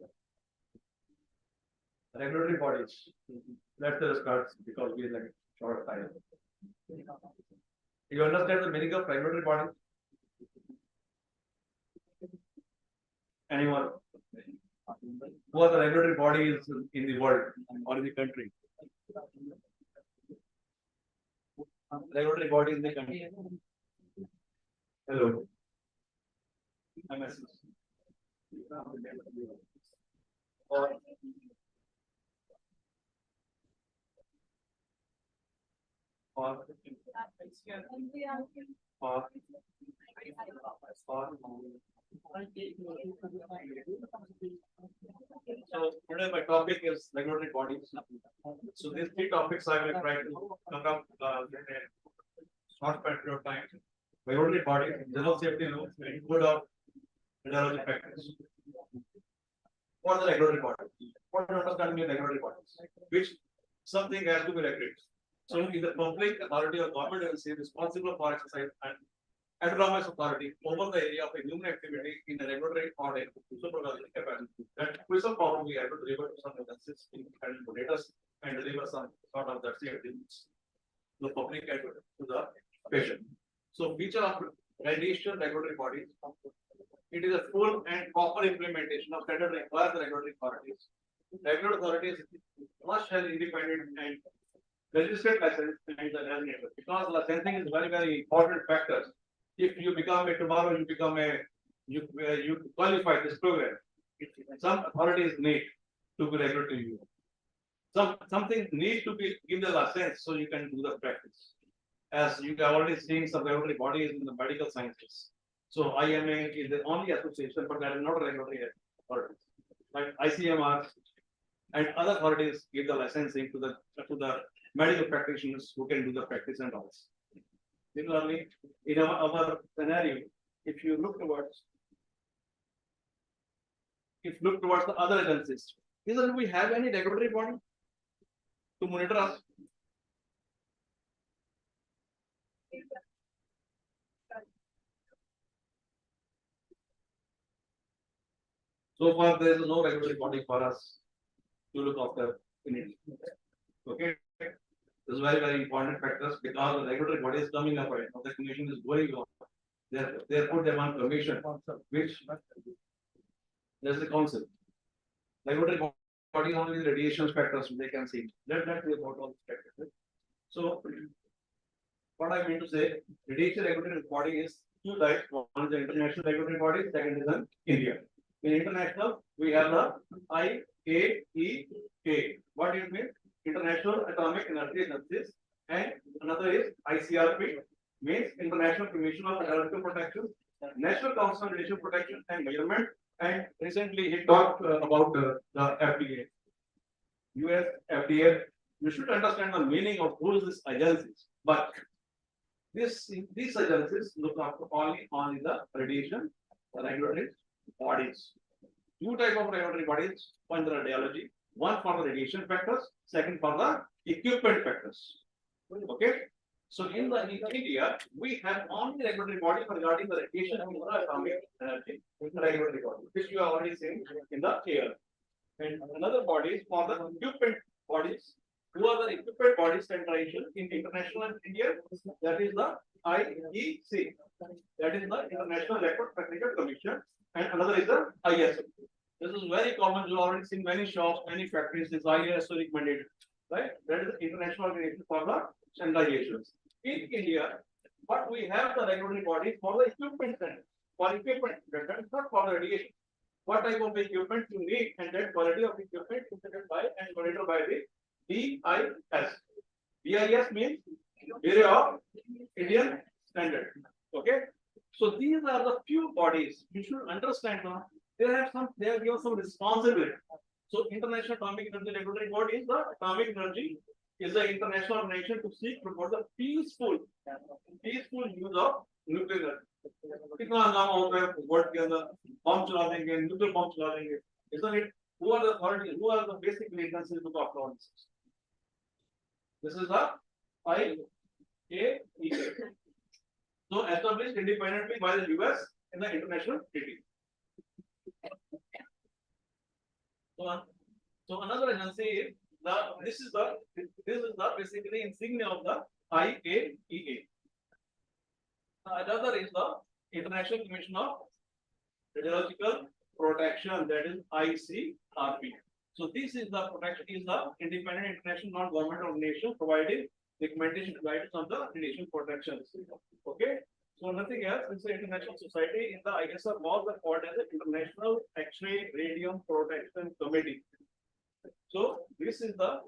Regulatory bodies. Let's start because we are like short time. You understand the meaning of regulatory body? Anyone? Who are the regulatory bodies in the world or in the country? Regulatory bodies in the country. Hello. MS. So today my topic is regulatory bodies. So these three topics I will try to cover up in a short period of time. Regulatory bodies, general safety laws, and code of radiology practice. What are the regulatory bodies? What do you understand by regulatory bodies? Which something has to be regulated. So in the public authority or government agency responsible for exercise and autonomous authority over the area of a human activity in a regulatory audit supervisory capacity. That is a problem we have to deliver to some agencies in data and deliver some sort of that safety to the public and to the patient. So feature of radiation regulatory bodies. It is a full and proper implementation of standard required the regulatory authorities. Regulatory authorities must have independent and registered license and the designator because licensing is very important factor. If you become a tomorrow, you become a you qualify this program. Some authorities need to be regulatory you. Something needs to be give the license so you can do the practice. As you have already seen some regulatory bodies in the medical sciences. So IMA is the only association, but that is not a regulatory authority. Like ICMR and other authorities give the licensing to the medical practitioners who can do the practice and all. Similarly, in our scenario, if you look towards the other agencies, isn't we have any regulatory body to monitor us? So far, there is no regulatory body for us to look after in it. Okay, this is very important factors because the regulatory body is coming up right now. The commission is going on. They put them on commission, which there's the council. Regulatory body only the radiation factors they can see. Let be about all the factors. So, what I mean to say, radiation regulatory body is two types. One is the international regulatory body, second is in India. In international, we have the IAEA. What do you mean? International Atomic Energy Agency, and another is ICRP, means International Commission on Radiological Protection, National Council on Radiation Protection and Measurement, and recently he talked about the FDA, US FDA. You should understand the meaning of who is these agencies, but these agencies look after only the radiation, the regulatory bodies. Two types of regulatory bodies, one for radiology, one for the radiation factors, second for the equipment factors. Okay. So in India, we have only regulatory body regarding the radiation and atomic energy regulatory body, which you have already seen in the air. And another body is for the equipment bodies. Who are the equipment bodies centralization in international and India? That is the IEC. That is the International Electrotechnical Commission. And another is the ISO. This is very common. You already seen many shops, many factories. This ISO recommended, right? That is the international organization for the standardizations. In India, but we have the regulatory bodies for the equipment standards. For equipment standards, not for the radiation. What type of equipment you need and that quality of equipment is set by and monitored by the BIS. BIS means Bureau of Indian Standard. Okay. So these are the few bodies you should understand. They have given some responsibility. So International Atomic Energy Regulatory Body is the atomic energy is the international organization to seek for the peaceful use of nuclear energy. कितना हंगामा होता है world के अंदर बम चला देंगे nuclear bomb चला देंगे isn't it? Who are the authorities? Who are the basic agencies to talk about this? This is the IAEA. So established independently by the US in the international treaty. So another agency is this is the basically insignia of the IAEA. Another is the International Commission of Radiological Protection, that is ICRP. So this is the protection is the independent international non-government organization providing recommendation guidance on the radiation protection. Okay. So nothing else. It's the international society in the ISR was called as the International X-ray Radium Protection Committee. So this is the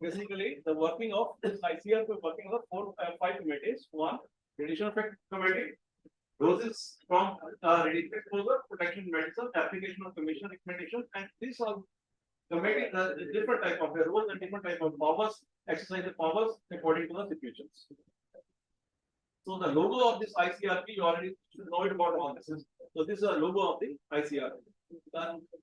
basically the working of this ICRP working of 5 committees. One, radiation effect committee, doses from radiation exposure, protection medicine, application of commission recommendation, and these are committee different type of roles and different type of powers, exercise the powers according to the situations. So the logo of this ICRP, you already should know it about all this. So this is a logo of the ICRP.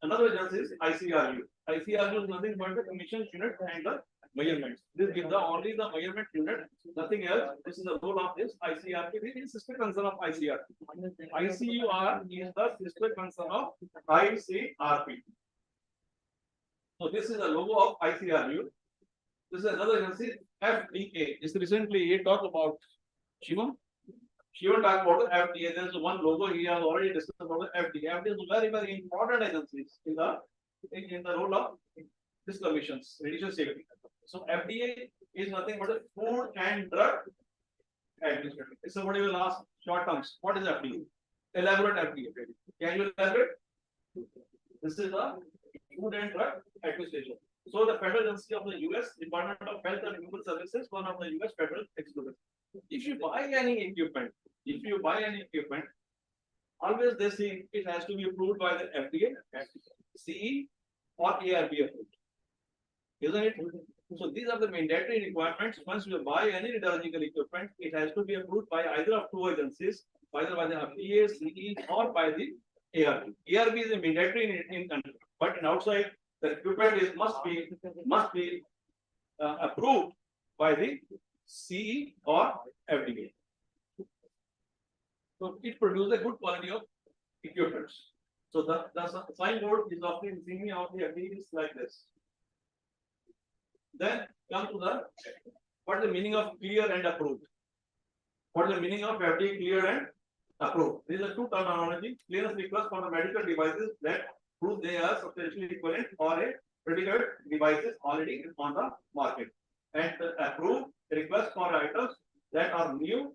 Another agency is ICRU. ICRU is nothing but the commission unit and the measurements. This gives only the measurement unit, nothing else. This is the role of this ICRP. This is sister concern of ICRP. ICUR is the sister concern of ICRP. So this is the logo of ICRU. This is another agency, FDA. Just recently he talked about Shivam talked about the FDA. There is one logo he has already discussed about the FDA. FDA is very, very important agencies in the role of these commissions, radiation safety. So FDA is nothing but a Food and Drug Administration. Somebody will ask short terms. What is FDA? Elaborate FDA. Can you elaborate? This is the Food and Drug Administration. So the federal agency of the US Department of Health and Human Services, one of the US federal executives. If you buy any equipment, always they say it has to be approved by the FDA, CE, or ARB approved. Isn't it? So these are the mandatory requirements. Once you buy any radiological equipment, it has to be approved by either of two agencies, either by the FDA, CE, or by the ARB. ARB is a mandatory in country, but in outside, the equipment must be approved by the CE or FDA. So it produces a good quality of equipment. So the signboard is of the insignia of the FDA is like this. Then come to the what is the meaning of clear and approved? What is the meaning of FDA clear and approved? These are two terminology. Clearance request for the medical devices that prove they are substantially equivalent or a predicate devices already on the market. And approved request for items that are new,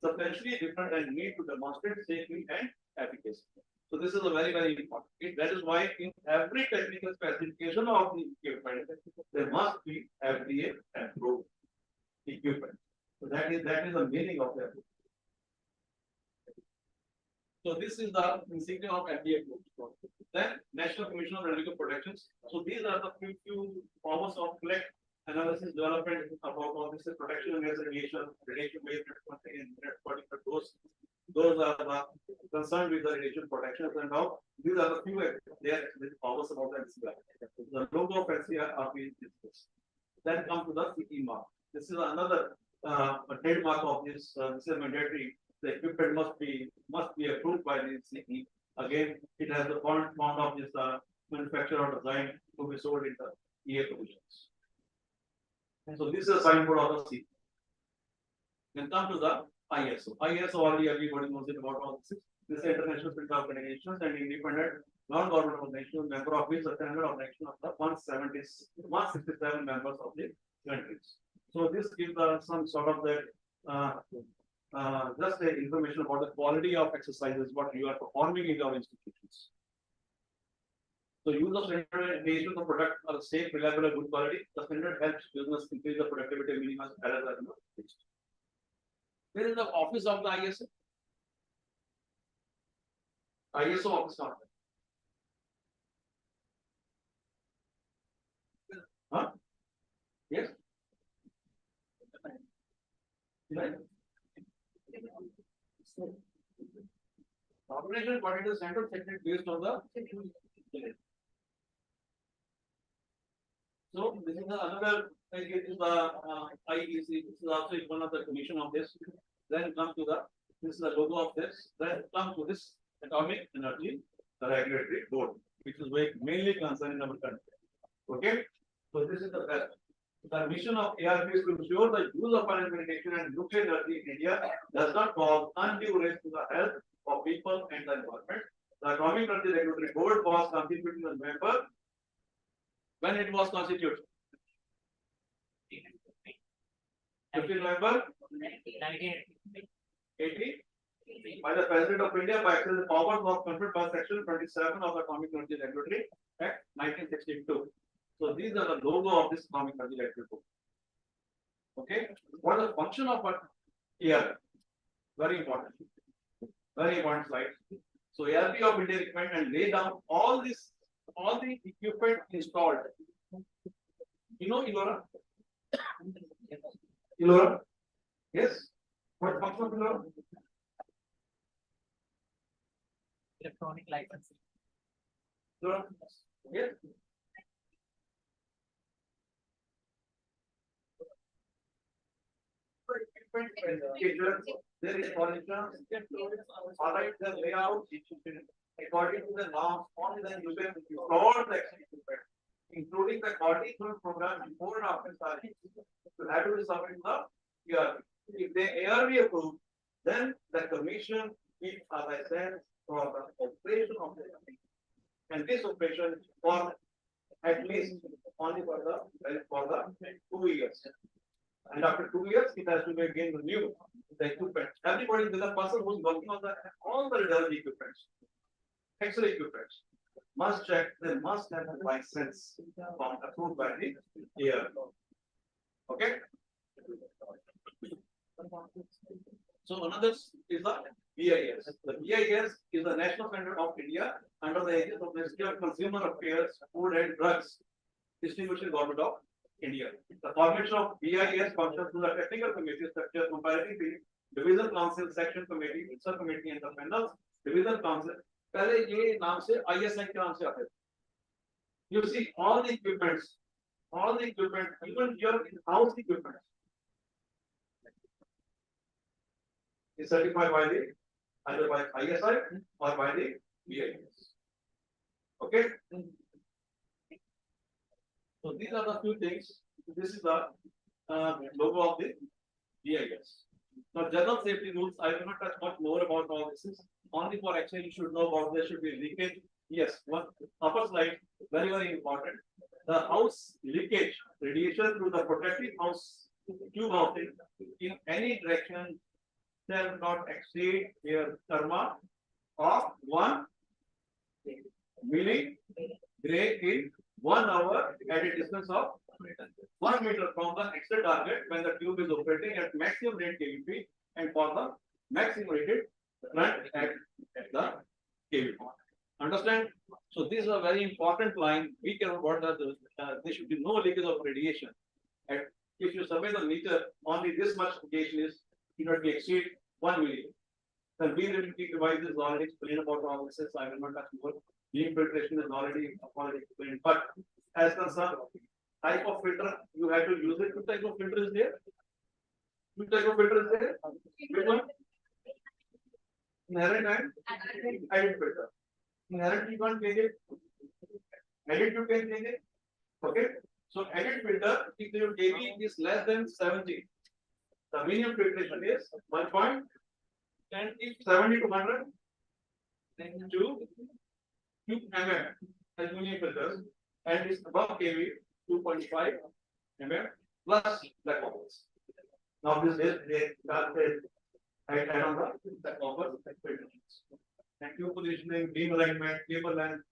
substantially different, and need to demonstrate safety and efficacy. So this is a very, very important. That is why in every technical specification of the equipment, there must be FDA approved equipment. So that is the meaning of that. So this is the insignia of FDA approved. Then National Commission on Radiological Protections. So these are the few powers of collect analysis development about all this protection against radiation based in particular those are the concerned with the radiation protection and how these are the few there powers about the The logo of NCR are being discussed. Then come to the CE mark. This is another trademark of this. This is mandatory. The equipment must be approved by the CE. Again, it has the font of this manufacturer or design to be sold in the EA provisions. So this is a signboard of the CE. Then come to the ISO. ISO already everybody knows it about all this. This is International Spirit Organizations and independent non-government organizations, member of which the standard organization of the 167 members of the countries. So this gives some sort of that just the information about the quality of exercises what you are performing in your institutions. So use of standard engagement of product are safe, reliable, and good quality. The standard helps business increase the productivity, minimize errors and waste. Where is the office of the ISO? ISO office not there. Huh? Yes. Right. Organization what is the central technique based on the. So this is another. It is the IEC. This is also one of the commission of this. Then come to the. This is the logo of this. Then come to this Atomic Energy Regulatory Board, which is mainly concerned in our country. Okay. So this is the best. The mission of ARP is to ensure the use of medication and nuclear energy in India does not cause undue risk to the health of people and the environment. The Atomic Energy Regulatory Board was constituted in November when it was constituted. 15 November 1980 by the President of India by access the powers was conferred by Section 27 of the Atomic Energy Regulatory Act 1962. So these are the logo of this Atomic Energy Regulatory Board. Okay, what is the function of ARP? Very important slide. So ARP of India recommend and lay down all the equipment installed. You know Ilora? Ilora? Yes. What function of Ilora? Electronic licensing. Ilora? Yes. There is furniture, alright, the layout, according to the norms, only then you can install the equipment, including the coordination program before and after starting. So that will be submitted to the ERP. If they ARV approved, then the commission is, as I said, for the operation of the company. And this operation for at least only for the 2 years. And after 2 years, it has to be again renewed. The equipment. Everybody, there's a person who's working on all the radiology equipment, X-ray equipment, must check. They must have a license approved by the ARP. Okay. So another is the BIS. The BIS is the National Standard of India under the aegis of the Ministry of Consumer Affairs, Food and Drugs Distribution Government of India. The formation of BIS functions through the technical committee structure, comparative division council, section committee, subcommittee, and the panels. Division council. पहले ये नाम से ISI के नाम से आते थे. You see all the equipment, even your house equipment is certified by the either by ISI or by the BIS. Okay. So these are the few things. This is the logo of the BIS. Now, general safety rules, I will not touch much more about all this. Only for X-ray, you should know about there should be leakage. Yes, one upper slide, very important. The house leakage, radiation through the protective house tube housing in any direction shall not exceed a therma of 1 milli gray in 1 hour at a distance of 1 meter from the exit target when the tube is operating at maximum rate kVp and for the maximum rated current at the kVp. Understand? So this is a very important line. Be careful about that. There should be no leakage of radiation. And if you survey the meter, only this much radiation is not be exceed 1 milli. The radiography device is already explained about all this, so I will not touch more. Beam filtration is already explained, but as concerned type of filter, you have to use it. Which type of filter is there? Which type of filter is there? Which one? Inherent and added filter. Inherent you can't change it. Added you can change it. Okay. So added filter, if your kV is less than 70, the minimum filtration is 1.10. If 70 to 100, then 2 mm aluminum filters, and it's above kV 2.5 mm plus black bubbles. Now this is I add on the copper filters. And tube positioning, beam alignment, cable length,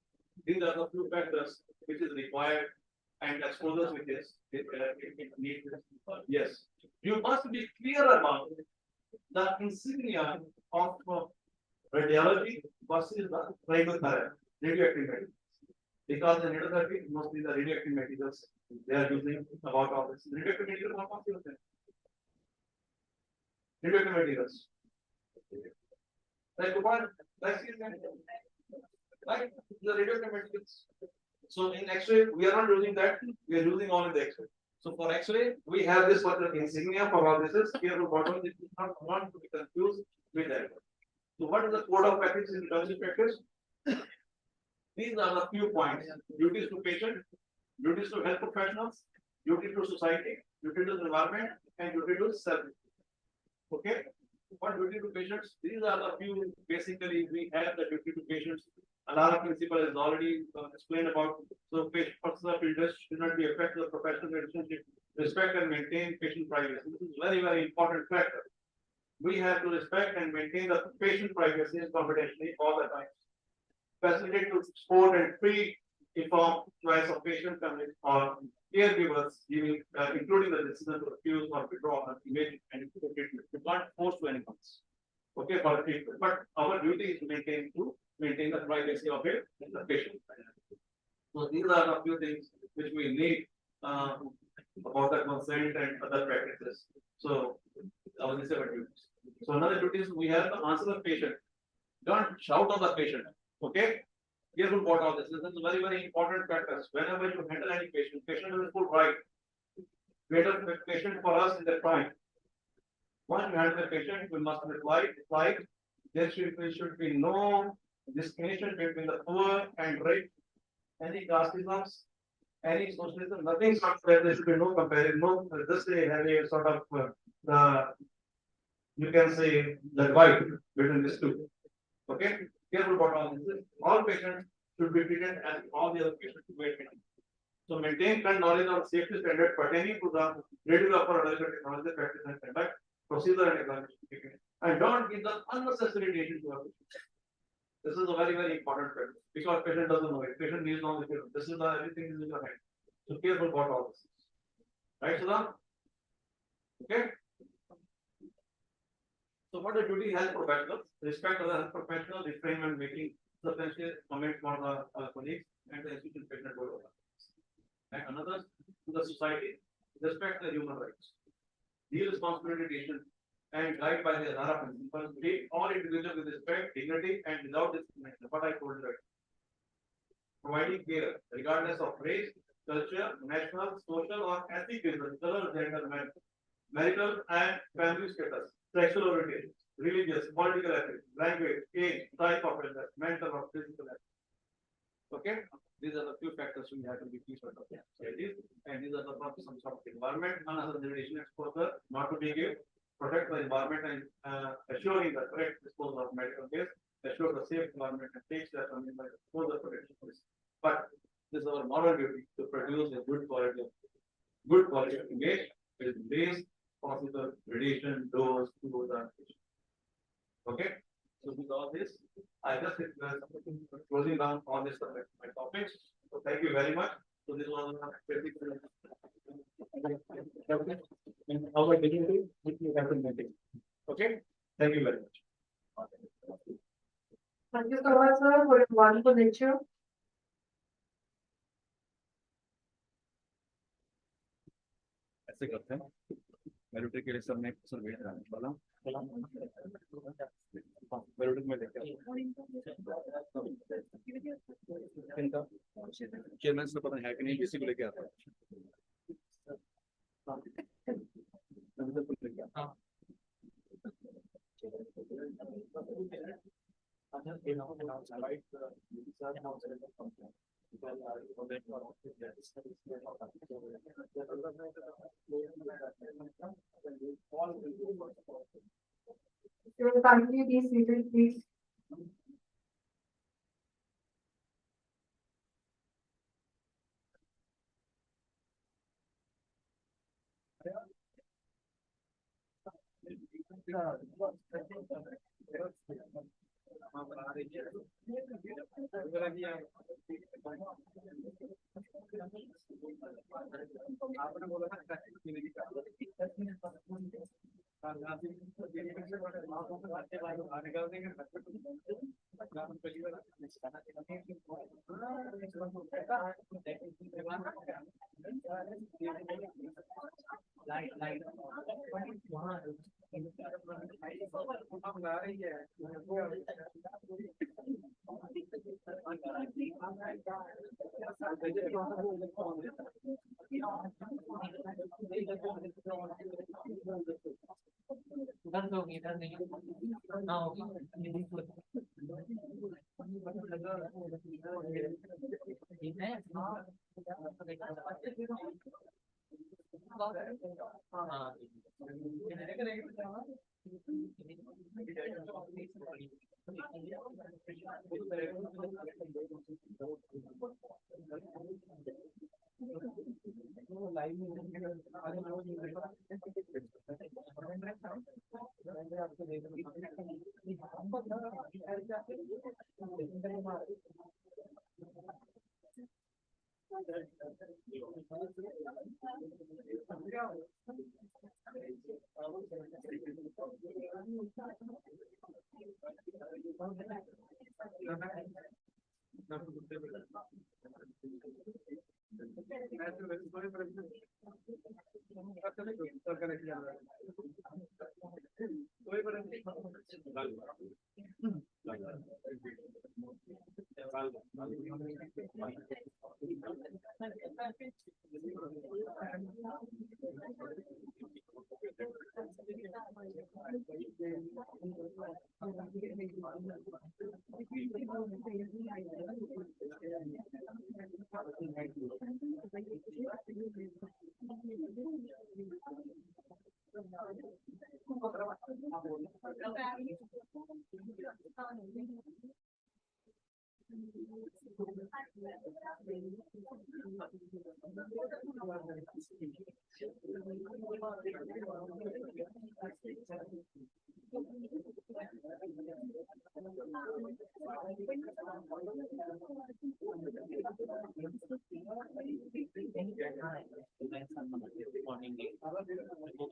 these are the few factors which is required, and exposures which is it needs. Yes, you must be clear about the insignia of radiology versus the radioactive materials. Because in radiotherapy, mostly the radioactive materials they are using about all this. Radioactive materials are not used. Radioactive materials. Like what? Like the radioactive materials. So in X-ray, we are not using that. We are using only the X-ray. So for X-ray, we have this particular insignia for all this is here the bottom. This is not want to be confused with that. So what is the code of ethics in terms of practice? These are the few points: duties to patient, duties to health professionals, duty to society, duty to the environment, and duty to self. Okay. What duty to patients? These are the few. Basically, we have the duty to patients. Another principle is already explained about. So, personal interest should not be affected the professional relationship. Respect and maintain patient privacy. This is very, very important factor. We have to respect and maintain the patient privacy and confidentiality all the time. Facilitate to support and free informed choice of patient families or caregivers, giving, including the decision to refuse or withdraw an image and treatment. You can't force to anyone. Okay, for the treatment, but our duty is to maintain the privacy of it in the patient. So these are a few things which we need about the consent and other practices. So our duties. So another duty is we have to answer the patient. Don't shout on the patient. Okay. Careful about all this. This is very, very important factors. Whenever you handle any patient, patient is full right. Greater patient for us is the crime. Once you handle the patient, we must reply. There should be no discrimination between the poor and rich, any casteisms, any socialism, nothing where there should be no comparison. No, this they have a sort of you can say the divide between these two. Okay. Careful about all this. All patients should be treated as all the other patients should be treated. So maintain current knowledge of safety standard pertaining to the radiographer or other technology practice and conduct procedure and examination. And don't give the unnecessary data to our patient. This is a very, very important factor because patient doesn't know it. Patient needs to know the this is the everything is in your hand. So careful about all this. Right, Sudha? Okay. So what the duty health professionals? Respect other health professionals, refrain when making substantial comment for the colleagues and the institution patient board. And another to the society, respect the human rights. Deal responsibility and guide by the Adara principles, treat all individuals with respect, dignity, and without discrimination. What I told you right. Providing care regardless of race, culture, national, social, or ethnic reasons, color, gender, marital and family status, sexual orientation, religious, political ethics, language, age, type of illness, mental or physical health. Okay, these are the few factors we have to be clear about. And these are the purpose of some environment, another radiation exposure, not to be given, protect the environment and assuring the correct disposal of medical waste, assure the safe environment and take steps on the exposure protection policy. But this is our moral duty to produce a good quality of image with least possible radiation dose to the patient. Okay, so with all this, I just closing down all this my topics. So thank you very much. So this was our dignity, which we have to maintain. Okay, thank you very much. Thank you so much, sir, for your wonderful lecture. ऐसे करते हैं वैल्यूट्री के लिए sir मैं sir wait वाला वैल्यूट्री में लेके इनका चेयरमैन से पता है कि नहीं किसी को लेके आता है You will continue these seated, please. इधर होगी इधर नहीं ना होगी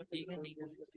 ठीक है ठीक है ठीक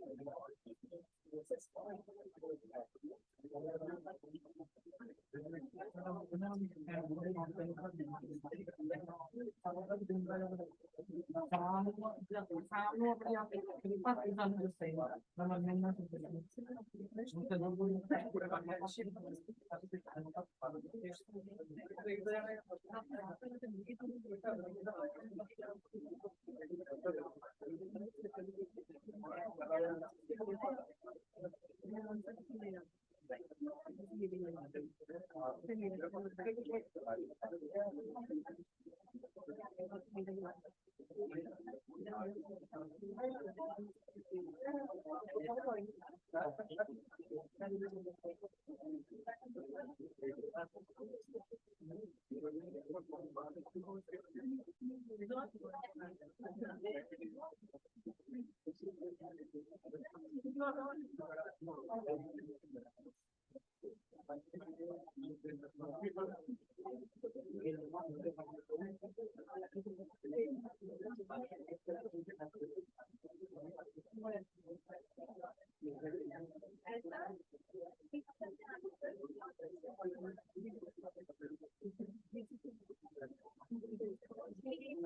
है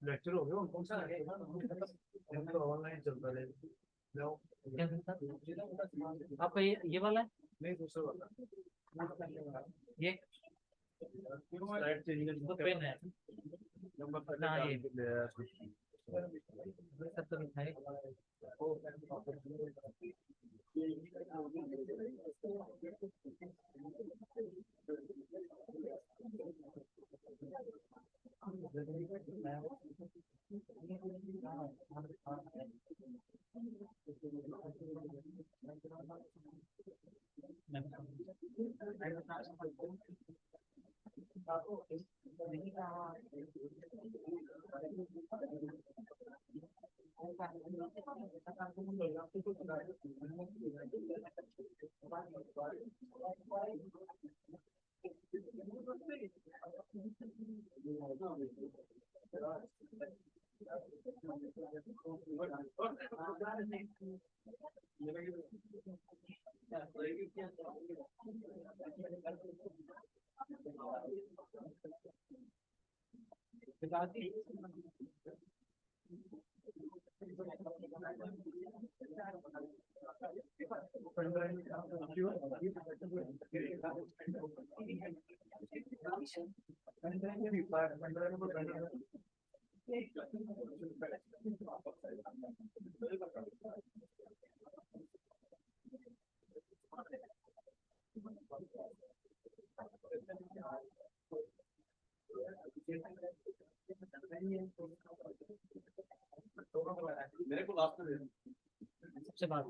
लेक्चर हो गया कौन सा ऑनलाइन चलता है आपका ये वाला है नहीं दूसरा वाला ये स्लाइड चेंज वो पेन है नंबर हाँ, ये। ये सब तो लिखा है मेरे को लास्ट में सबसे बात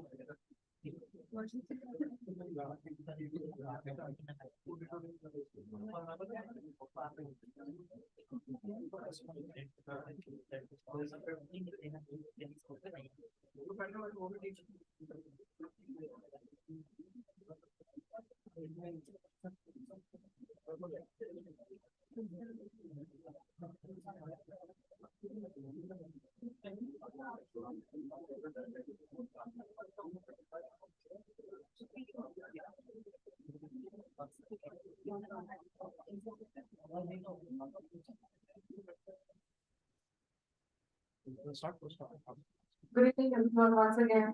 Good evening, everyone, once again.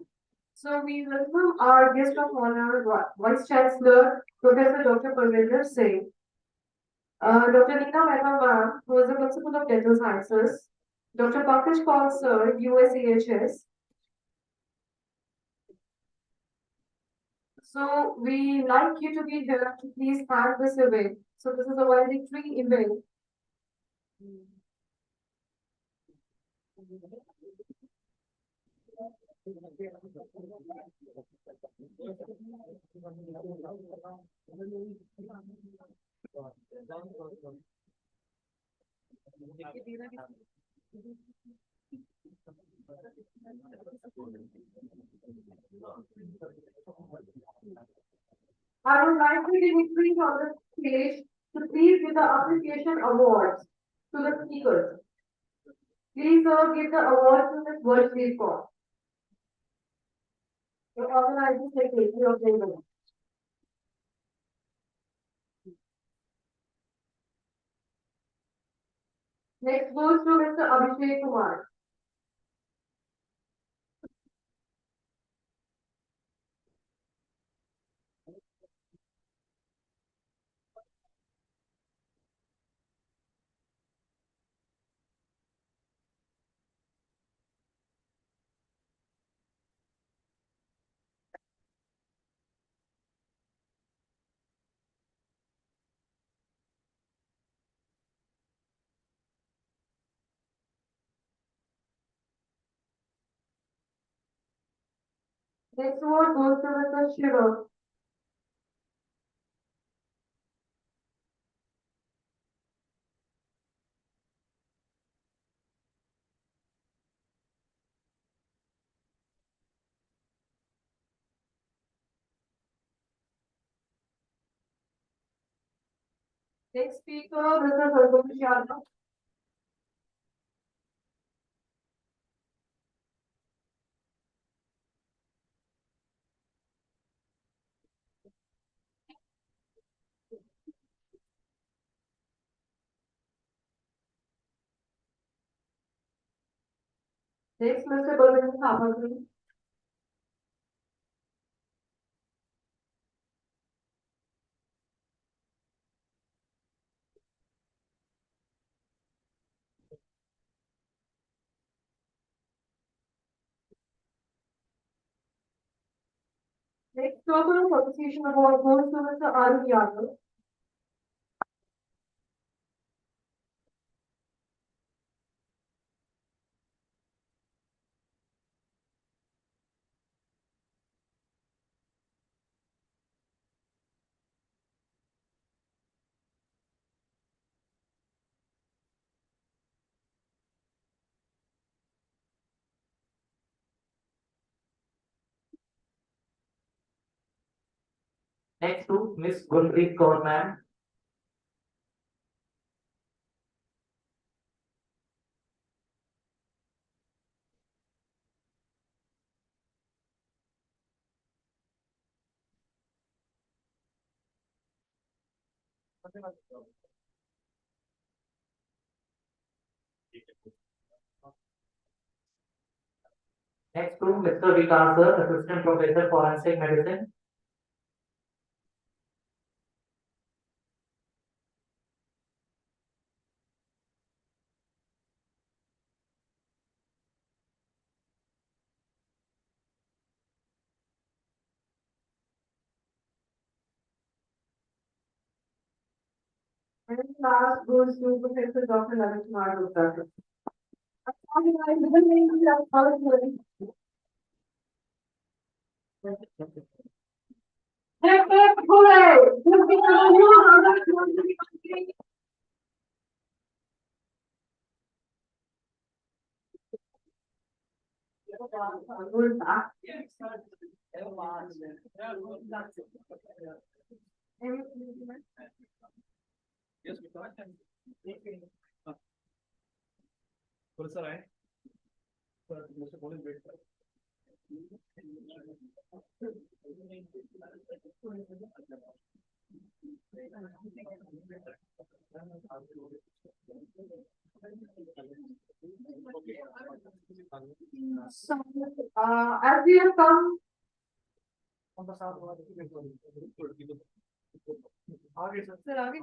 So we welcome our guest of honor, Vice Chancellor, Professor Dr. Parvinder Singh, Dr. Neena Mehta ma'am, who is the Principal of Dental Sciences, Dr. Pankaj Paul sir, USAHS. So we like you to be here to please thank this event. So this is a valedictory event. I would like to increase on the stage to please give the appreciation awards to the speakers. Please give the award to Ms. Virtually for. The organizing secretary of the event. Next goes to Mr. Abhishek Kumar. Next award goes to Mr. Shiva. Next speaker, Mr. Sargovish Yadav. Next, Mr. Balwant Samagri. Next, Total Association Award goes to Mr. Arun Yadav. Next to Miss Gulpreet Kaur ma'am. Next to Mr. Vikas sir, Assistant Professor Forensic Medicine. And last goes to Professor Dr. Lalit Kumar Gupta. Yes, we can. Sir, I. Sir, Mr. Police wait. So, as we have come, sir, आगे.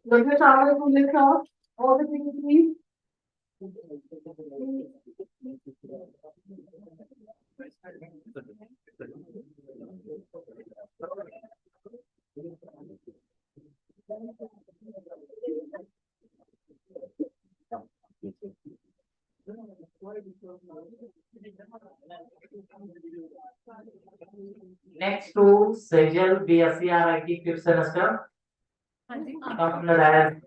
Dr. Chawla, who lives out all the things, please. Next to Sejal BSc RIT fifth semester. Come to the dais.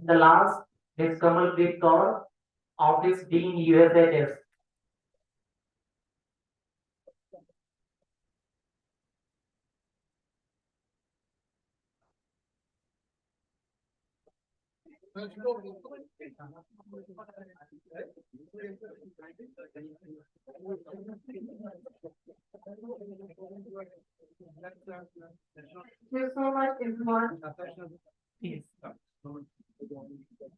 The last is Kamalpreet Kaur, Office Dean USAHS. Thank you so much, everyone.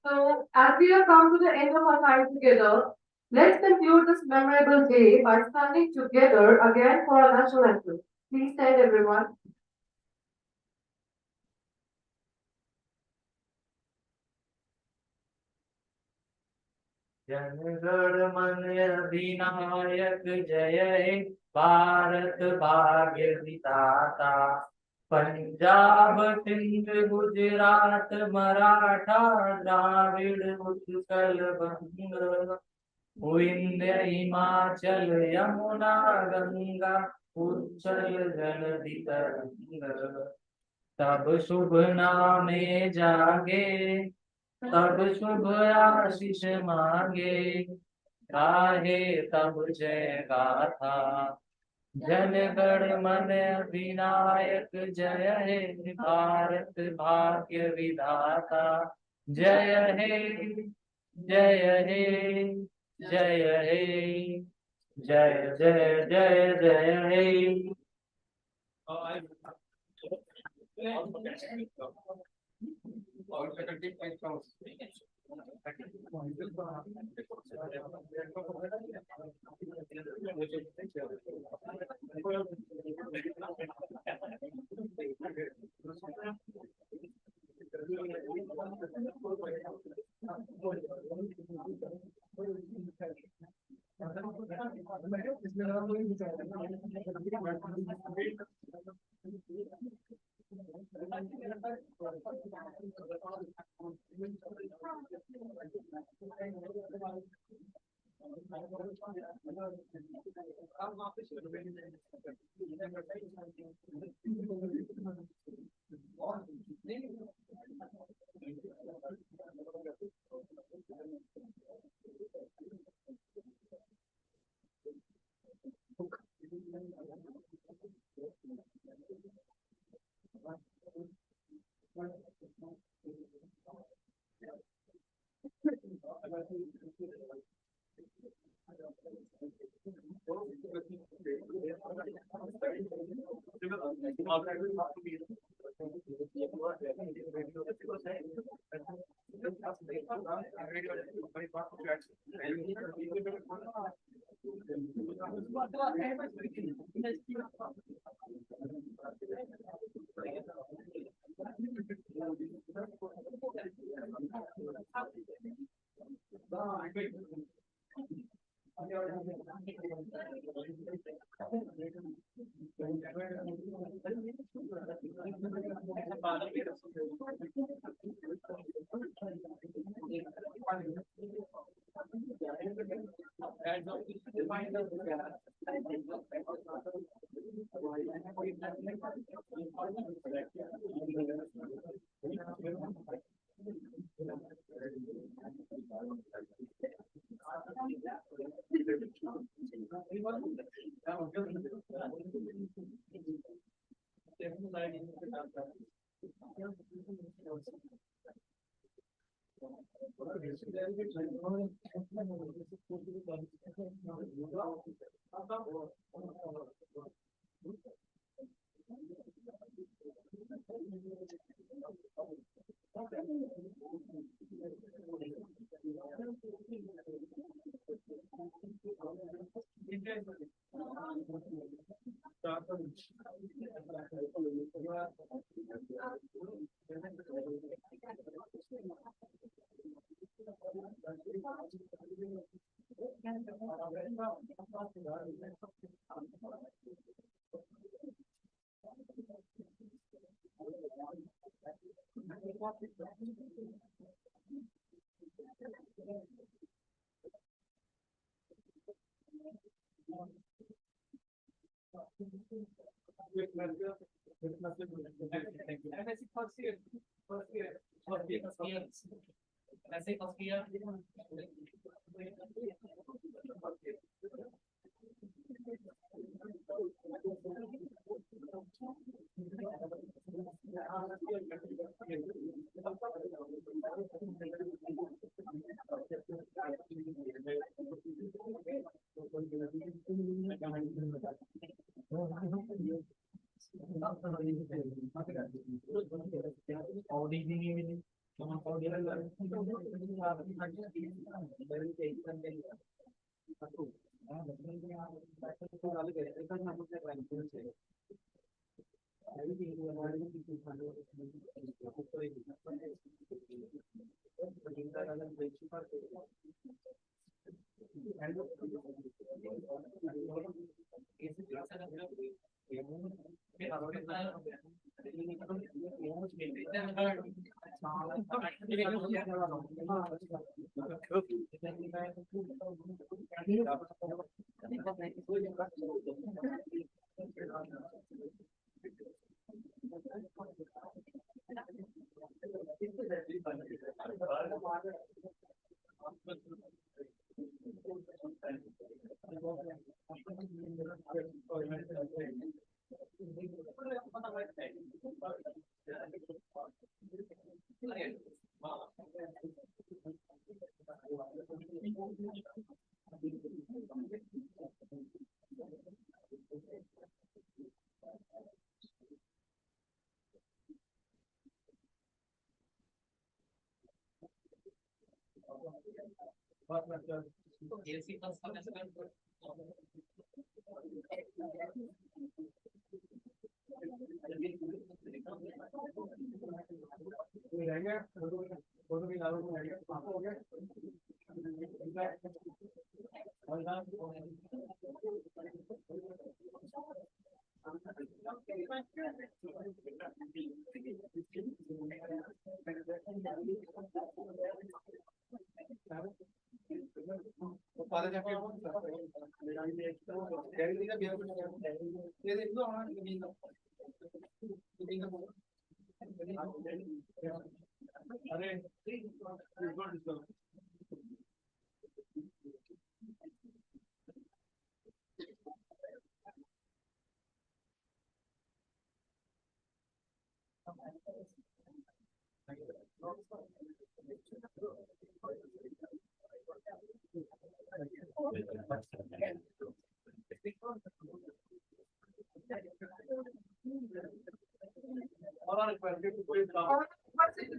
So, as we have come to the end of our time together, let's conclude this memorable day by standing together again for our national anthem. Please stand, everyone. जनगण मन अधिनायक जय हे भारत भाग्य विधाता। पंजाब सिंध गुजरात मराठा द्राविड़ उत्कल बंग। विंध्य हिमाचल यमुना गंगा उच्चल जलधि तरंग। तब शुभ नामे जागे तब शुभ आशीष मांगे। गाहे तब जय गाथा जनगण मन अधिनायक जय हे भारत भाग्य विधाता। जय हे जय हे जय हे जय जय जय जय हे।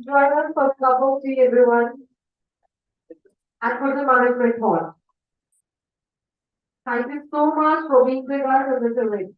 Join us for a cup of tea, everyone, and for the management hall. Thank you so much for being with us in this event.